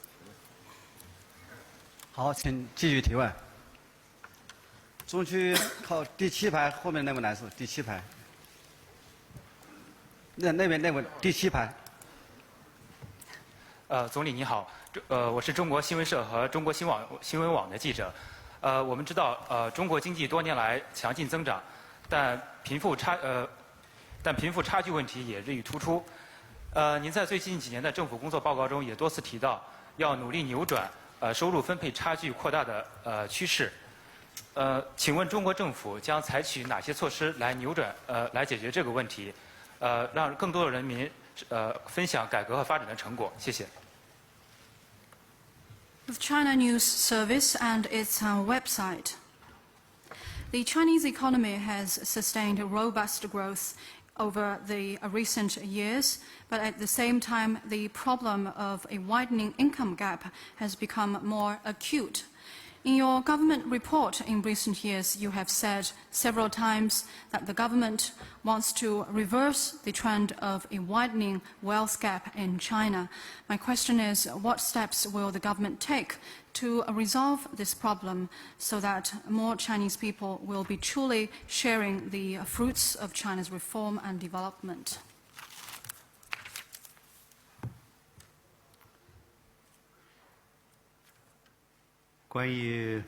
好，请继续提问。中区靠第7排后面那位男士，第7排。那位第7排。总理你好，我是中国新闻社和中国新闻网的记者。我们知道，中国经济多年来强劲增长，但贫富差距问题也日益突出。您在最近几年的政府工作报告中也多次提到，要努力扭转收入分配差距扩大的趋势。请问中国政府将采取哪些措施来解决这个问题，让更多的人民分享改革和发展的成果？谢谢。With China News Service and its website, the Chinese economy has sustained robust growth over the recent years, but at the same time, the problem of a widening income gap has become more acute. In your government report in recent years, you have said several times that the government wants to reverse the trend of a widening wealth gap in China. My question is, what steps will the government take to resolve this problem so that more Chinese people will be truly sharing the fruits of China's reform and development? 关于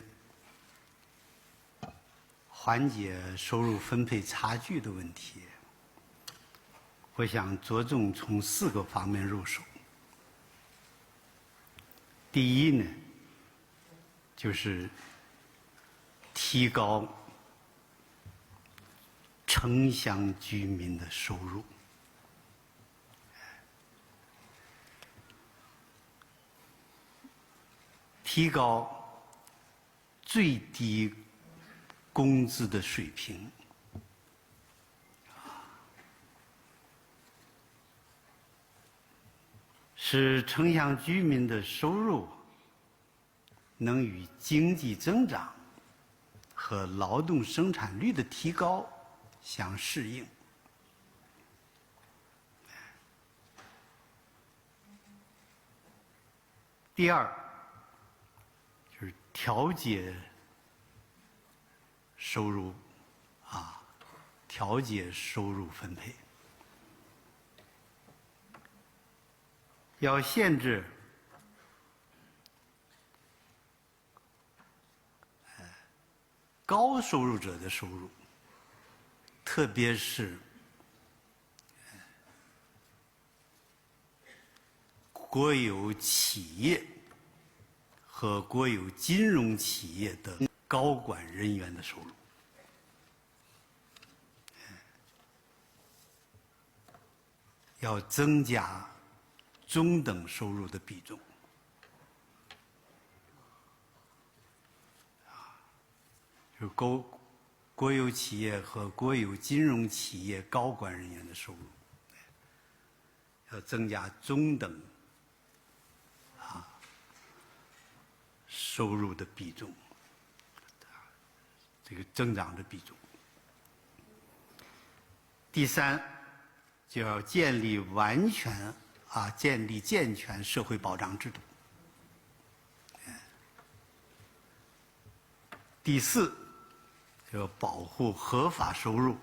缓解收入分配差距的问题，我想着重从4个方面入手。第一呢，就是提高城乡居民的收入。提高最低工资的水平，使城乡居民的收入能与经济增长和劳动生产率的提高相适应。第二，就是调节收入，调节收入分配，要限制高收入者的收入，特别是国有企业和国有金融企业的高管人员的收入。要增加中等收入的比重。就是国有企业和国有金融企业高管人员的收入，要增加中等收入的比重，这个增长的比重。第三，就要建立健全社会保障制度。第四，就要保护合法收入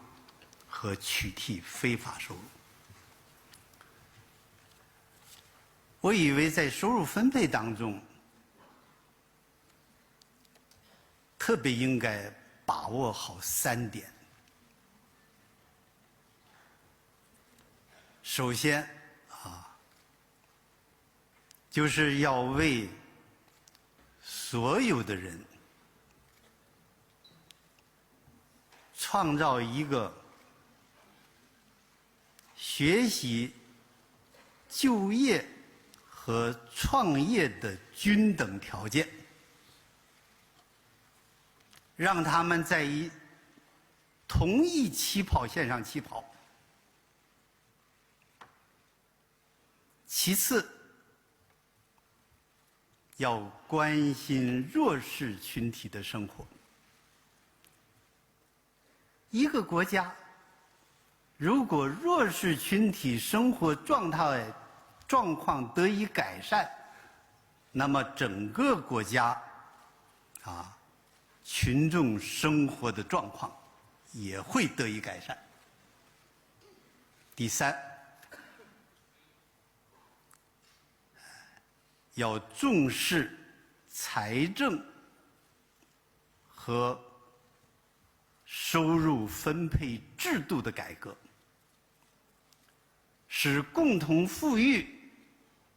和取缔非法收入。我以为在收入分配当中，特别应该把握好3点。首先就是要为所有的人创造一个学习、就业和创业的均等条件，让他们在同一起跑线上起跑。其次，要关心弱势群体的生活。一个国家如果弱势群体生活状况得以改善，那么整个国家群众生活的状况也会得以改善。第三，要重视财政和收入分配制度的改革，使共同富裕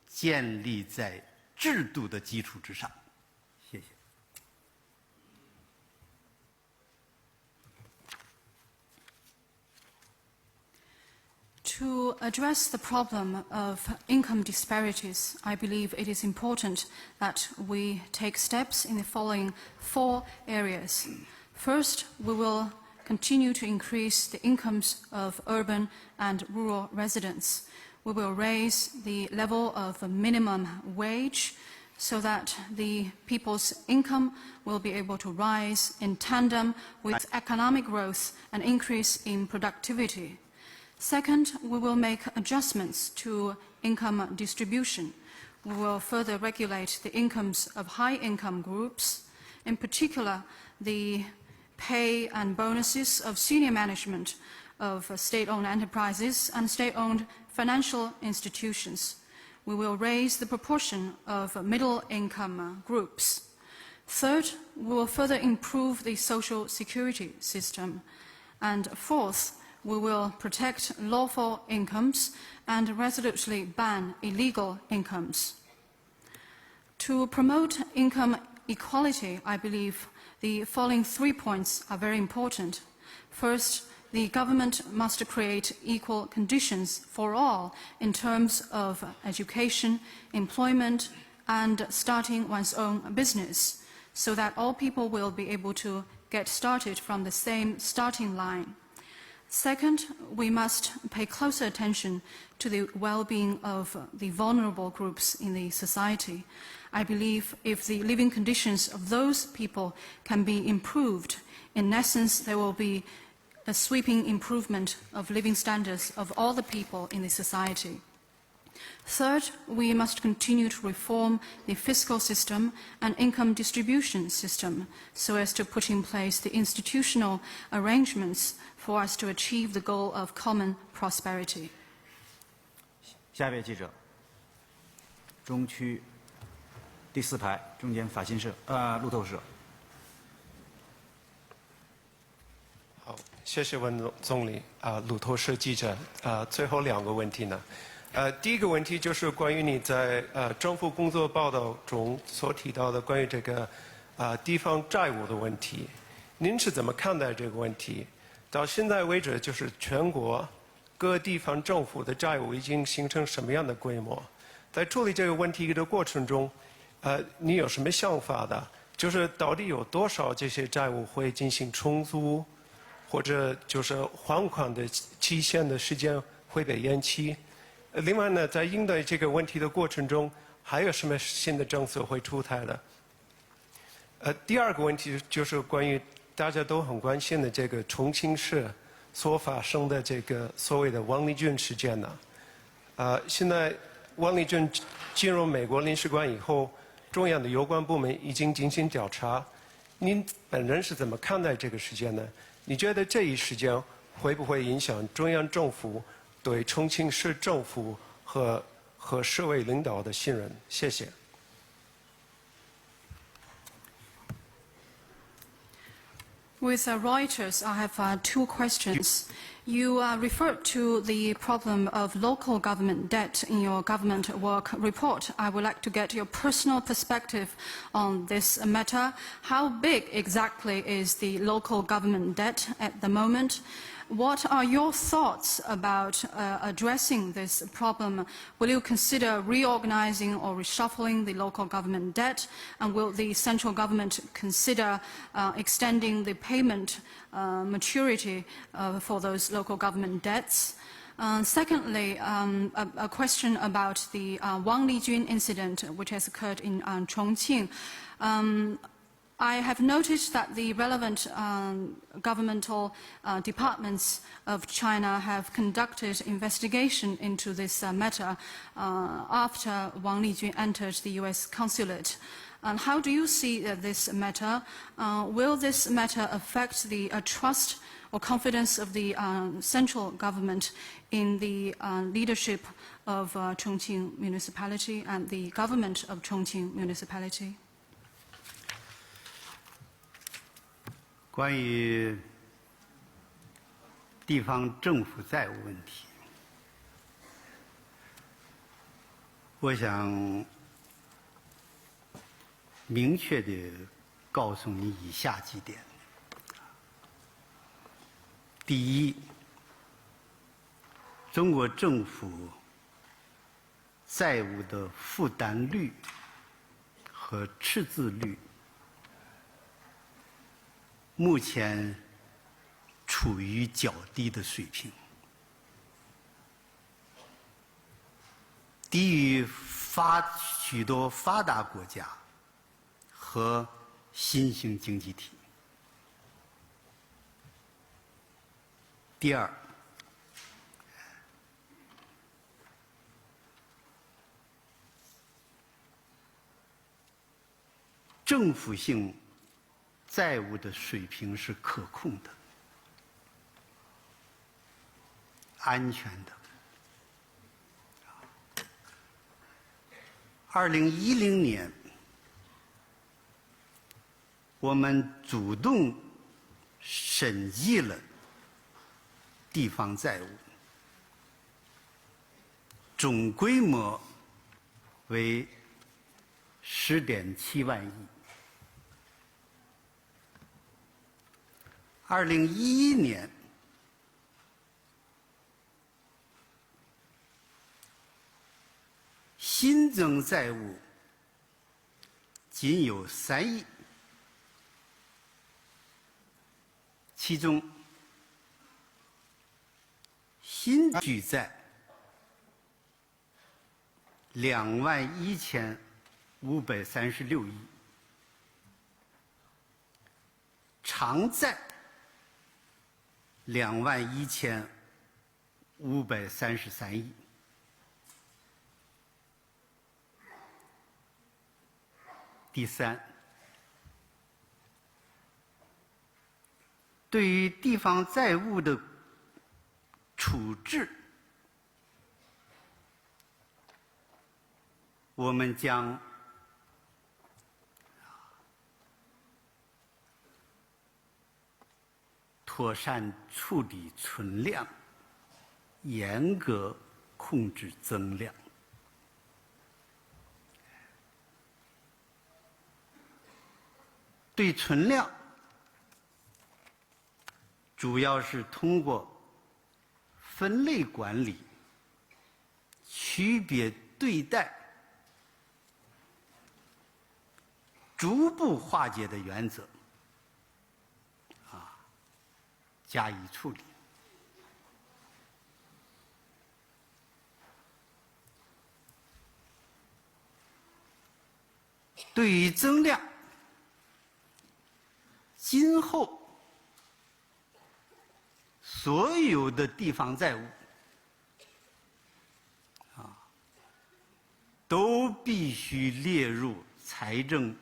建立在制度的基础之上。谢谢。To address the problem of income disparities, I believe it is important that we take steps in the following 4 areas. First, we will continue to increase the incomes of urban and rural residents. We will raise the level of minimum wage so that the people's income will be able to rise in tandem with economic growth and increase in productivity. Second, we will make adjustments to income distribution. We will further regulate the incomes of high-income groups, in particular the pay and bonuses of senior management of state-owned enterprises and state-owned financial institutions. We will raise the proportion of middle-income groups. Third, we will further improve the social security system. And fourth, we will protect lawful incomes and resolutely ban illegal incomes. To promote income equality, I believe the following 3 points are very important. First, the government must create equal conditions for all in terms of education, employment, and starting one's own business, so that all people will be able to get started from the same starting line. Second, we must pay closer attention to the well-being of the vulnerable groups in the society. I believe if the living conditions of those people can be improved, in essence, there will be a sweeping improvement of living standards of all the people in the society. Third, we must continue to reform the fiscal system and income distribution system so as to put in place the institutional arrangements for us to achieve the goal of common prosperity. 下一位记者，中区第4排中间法新社路透社。好，谢谢温总理路透社记者最后2个问题呢。第一个问题就是关于你在政府工作报道中所提到的关于这个地方债务的问题，您是怎么看待这个问题？到现在为止，就是全国各地方政府的债务已经形成什么样的规模？在处理这个问题的过程中，你有什么想法的？就是到底有多少这些债务会进行重组，或者就是还款的期限的时间会被延期？另外呢，在应对这个问题的过程中，还有什么新的政策会出台的？第二个问题就是关于大家都很关心的这个重庆市所发生的这个所谓的王立军事件呢。现在王立军进入美国领事馆以后，中央的有关部门已经进行调查。您本人是怎么看待这个事件呢？你觉得这一事件会不会影响中央政府对重庆市政府和社会领导的信任？谢谢。With Reuters, I have 2 questions. You referred to the problem of local government debt in your government work report. I would like to get your personal perspective on this matter. How big exactly is the local government debt at the moment? What are your thoughts about addressing this problem? Will you consider reorganizing or reshuffling the local government debt? And will the central government consider extending the payment maturity for those local government debts? Secondly, a question about the Wang Lijun incident which has occurred in Chongqing. I have noticed that the relevant governmental departments of China have conducted investigation into this matter after Wang Lijun entered the U.S. consulate. How do you see this matter? Will this matter affect the trust or confidence of the central government in the leadership of Chongqing municipality and the government of Chongqing municipality? 关于地方政府债务问题，我想明确地告诉你以下几点。第一，中国政府债务的负担率和赤字率目前处于较低的水平，低于许多发达国家和新兴经济体。第二，政府性债务的水平是可控的、安全的。2010年，我们主动审议了地方债务，总规模为10.7万亿。2011年，新增债务仅有3亿，其中新举债21536亿，偿债21533亿。第三，对于地方债务的处置，我们将妥善处理存量，严格控制增量。对存量，主要是通过分类管理、区别对待、逐步化解的原则，加以处理。对于增量，今后所有的地方债务都必须列入财政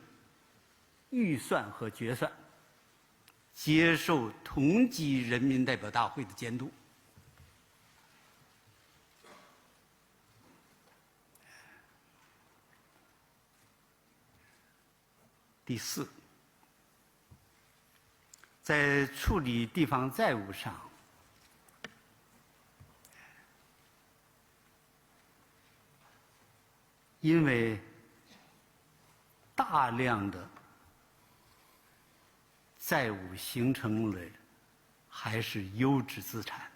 预算和决算，接受同级人民代表大会的监督。第四，在处理地方债务上，因为大量的债务形成了还是优质资产，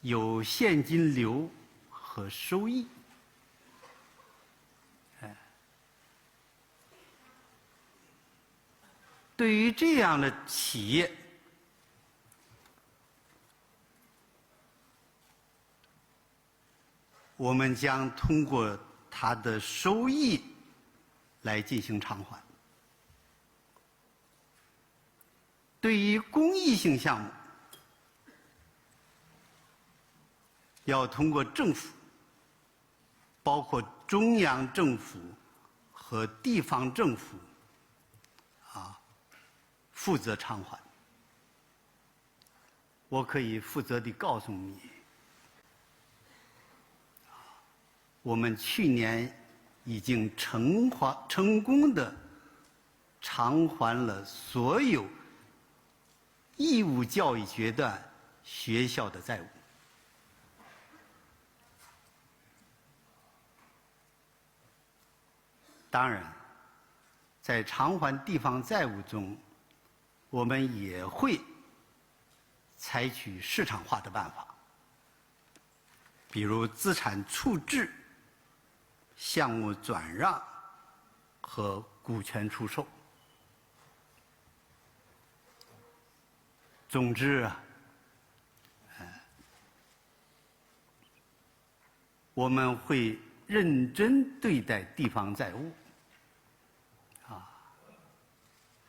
有现金流和收益。对于这样的企业，我们将通过它的收益来进行偿还。对于公益性项目，要通过政府，包括中央政府和地方政府负责偿还。我可以负责地告诉你，我们去年已经成功地偿还了所有义务教育阶段学校的债务。当然，在偿还地方债务中，我们也会采取市场化的办法，比如资产处置、项目转让和股权出售。总之我们会认真对待地方债务，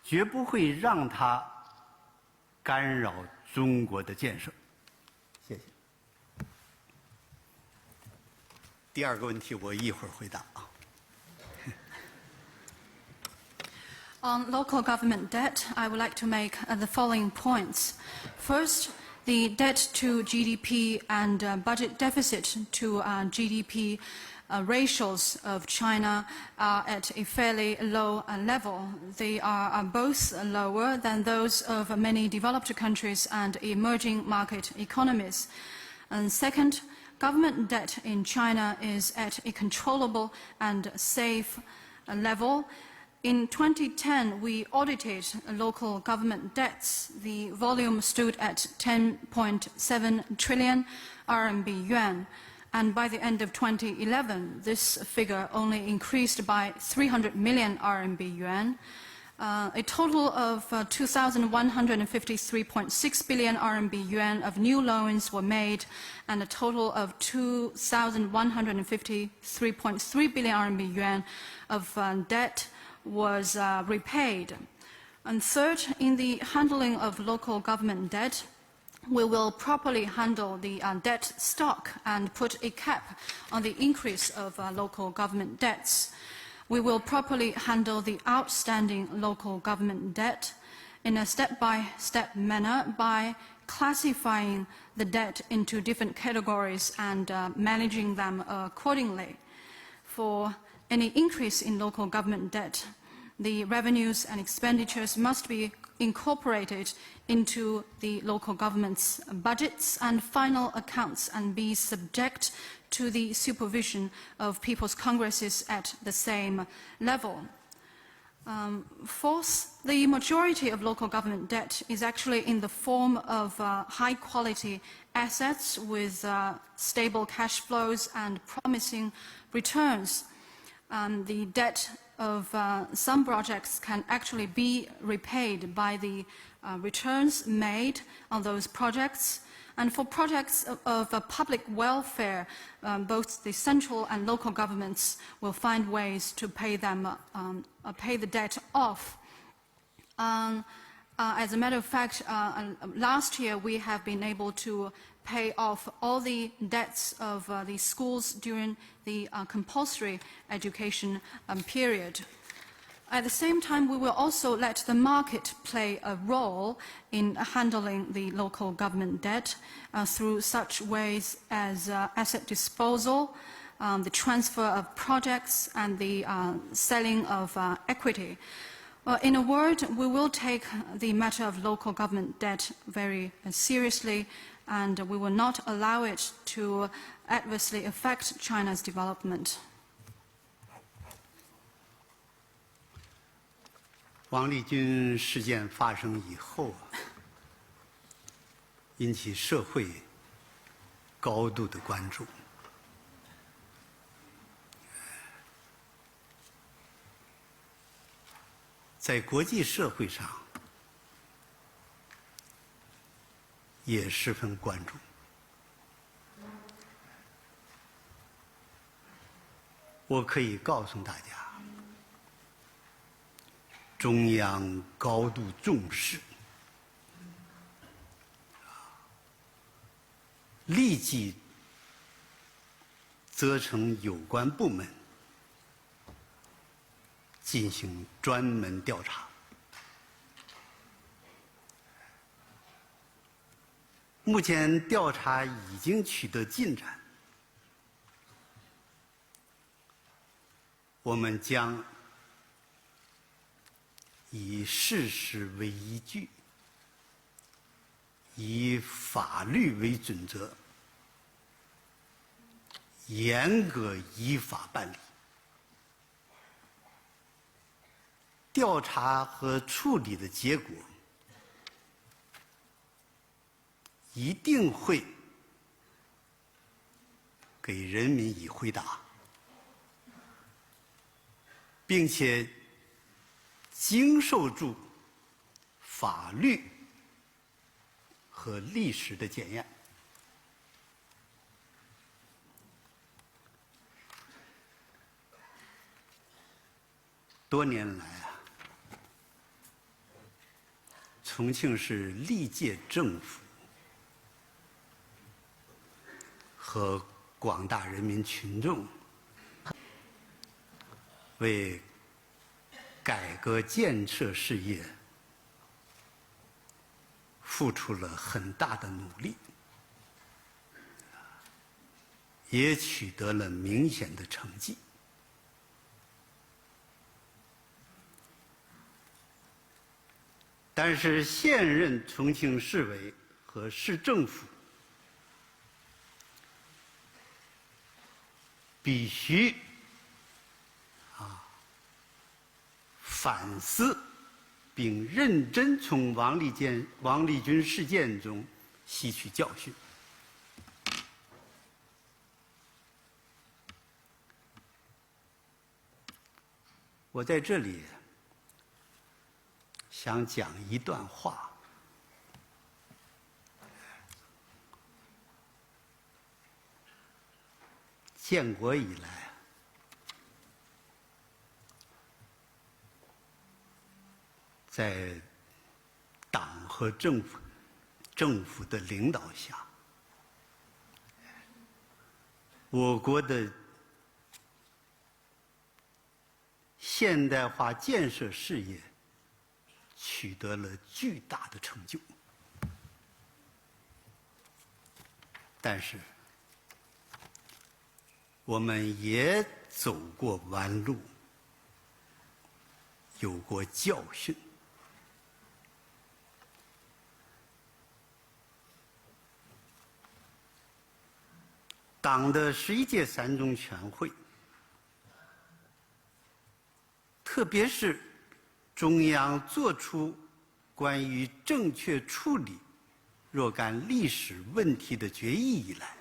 绝不会让它干扰中国的建设。谢谢。第二个问题我一会儿回答啊。On local government debt, I would like to make the following points. First, the debt to GDP and budget deficit to GDP ratios of China are at a fairly low level. They are both lower than those of many developed countries and emerging market economies. And second, government debt in China is at a controllable and safe level. In 2010, we audited local government debts. The volume stood at 10.7 trillion RMB yuan. And by the end of 2011, this figure only increased by 300 million RMB yuan. A total of 2,153.6 billion RMB yuan of new loans were made, and a total of 2,153.3 billion RMB yuan of debt was repaid. And third, in the handling of local government debt, we will properly handle the debt stock and put a cap on the increase of local government debts. We will properly handle the outstanding local government debt in a step-by-step manner by classifying the debt into different categories and managing them accordingly. For any increase in local government debt, the revenues and expenditures must be incorporated into the local government's budgets and final accounts and be subject to the supervision of people's congresses at the same level. Fourth, the majority of local government debt is actually in the form of high-quality assets with stable cash flows and promising returns. The debt of some projects can actually be repaid by the returns made on those projects. And for projects of public welfare, both the central and local governments will find ways to pay the debt off. As a matter of fact, last year we have been able to pay off all the debts of the schools during the compulsory education period. At the same time, we will also let the market play a role in handling the local government debt through such ways as asset disposal, the transfer of projects, and the selling of equity. In a word, we will take the matter of local government debt very seriously, and we will not allow it to adversely affect China's development. 王立军事件发生以后，引起社会高度的关注。在国际社会上也十分关注。我可以告诉大家，中央高度重视，立即责成有关部门进行专门调查。目前调查已经取得进展，我们将以事实为依据，以法律为准则，严格依法办理。调查和处理的结果一定会给人民以回答，并且经受住法律和历史的检验。多年来啊，重庆市历届政府和广大人民群众为改革建设事业付出了很大的努力，也取得了明显的成绩。但是现任重庆市委和市政府必须反思，并认真从王立军事件中吸取教训。我在这里想讲一段话，建国以来，在党和政府的领导下，我国的现代化建设事业取得了巨大的成就，但是我们也走过弯路，有过教训。党的11届三中全会，特别是中央作出关于正确处理若干历史问题的决议以来，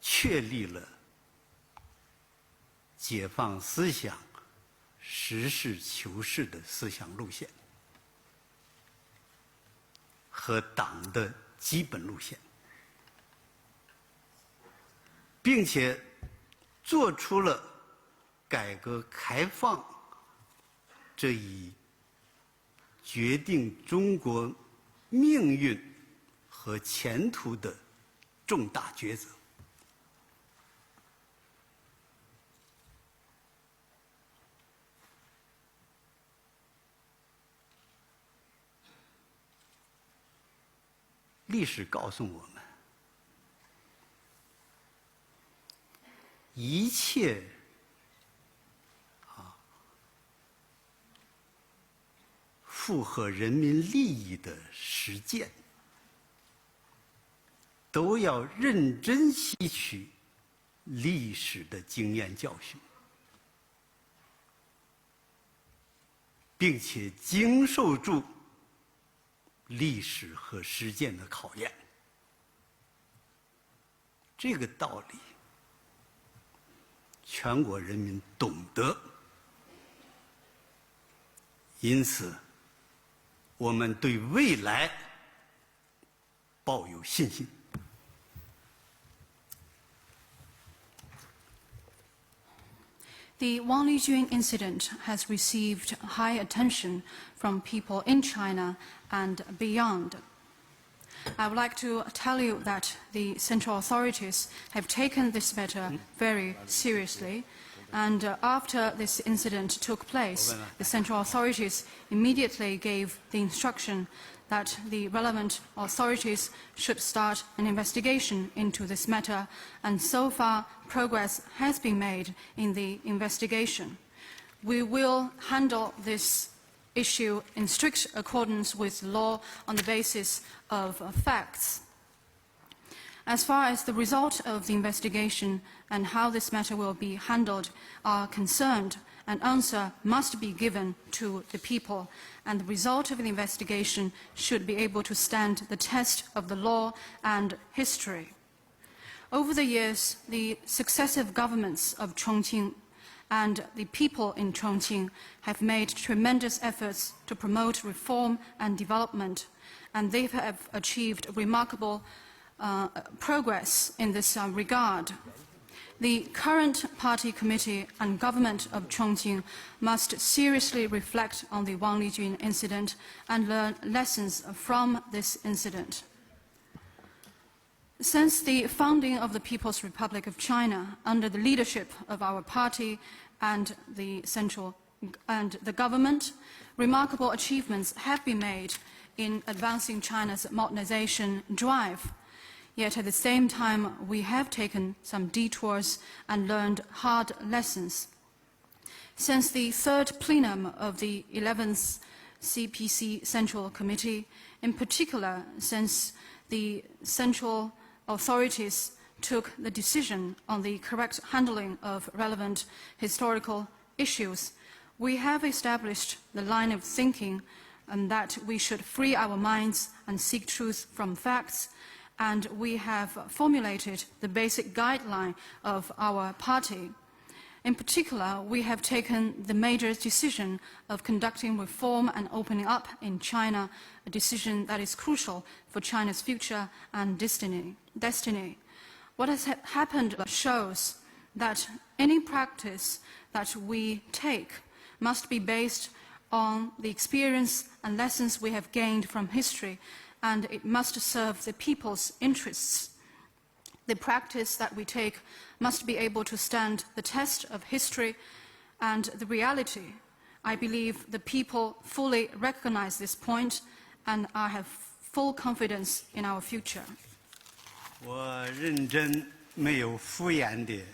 确立了解放思想、实事求是的思想路线和党的基本路线，并且做出了改革开放这一决定中国命运和前途的重大抉择。历史告诉我们，一切符合人民利益的实践，都要认真吸取历史的经验教训，并且经受住历史和实践的考验。这个道理，全国人民懂得，因此，我们对未来抱有信心。The Wang Lijun incident has received high attention from people in China and beyond. I would like to tell you that the central authorities have taken this matter very seriously, and after this incident took place, the central authorities immediately gave the instruction that the relevant authorities should start an investigation into this matter, and so far progress has been made in the investigation. We will handle this issue in strict accordance with law on the basis of facts. As far as the result of the investigation and how this matter will be handled are concerned, an answer must be given to the people, and the result of the investigation should be able to stand the test of the law and history. Over the years, the successive governments of Chongqing and the people in Chongqing have made tremendous efforts to promote reform and development, and they have achieved remarkable progress in this regard. The current party committee and government of Chongqing must seriously reflect on the Wang Lijun incident and learn lessons from this incident. Since the founding of the People's Republic of China, under the leadership of our party and the government, remarkable achievements have been made in advancing China's modernization drive. Yet at the same time, we have taken some detours and learned hard lessons. Since the third plenum of the 11th CPC Central Committee, in particular since the central authorities took the decision on the correct handling of relevant historical issues, we have established the line of thinking that we should free our minds and seek truth from facts, and we have formulated the basic guideline of our party. In particular, we have taken the major decision of conducting reform and opening up in China, a decision that is crucial for China's future and destiny. What has happened shows that any practice that we take must be based on the experience and lessons we have gained from history, and it must serve the people's interests. The practice that we take must be able to stand the test of history and the reality. I believe the people fully recognize this point, and I have full confidence in our future. 我认真没有敷衍地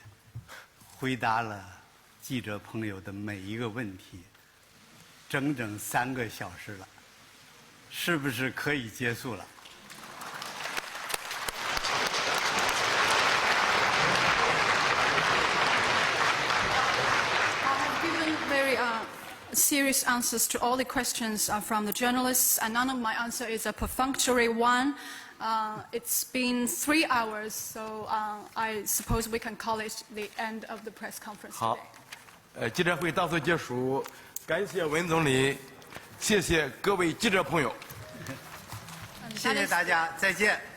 回答了记者朋友的每一个问题，整整3个小时了，是不是可以结束了？ Serious answers to all the questions from the journalists, and none of my answer is a perfunctory one. It's been 3 hours, so I suppose we can call it the end of the press conference today. 好，记者会到此结束，感谢温总理，谢谢各位记者朋友，谢谢大家，再见。